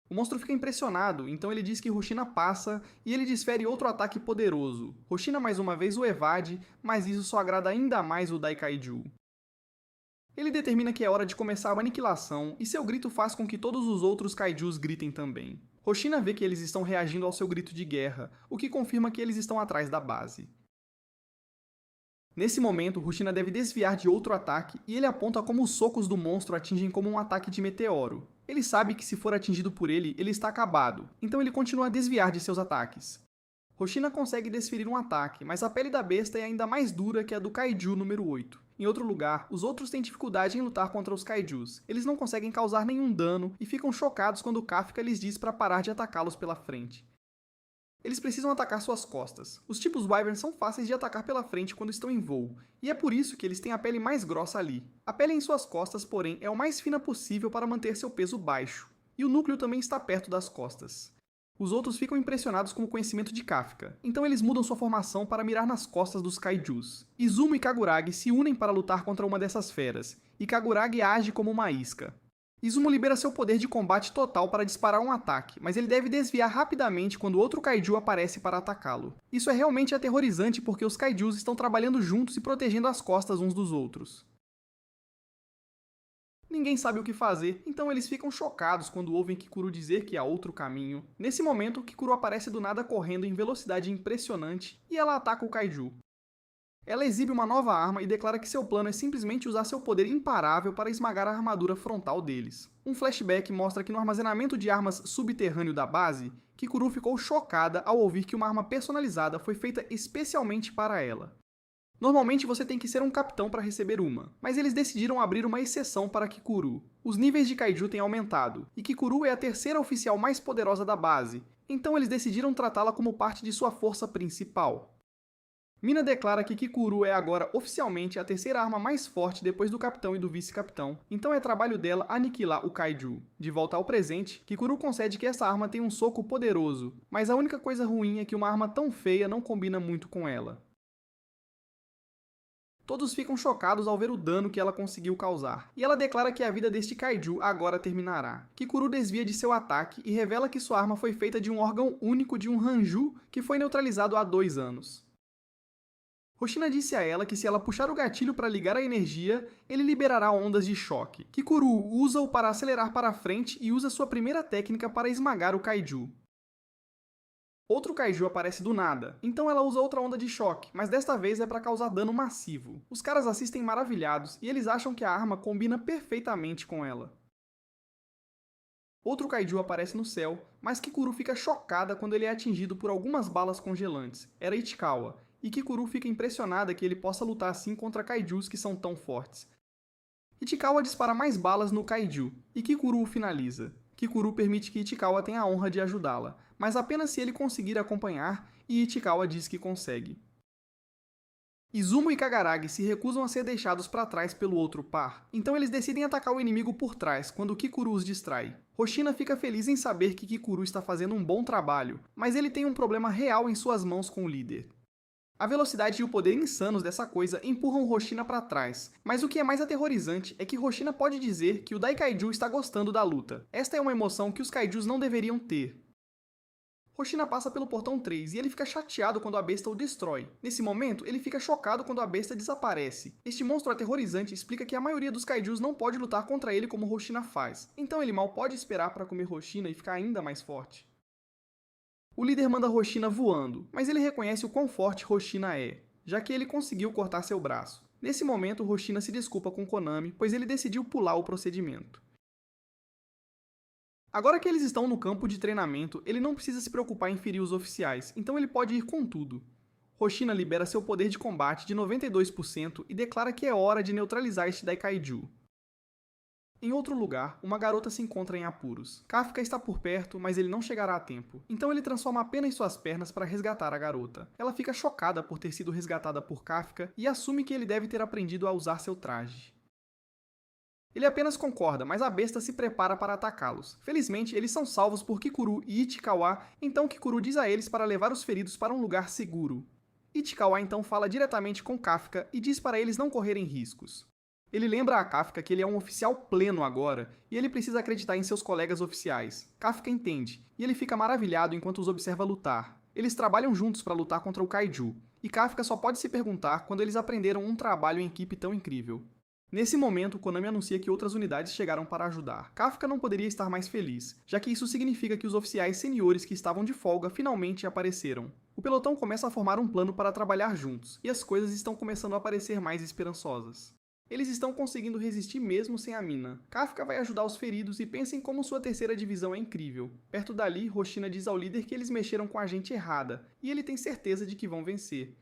Speaker 1: O monstro fica impressionado, então ele diz que Hoshina passa e ele desfere outro ataque poderoso. Hoshina mais uma vez o evade, mas isso só agrada ainda mais o Daikaiju. Ele determina que é hora de começar a aniquilação e seu grito faz com que todos os outros kaijus gritem também. Hoshina vê que eles estão reagindo ao seu grito de guerra, o que confirma que eles estão atrás da base. Nesse momento, Hoshina deve desviar de outro ataque e ele aponta como os socos do monstro atingem como um ataque de meteoro. Ele sabe que se for atingido por ele, ele está acabado, então ele continua a desviar de seus ataques. Hoshina consegue desferir um ataque, mas a pele da besta é ainda mais dura que a do Kaiju número 8. Em outro lugar, os outros têm dificuldade em lutar contra os Kaijus. Eles não conseguem causar nenhum dano e ficam chocados quando Kafka lhes diz para parar de atacá-los pela frente. Eles precisam atacar suas costas. Os tipos Wyvern são fáceis de atacar pela frente quando estão em voo, e é por isso que eles têm a pele mais grossa ali. A pele em suas costas, porém, é o mais fina possível para manter seu peso baixo, e o núcleo também está perto das costas. Os outros ficam impressionados com o conhecimento de Kafka, então eles mudam sua formação para mirar nas costas dos Kaijus. Izumo e Kaguragi se unem para lutar contra uma dessas feras, e Kaguragi age como uma isca. Izumo libera seu poder de combate total para disparar um ataque, mas ele deve desviar rapidamente quando outro Kaiju aparece para atacá-lo. Isso é realmente aterrorizante porque os Kaijus estão trabalhando juntos e protegendo as costas uns dos outros. Ninguém sabe o que fazer, então eles ficam chocados quando ouvem Kikuru dizer que há outro caminho. Nesse momento, Kikuru aparece do nada correndo em velocidade impressionante e ela ataca o Kaiju. Ela exibe uma nova arma e declara que seu plano é simplesmente usar seu poder imparável para esmagar a armadura frontal deles. Um flashback mostra que no armazenamento de armas subterrâneo da base, Kikuru ficou chocada ao ouvir que uma arma personalizada foi feita especialmente para ela. Normalmente você tem que ser um capitão para receber uma, mas eles decidiram abrir uma exceção para Kikuru. Os níveis de Kaiju têm aumentado, e Kikuru é a terceira oficial mais poderosa da base, então eles decidiram tratá-la como parte de sua força principal. Mina declara que Kikuru é agora oficialmente a terceira arma mais forte depois do capitão e do vice-capitão, então é trabalho dela aniquilar o Kaiju. De volta ao presente, Kikuru concede que essa arma tem um soco poderoso, mas a única coisa ruim é que uma arma tão feia não combina muito com ela. Todos ficam chocados ao ver o dano que ela conseguiu causar, e ela declara que a vida deste Kaiju agora terminará. Kikuru desvia de seu ataque e revela que sua arma foi feita de um órgão único de um Hanju que foi neutralizado há 2 anos. Hoshina disse a ela que se ela puxar o gatilho para ligar a energia, ele liberará ondas de choque. Kikuru usa-o para acelerar para frente e usa sua primeira técnica para esmagar o Kaiju. Outro Kaiju aparece do nada, então ela usa outra onda de choque, mas desta vez é para causar dano massivo. Os caras assistem maravilhados e eles acham que a arma combina perfeitamente com ela. Outro Kaiju aparece no céu, mas Kikuru fica chocada quando ele é atingido por algumas balas congelantes. Era Ichikawa, e Kikuru fica impressionada que ele possa lutar assim contra Kaijus que são tão fortes. Ichikawa dispara mais balas no Kaiju, e Kikuru o finaliza. Kikuru permite que Ichikawa tenha a honra de ajudá-la, mas apenas se ele conseguir acompanhar, e Ichikawa diz que consegue. Izumo e Kaguragi se recusam a ser deixados para trás pelo outro par, então eles decidem atacar o inimigo por trás quando Kikuru os distrai. Hoshina fica feliz em saber que Kikuru está fazendo um bom trabalho, mas ele tem um problema real em suas mãos com o líder. A velocidade e o poder insanos dessa coisa empurram Hoshina para trás, mas o que é mais aterrorizante é que Hoshina pode dizer que o Daikaiju está gostando da luta. Esta é uma emoção que os Kaijus não deveriam ter. Hoshina passa pelo portão 3 e ele fica chateado quando a besta o destrói. Nesse momento, ele fica chocado quando a besta desaparece. Este monstro aterrorizante explica que a maioria dos Kaijus não pode lutar contra ele como Hoshina faz, então ele mal pode esperar para comer Hoshina e ficar ainda mais forte. O líder manda Hoshina voando, mas ele reconhece o quão forte Hoshina é, já que ele conseguiu cortar seu braço. Nesse momento, Hoshina se desculpa com Konami, pois ele decidiu pular o procedimento. Agora que eles estão no campo de treinamento, ele não precisa se preocupar em ferir os oficiais, então ele pode ir com tudo. Hoshina libera seu poder de combate de 92% e declara que é hora de neutralizar este Daikaiju. Em outro lugar, uma garota se encontra em apuros. Kafka está por perto, mas ele não chegará a tempo. Então ele transforma apenas suas pernas para resgatar a garota. Ela fica chocada por ter sido resgatada por Kafka e assume que ele deve ter aprendido a usar seu traje. Ele apenas concorda, mas a besta se prepara para atacá-los. Felizmente, eles são salvos por Kikuru e Ichikawa, então Kikuru diz a eles para levar os feridos para um lugar seguro. Ichikawa então fala diretamente com Kafka e diz para eles não correrem riscos. Ele lembra a Kafka que ele é um oficial pleno agora, e ele precisa acreditar em seus colegas oficiais. Kafka entende, e ele fica maravilhado enquanto os observa lutar. Eles trabalham juntos para lutar contra o Kaiju, e Kafka só pode se perguntar quando eles aprenderam um trabalho em equipe tão incrível. Nesse momento, Konami anuncia que outras unidades chegaram para ajudar. Kafka não poderia estar mais feliz, já que isso significa que os oficiais seniores que estavam de folga finalmente apareceram. O pelotão começa a formar um plano para trabalhar juntos, e as coisas estão começando a parecer mais esperançosas. Eles estão conseguindo resistir mesmo sem a Mina. Kafka vai ajudar os feridos e pensa em como sua terceira divisão é incrível. Perto dali, Hoshina diz ao líder que eles mexeram com a gente errada, e ele tem certeza de que vão vencer.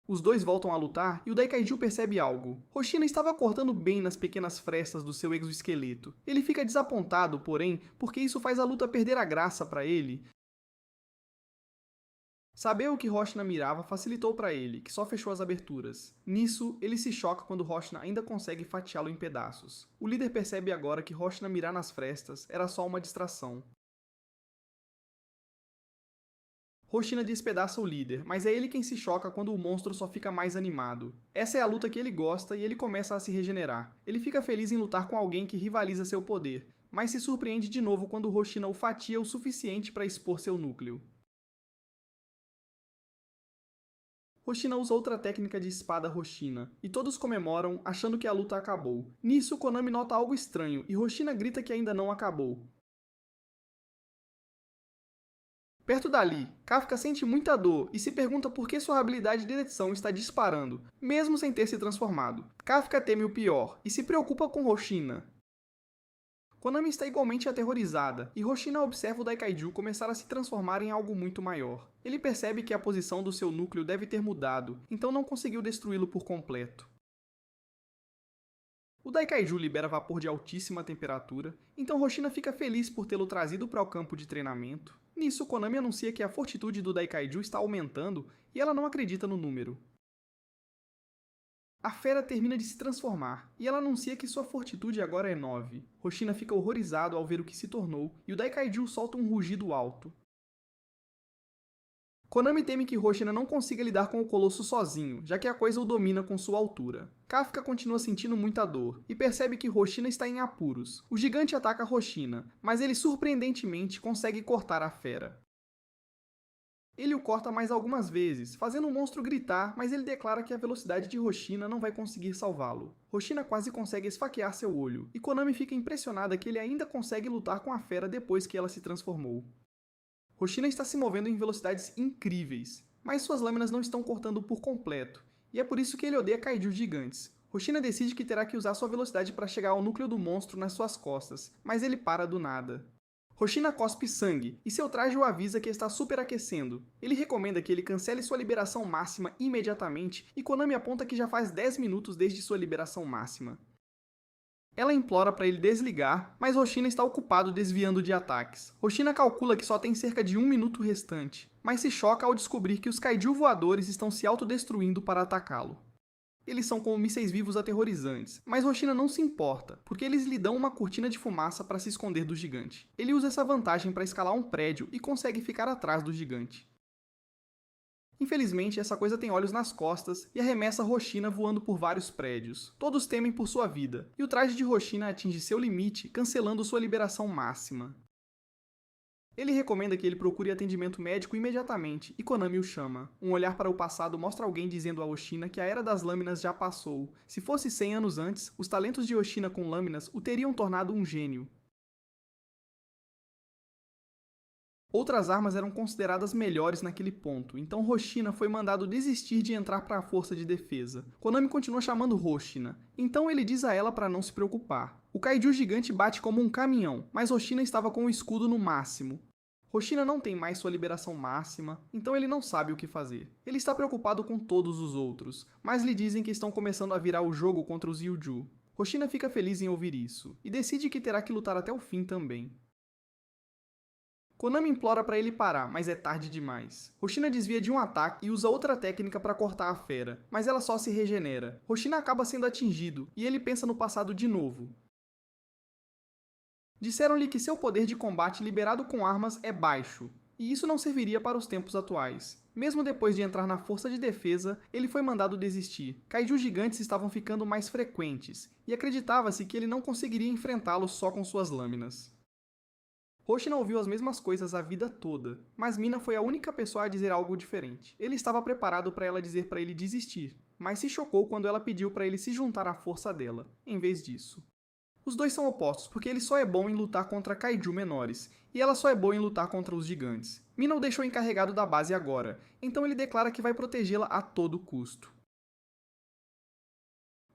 Speaker 1: Os dois voltam a lutar e o Daikaiju percebe algo. Hoshina estava cortando bem nas pequenas frestas do seu exoesqueleto. Ele fica desapontado, porém, porque isso faz a luta perder a graça para ele. Saber o que Hoshina mirava facilitou para ele, que só fechou as aberturas. Nisso, ele se choca quando Hoshina ainda consegue fatiá-lo em pedaços. O líder percebe agora que Hoshina mirar nas frestas era só uma distração. Hoshina despedaça o líder, mas é ele quem se choca quando o monstro só fica mais animado. Essa é a luta que ele gosta e ele começa a se regenerar. Ele fica feliz em lutar com alguém que rivaliza seu poder, mas se surpreende de novo quando Hoshina o fatia o suficiente para expor seu núcleo. Hoshina usa outra técnica de espada Hoshina, e todos comemoram, achando que a luta acabou. Nisso, Konami nota algo estranho, e Hoshina grita que ainda não acabou. Perto dali, Kafka sente muita dor e se pergunta por que sua habilidade de edição está disparando, mesmo sem ter se transformado. Kafka teme o pior e se preocupa com Hoshina. Konami está igualmente aterrorizada, e Hoshina observa o Daikaiju começar a se transformar em algo muito maior. Ele percebe que a posição do seu núcleo deve ter mudado, então não conseguiu destruí-lo por completo. O Daikaiju libera vapor de altíssima temperatura, então Hoshina fica feliz por tê-lo trazido para o campo de treinamento. Nisso, Konami anuncia que a fortitude do Daikaiju está aumentando e ela não acredita no número. A fera termina de se transformar, e ela anuncia que sua fortitude agora é 9. Hoshina fica horrorizado ao ver o que se tornou, e o Daikaiju solta um rugido alto. Konami teme que Hoshina não consiga lidar com o colosso sozinho, já que a coisa o domina com sua altura. Kafka continua sentindo muita dor, e percebe que Hoshina está em apuros. O gigante ataca Hoshina, mas ele surpreendentemente consegue cortar a fera. Ele o corta mais algumas vezes, fazendo o monstro gritar, mas ele declara que a velocidade de Hoshina não vai conseguir salvá-lo. Hoshina quase consegue esfaquear seu olho, e Konami fica impressionada que ele ainda consegue lutar com a fera depois que ela se transformou. Hoshina está se movendo em velocidades incríveis, mas suas lâminas não estão cortando por completo, e é por isso que ele odeia kaijus gigantes. Hoshina decide que terá que usar sua velocidade para chegar ao núcleo do monstro nas suas costas, mas ele para do nada. Hoshina cospe sangue, e seu traje o avisa que está superaquecendo. Ele recomenda que ele cancele sua liberação máxima imediatamente, e Konami aponta que já faz 10 minutos desde sua liberação máxima. Ela implora para ele desligar, mas Hoshina está ocupado desviando de ataques. Hoshina calcula que só tem cerca de 1 minuto restante, mas se choca ao descobrir que os kaiju voadores estão se autodestruindo para atacá-lo. Eles são como mísseis vivos aterrorizantes, mas Hoshina não se importa, porque eles lhe dão uma cortina de fumaça para se esconder do gigante. Ele usa essa vantagem para escalar um prédio e consegue ficar atrás do gigante. Infelizmente, essa coisa tem olhos nas costas e arremessa Hoshina voando por vários prédios. Todos temem por sua vida, e o traje de Hoshina atinge seu limite, cancelando sua liberação máxima. Ele recomenda que ele procure atendimento médico imediatamente, e Konami o chama. Um olhar para o passado mostra alguém dizendo a Hoshina que a Era das Lâminas já passou. Se fosse 100 anos antes, os talentos de Hoshina com lâminas o teriam tornado um gênio. Outras armas eram consideradas melhores naquele ponto, então Hoshina foi mandado desistir de entrar para a força de defesa. Konami continua chamando Hoshina, então ele diz a ela para não se preocupar. O kaiju gigante bate como um caminhão, mas Hoshina estava com o escudo no máximo. Hoshina não tem mais sua liberação máxima, então ele não sabe o que fazer. Ele está preocupado com todos os outros, mas lhe dizem que estão começando a virar o jogo contra os Yuju. Hoshina fica feliz em ouvir isso, e decide que terá que lutar até o fim também. Konami implora para ele parar, mas é tarde demais. Hoshina desvia de um ataque e usa outra técnica para cortar a fera, mas ela só se regenera. Hoshina acaba sendo atingido, e ele pensa no passado de novo. Disseram-lhe que seu poder de combate liberado com armas é baixo, e isso não serviria para os tempos atuais. Mesmo depois de entrar na força de defesa, ele foi mandado desistir. Kaiju gigantes estavam ficando mais frequentes, e acreditava-se que ele não conseguiria enfrentá-los só com suas lâminas. Hoshina ouviu as mesmas coisas a vida toda, mas Mina foi a única pessoa a dizer algo diferente. Ele estava preparado para ela dizer para ele desistir, mas se chocou quando ela pediu para ele se juntar à força dela, em vez disso. Os dois são opostos, porque ele só é bom em lutar contra kaiju menores, e ela só é boa em lutar contra os gigantes. Mina o deixou encarregado da base agora, então ele declara que vai protegê-la a todo custo.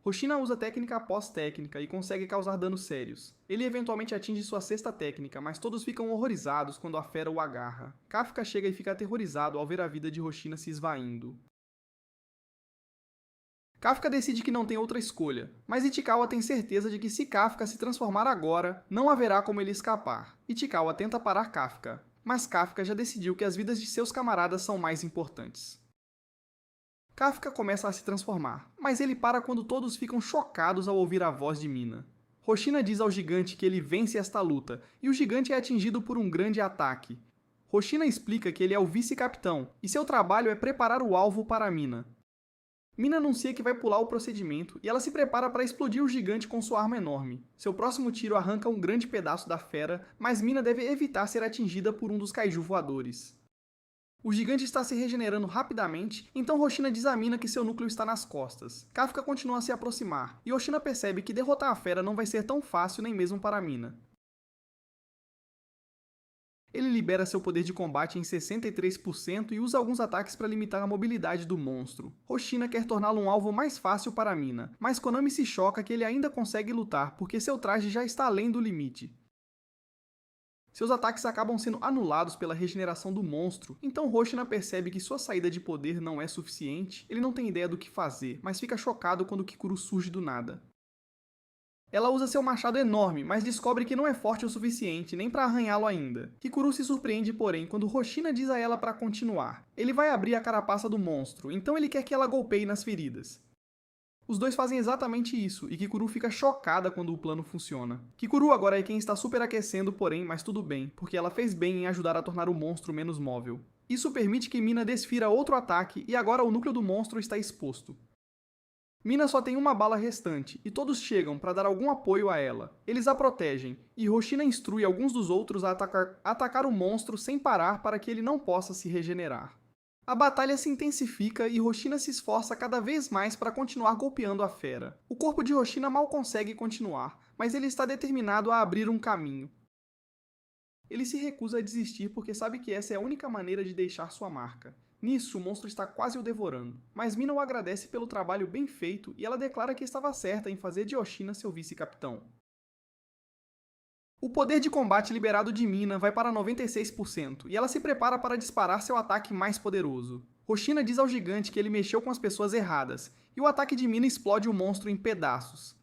Speaker 1: Hoshina usa técnica após técnica e consegue causar danos sérios. Ele eventualmente atinge sua sexta técnica, mas todos ficam horrorizados quando a fera o agarra. Kafka chega e fica aterrorizado ao ver a vida de Hoshina se esvaindo. Kafka decide que não tem outra escolha, mas Ichikawa tem certeza de que se Kafka se transformar agora, não haverá como ele escapar. Ichikawa tenta parar Kafka, mas Kafka já decidiu que as vidas de seus camaradas são mais importantes. Kafka começa a se transformar, mas ele para quando todos ficam chocados ao ouvir a voz de Mina. Hoshina diz ao gigante que ele vence esta luta, e o gigante é atingido por um grande ataque. Hoshina explica que ele é o vice-capitão, e seu trabalho é preparar o alvo para Mina. Mina anuncia que vai pular o procedimento e ela se prepara para explodir o gigante com sua arma enorme. Seu próximo tiro arranca um grande pedaço da fera, mas Mina deve evitar ser atingida por um dos kaiju voadores. O gigante está se regenerando rapidamente, então Hoshina diz a Mina que seu núcleo está nas costas. Kafka continua a se aproximar, e Hoshina percebe que derrotar a fera não vai ser tão fácil nem mesmo para Mina. Ele libera seu poder de combate em 63% e usa alguns ataques para limitar a mobilidade do monstro. Hoshina quer torná-lo um alvo mais fácil para Mina, mas Konami se choca que ele ainda consegue lutar porque seu traje já está além do limite. Seus ataques acabam sendo anulados pela regeneração do monstro, então Hoshina percebe que sua saída de poder não é suficiente, ele não tem ideia do que fazer, mas fica chocado quando Kikuru surge do nada. Ela usa seu machado enorme, mas descobre que não é forte o suficiente nem para arranhá-lo ainda. Kikuru se surpreende, porém, quando Hoshina diz a ela para continuar. Ele vai abrir a carapaça do monstro, então ele quer que ela golpeie nas feridas. Os dois fazem exatamente isso, e Kikuru fica chocada quando o plano funciona. Kikuru agora é quem está superaquecendo, porém, mas tudo bem, porque ela fez bem em ajudar a tornar o monstro menos móvel. Isso permite que Mina desfira outro ataque, e agora o núcleo do monstro está exposto. Mina só tem uma bala restante, e todos chegam para dar algum apoio a ela. Eles a protegem, e Hoshina instrui alguns dos outros a atacar o monstro sem parar para que ele não possa se regenerar. A batalha se intensifica e Hoshina se esforça cada vez mais para continuar golpeando a fera. O corpo de Hoshina mal consegue continuar, mas ele está determinado a abrir um caminho. Ele se recusa a desistir porque sabe que essa é a única maneira de deixar sua marca. Nisso, o monstro está quase o devorando, mas Mina o agradece pelo trabalho bem feito e ela declara que estava certa em fazer de Hoshina seu vice-capitão. O poder de combate liberado de Mina vai para 96%, e ela se prepara para disparar seu ataque mais poderoso. Hoshina diz ao gigante que ele mexeu com as pessoas erradas, e o ataque de Mina explode o monstro em pedaços.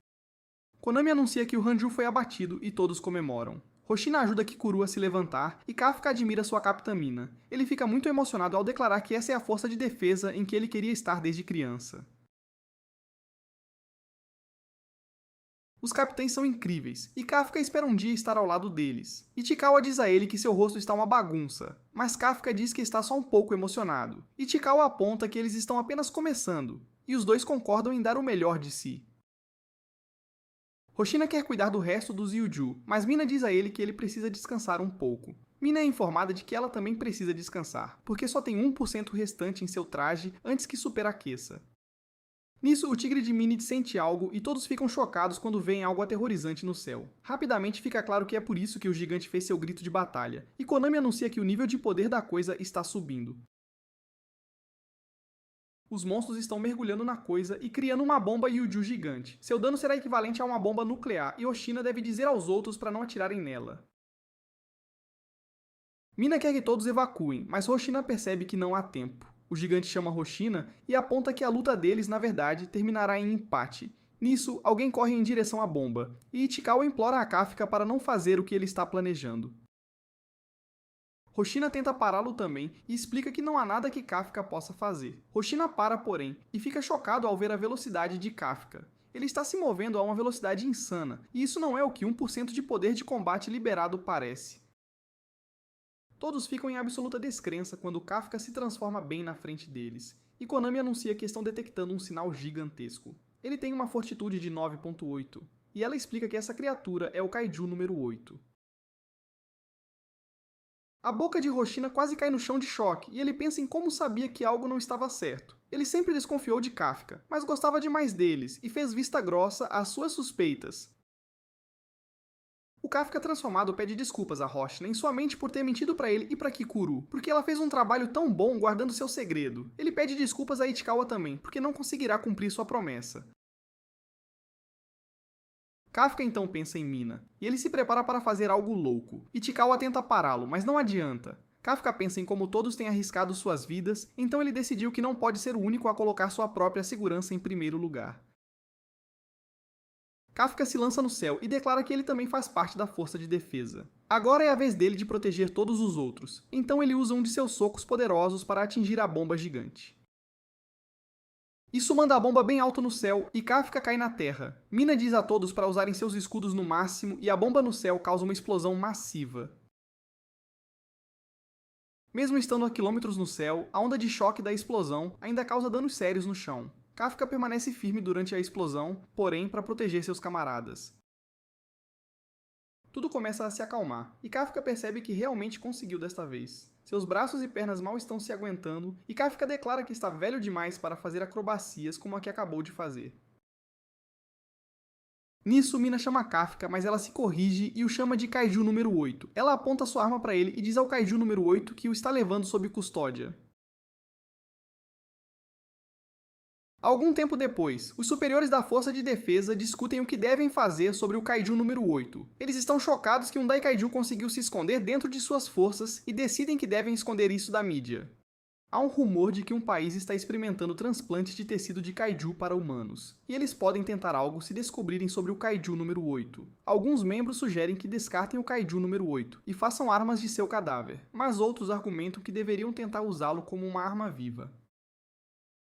Speaker 1: Konami anuncia que o Hanju foi abatido e todos comemoram. Hoshina ajuda Kikuru a se levantar e Kafka admira sua capitã Mina. Ele fica muito emocionado ao declarar que essa é a força de defesa em que ele queria estar desde criança. Os capitães são incríveis, e Kafka espera um dia estar ao lado deles. Ichikawa diz a ele que seu rosto está uma bagunça, mas Kafka diz que está só um pouco emocionado. Ichikawa aponta que eles estão apenas começando, e os dois concordam em dar o melhor de si. Hoshina quer cuidar do resto dos Yuju, mas Mina diz a ele que ele precisa descansar um pouco. Mina é informada de que ela também precisa descansar, porque só tem 1% restante em seu traje antes que superaqueça. Nisso, o tigre de Minnie sente algo e todos ficam chocados quando veem algo aterrorizante no céu. Rapidamente fica claro que é por isso que o gigante fez seu grito de batalha, e Konami anuncia que o nível de poder da coisa está subindo. Os monstros estão mergulhando na coisa e criando uma bomba Yuju gigante. Seu dano será equivalente a uma bomba nuclear e Hoshina deve dizer aos outros para não atirarem nela. Mina quer que todos evacuem, mas Hoshina percebe que não há tempo. O gigante chama Hoshina e aponta que a luta deles, na verdade, terminará em empate. Nisso, alguém corre em direção à bomba, e Ichikawa implora a Kafka para não fazer o que ele está planejando. Hoshina tenta pará-lo também e explica que não há nada que Kafka possa fazer. Hoshina para, porém, e fica chocado ao ver a velocidade de Kafka. Ele está se movendo a uma velocidade insana, e isso não é o que 1% de poder de combate liberado parece. Todos ficam em absoluta descrença quando Kafka se transforma bem na frente deles, e Konami anuncia que estão detectando um sinal gigantesco. Ele tem uma fortitude de 9.8, e ela explica que essa criatura é o Kaiju número 8. A boca de Hoshina quase cai no chão de choque, e ele pensa em como sabia que algo não estava certo. Ele sempre desconfiou de Kafka, mas gostava demais deles, e fez vista grossa às suas suspeitas. O Kafka transformado pede desculpas a Hoshina somente por ter mentido para ele e para Kikuru, porque ela fez um trabalho tão bom guardando seu segredo. Ele pede desculpas a Ichikawa também, porque não conseguirá cumprir sua promessa. Kafka então pensa em Mina, e ele se prepara para fazer algo louco. Ichikawa tenta pará-lo, mas não adianta. Kafka pensa em como todos têm arriscado suas vidas, então ele decidiu que não pode ser o único a colocar sua própria segurança em primeiro lugar. Kafka se lança no céu e declara que ele também faz parte da força de defesa. Agora é a vez dele de proteger todos os outros, então ele usa um de seus socos poderosos para atingir a bomba gigante. Isso manda a bomba bem alto no céu e Kafka cai na terra. Mina diz a todos para usarem seus escudos no máximo e a bomba no céu causa uma explosão massiva. Mesmo estando a quilômetros no céu, a onda de choque da explosão ainda causa danos sérios no chão. Kafka permanece firme durante a explosão, porém para proteger seus camaradas. Tudo começa a se acalmar, e Kafka percebe que realmente conseguiu desta vez. Seus braços e pernas mal estão se aguentando, e Kafka declara que está velho demais para fazer acrobacias como a que acabou de fazer. Nisso, Mina chama Kafka, mas ela se corrige e o chama de Kaiju número 8. Ela aponta sua arma para ele e diz ao Kaiju número 8 que o está levando sob custódia. Algum tempo depois, os superiores da Força de Defesa discutem o que devem fazer sobre o Kaiju número 8. Eles estão chocados que um Daikaiju conseguiu se esconder dentro de suas forças e decidem que devem esconder isso da mídia. Há um rumor de que um país está experimentando transplante de tecido de Kaiju para humanos, e eles podem tentar algo se descobrirem sobre o Kaiju número 8. Alguns membros sugerem que descartem o Kaiju número 8 e façam armas de seu cadáver, mas outros argumentam que deveriam tentar usá-lo como uma arma viva.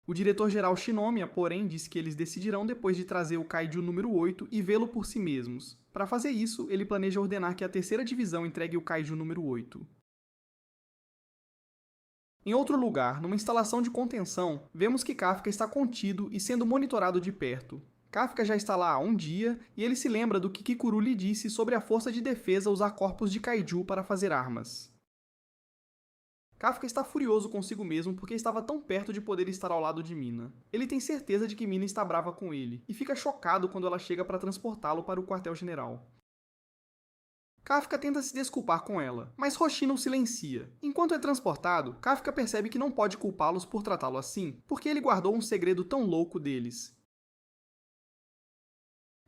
Speaker 1: O diretor-geral Shinomiya, porém, disse que eles decidirão depois de trazer o Kaiju número 8 e vê-lo por si mesmos. Para fazer isso, ele planeja ordenar que a terceira divisão entregue o Kaiju número 8. Em outro lugar, numa instalação de contenção, vemos que Kafka está contido e sendo monitorado de perto. Kafka já está lá há um dia e ele se lembra do que Kikuru lhe disse sobre a força de defesa usar corpos de Kaiju para fazer armas. Kafka está furioso consigo mesmo porque estava tão perto de poder estar ao lado de Mina. Ele tem certeza de que Mina está brava com ele, e fica chocado quando ela chega para transportá-lo para o quartel-general. Kafka tenta se desculpar com ela, mas Hoshino o silencia. Enquanto é transportado, Kafka percebe que não pode culpá-los por tratá-lo assim, porque ele guardou um segredo tão louco deles.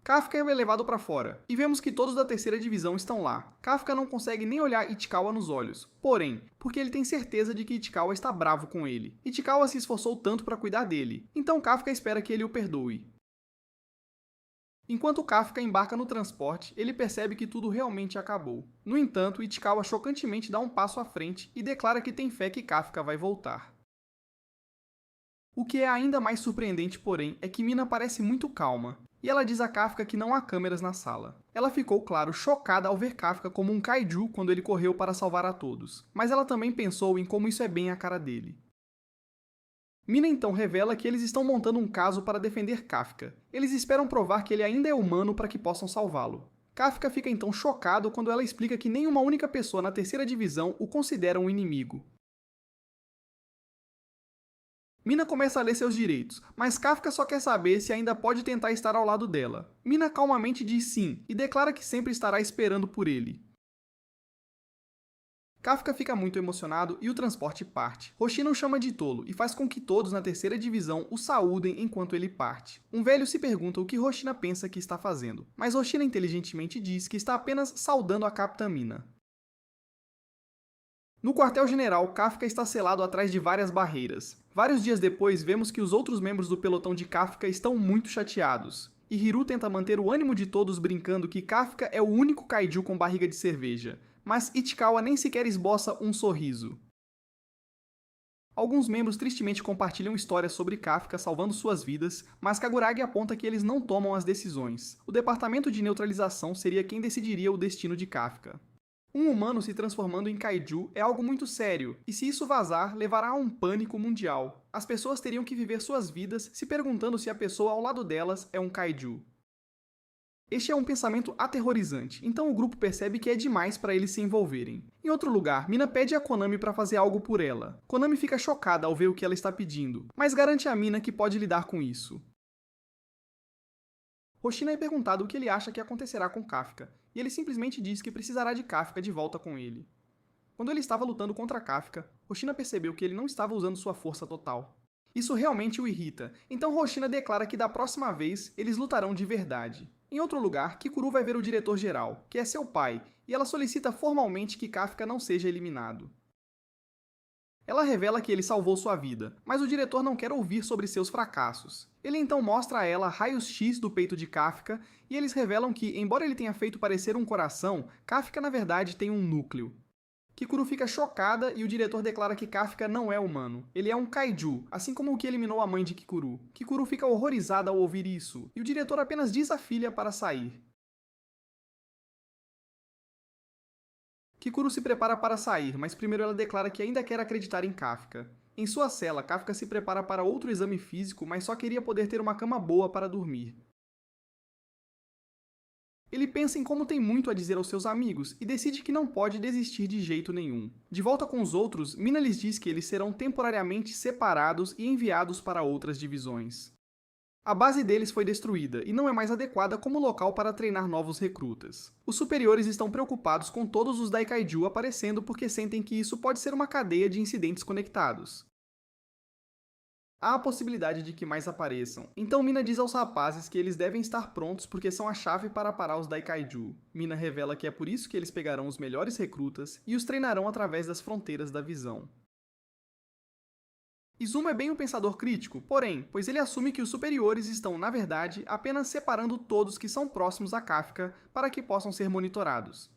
Speaker 1: Kafka é levado para fora, e vemos que todos da terceira divisão estão lá. Kafka não consegue nem olhar Ichikawa nos olhos, porém, porque ele tem certeza de que Ichikawa está bravo com ele. Ichikawa se esforçou tanto para cuidar dele, então Kafka espera que ele o perdoe. Enquanto Kafka embarca no transporte, ele percebe que tudo realmente acabou. No entanto, Ichikawa chocantemente dá um passo à frente e declara que tem fé que Kafka vai voltar. O que é ainda mais surpreendente, porém, é que Mina parece muito calma, e ela diz a Kafka que não há câmeras na sala. Ela ficou, claro, chocada ao ver Kafka como um kaiju quando ele correu para salvar a todos, mas ela também pensou em como isso é bem a cara dele. Mina então revela que eles estão montando um caso para defender Kafka. Eles esperam provar que ele ainda é humano para que possam salvá-lo. Kafka fica então chocado quando ela explica que nem uma única pessoa na terceira divisão o considera um inimigo. Mina começa a ler seus direitos, mas Kafka só quer saber se ainda pode tentar estar ao lado dela. Mina calmamente diz sim, e declara que sempre estará esperando por ele. Kafka fica muito emocionado e o transporte parte. Hoshino o chama de tolo e faz com que todos na terceira divisão o saúdem enquanto ele parte. Um velho se pergunta o que Hoshina pensa que está fazendo, mas Hoshina inteligentemente diz que está apenas saudando a Capitã Mina. No quartel-general, Kafka está selado atrás de várias barreiras. Vários dias depois, vemos que os outros membros do pelotão de Kafka estão muito chateados. E Hiru tenta manter o ânimo de todos brincando que Kafka é o único kaiju com barriga de cerveja. Mas Ichikawa nem sequer esboça um sorriso. Alguns membros tristemente compartilham histórias sobre Kafka salvando suas vidas, mas Kaguragi aponta que eles não tomam as decisões. O departamento de neutralização seria quem decidiria o destino de Kafka. Um humano se transformando em kaiju é algo muito sério, e se isso vazar, levará a um pânico mundial. As pessoas teriam que viver suas vidas se perguntando se a pessoa ao lado delas é um kaiju. Este é um pensamento aterrorizante, então o grupo percebe que é demais para eles se envolverem. Em outro lugar, Mina pede a Konami para fazer algo por ela. Konami fica chocada ao ver o que ela está pedindo, mas garante a Mina que pode lidar com isso. Hoshina é perguntado o que ele acha que acontecerá com Kafka, e ele simplesmente diz que precisará de Kafka de volta com ele. Quando ele estava lutando contra Kafka, Hoshina percebeu que ele não estava usando sua força total. Isso realmente o irrita, então Hoshina declara que da próxima vez eles lutarão de verdade. Em outro lugar, Kikuru vai ver o diretor-geral, que é seu pai, e ela solicita formalmente que Kafka não seja eliminado. Ela revela que ele salvou sua vida, mas o diretor não quer ouvir sobre seus fracassos. Ele então mostra a ela raios X do peito de Kafka, e eles revelam que, embora ele tenha feito parecer um coração, Kafka na verdade tem um núcleo. Kikuru fica chocada e o diretor declara que Kafka não é humano. Ele é um kaiju, assim como o que eliminou a mãe de Kikuru. Kikuru fica horrorizada ao ouvir isso, e o diretor apenas diz à filha para sair. Kikuru se prepara para sair, mas primeiro ela declara que ainda quer acreditar em Kafka. Em sua cela, Kafka se prepara para outro exame físico, mas só queria poder ter uma cama boa para dormir. Ele pensa em como tem muito a dizer aos seus amigos e decide que não pode desistir de jeito nenhum. De volta com os outros, Mina lhes diz que eles serão temporariamente separados e enviados para outras divisões. A base deles foi destruída e não é mais adequada como local para treinar novos recrutas. Os superiores estão preocupados com todos os Daikaiju aparecendo porque sentem que isso pode ser uma cadeia de incidentes conectados. Há a possibilidade de que mais apareçam, então Mina diz aos rapazes que eles devem estar prontos porque são a chave para parar os Daikaiju. Mina revela que é por isso que eles pegarão os melhores recrutas e os treinarão através das fronteiras da visão. Izumo é bem um pensador crítico, porém, pois ele assume que os superiores estão, na verdade, apenas separando todos que são próximos a Kafka para que possam ser monitorados.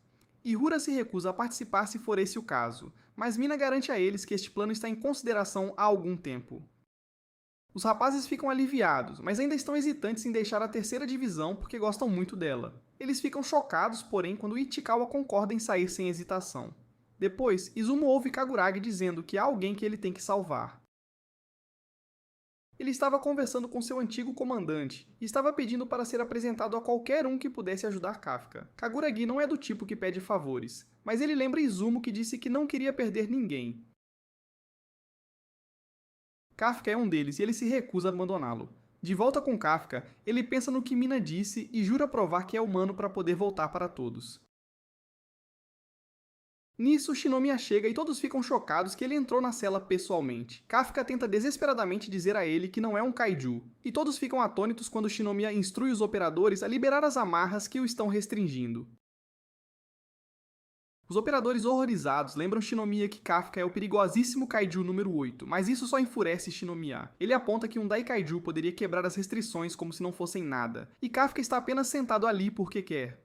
Speaker 1: Ihura se recusa a participar se for esse o caso, mas Mina garante a eles que este plano está em consideração há algum tempo. Os rapazes ficam aliviados, mas ainda estão hesitantes em deixar a terceira divisão porque gostam muito dela. Eles ficam chocados, porém, quando Ichikawa concorda em sair sem hesitação. Depois, Izumo ouve Kaguragi dizendo que há alguém que ele tem que salvar. Ele estava conversando com seu antigo comandante e estava pedindo para ser apresentado a qualquer um que pudesse ajudar Kafka. Kaguragi não é do tipo que pede favores, mas ele lembra Izumo que disse que não queria perder ninguém. Kafka é um deles e ele se recusa a abandoná-lo. De volta com Kafka, ele pensa no que Mina disse e jura provar que é humano para poder voltar para todos. Nisso, Shinomiya chega e todos ficam chocados que ele entrou na cela pessoalmente. Kafka tenta desesperadamente dizer a ele que não é um kaiju, e todos ficam atônitos quando Shinomiya instrui os operadores a liberar as amarras que o estão restringindo. Os operadores horrorizados lembram Shinomiya que Kafka é o perigosíssimo kaiju número 8, mas isso só enfurece Shinomiya. Ele aponta que um Daikaiju poderia quebrar as restrições como se não fossem nada, e Kafka está apenas sentado ali porque quer.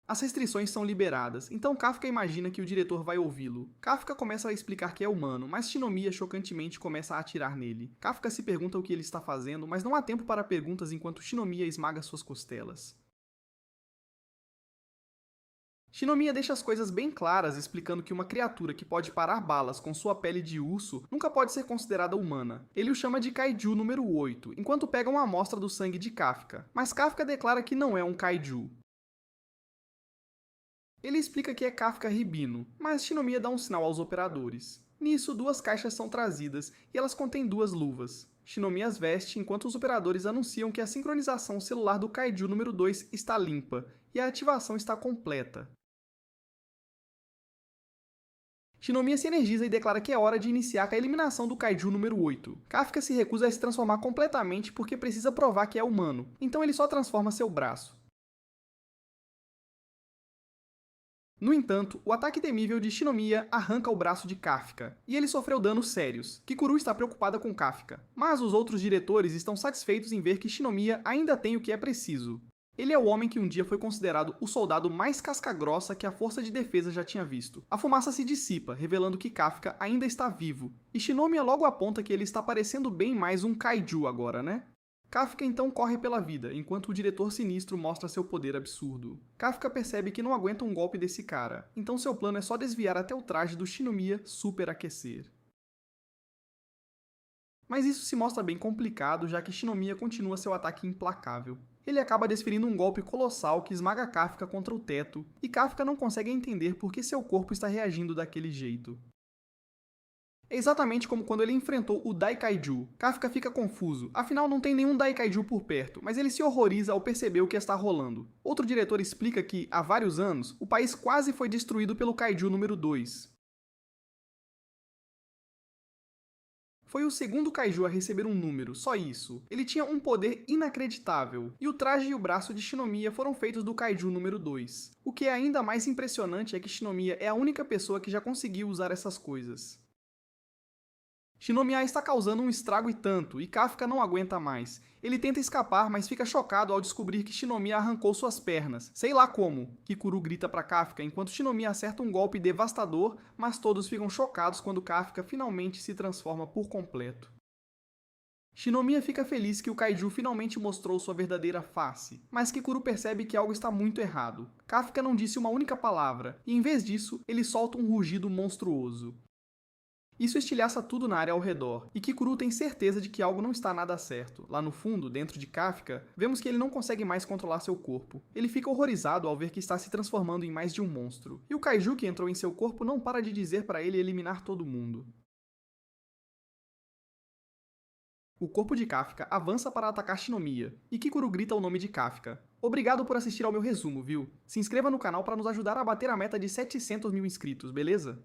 Speaker 1: As restrições são liberadas, então Kafka imagina que o diretor vai ouvi-lo. Kafka começa a explicar que é humano, mas Shinomiya chocantemente começa a atirar nele. Kafka se pergunta o que ele está fazendo, mas não há tempo para perguntas enquanto Shinomiya esmaga suas costelas. Shinomiya deixa as coisas bem claras, explicando que uma criatura que pode parar balas com sua pele de urso nunca pode ser considerada humana. Ele o chama de Kaiju número 8, enquanto pega uma amostra do sangue de Kafka. Mas Kafka declara que não é um Kaiju. Ele explica que é Kafka Ribino, mas Shinomiya dá um sinal aos operadores. Nisso, duas caixas são trazidas e elas contêm duas luvas. Shinomiya as veste enquanto os operadores anunciam que a sincronização celular do Kaiju número 2 está limpa e a ativação está completa. Shinomiya se energiza e declara que é hora de iniciar a eliminação do Kaiju número 8. Kafka se recusa a se transformar completamente porque precisa provar que é humano, então ele só transforma seu braço. No entanto, o ataque temível de Shinomiya arranca o braço de Kafka, e ele sofreu danos sérios. Kikuru está preocupada com Kafka, mas os outros diretores estão satisfeitos em ver que Shinomiya ainda tem o que é preciso. Ele é o homem que um dia foi considerado o soldado mais casca-grossa que a Força de Defesa já tinha visto. A fumaça se dissipa, revelando que Kafka ainda está vivo, e Shinomiya logo aponta que ele está parecendo bem mais um kaiju agora, né? Kafka então corre pela vida, enquanto o diretor sinistro mostra seu poder absurdo. Kafka percebe que não aguenta um golpe desse cara, então seu plano é só desviar até o traje do Shinomiya superaquecer. Mas isso se mostra bem complicado, já que Shinomiya continua seu ataque implacável. Ele acaba desferindo um golpe colossal que esmaga Kafka contra o teto, e Kafka não consegue entender por que seu corpo está reagindo daquele jeito. É exatamente como quando ele enfrentou o Daikaiju. Kafka fica confuso, afinal não tem nenhum Daikaiju por perto, mas ele se horroriza ao perceber o que está rolando. Outro diretor explica que, há vários anos, o país quase foi destruído pelo Kaiju número 2. Foi o segundo kaiju a receber um número, só isso. Ele tinha um poder inacreditável, e o traje e o braço de Shinomiya foram feitos do kaiju número 2. O que é ainda mais impressionante é que Shinomiya é a única pessoa que já conseguiu usar essas coisas. Shinomiya está causando um estrago e tanto, e Kafka não aguenta mais. Ele tenta escapar, mas fica chocado ao descobrir que Shinomiya arrancou suas pernas. Sei lá como, Kikuru grita para Kafka, enquanto Shinomiya acerta um golpe devastador, mas todos ficam chocados quando Kafka finalmente se transforma por completo. Shinomiya fica feliz que o kaiju finalmente mostrou sua verdadeira face, mas Kikuru percebe que algo está muito errado. Kafka não disse uma única palavra, e em vez disso, ele solta um rugido monstruoso. Isso estilhaça tudo na área ao redor, e Kikuru tem certeza de que algo não está nada certo. Lá no fundo, dentro de Kafka, vemos que ele não consegue mais controlar seu corpo. Ele fica horrorizado ao ver que está se transformando em mais de um monstro, e o kaiju que entrou em seu corpo não para de dizer para ele eliminar todo mundo. O corpo de Kafka avança para atacar Shinomiya, e Kikuru grita o nome de Kafka. Obrigado por assistir ao meu resumo, viu? Se inscreva no canal para nos ajudar a bater a meta de 700 mil inscritos, beleza?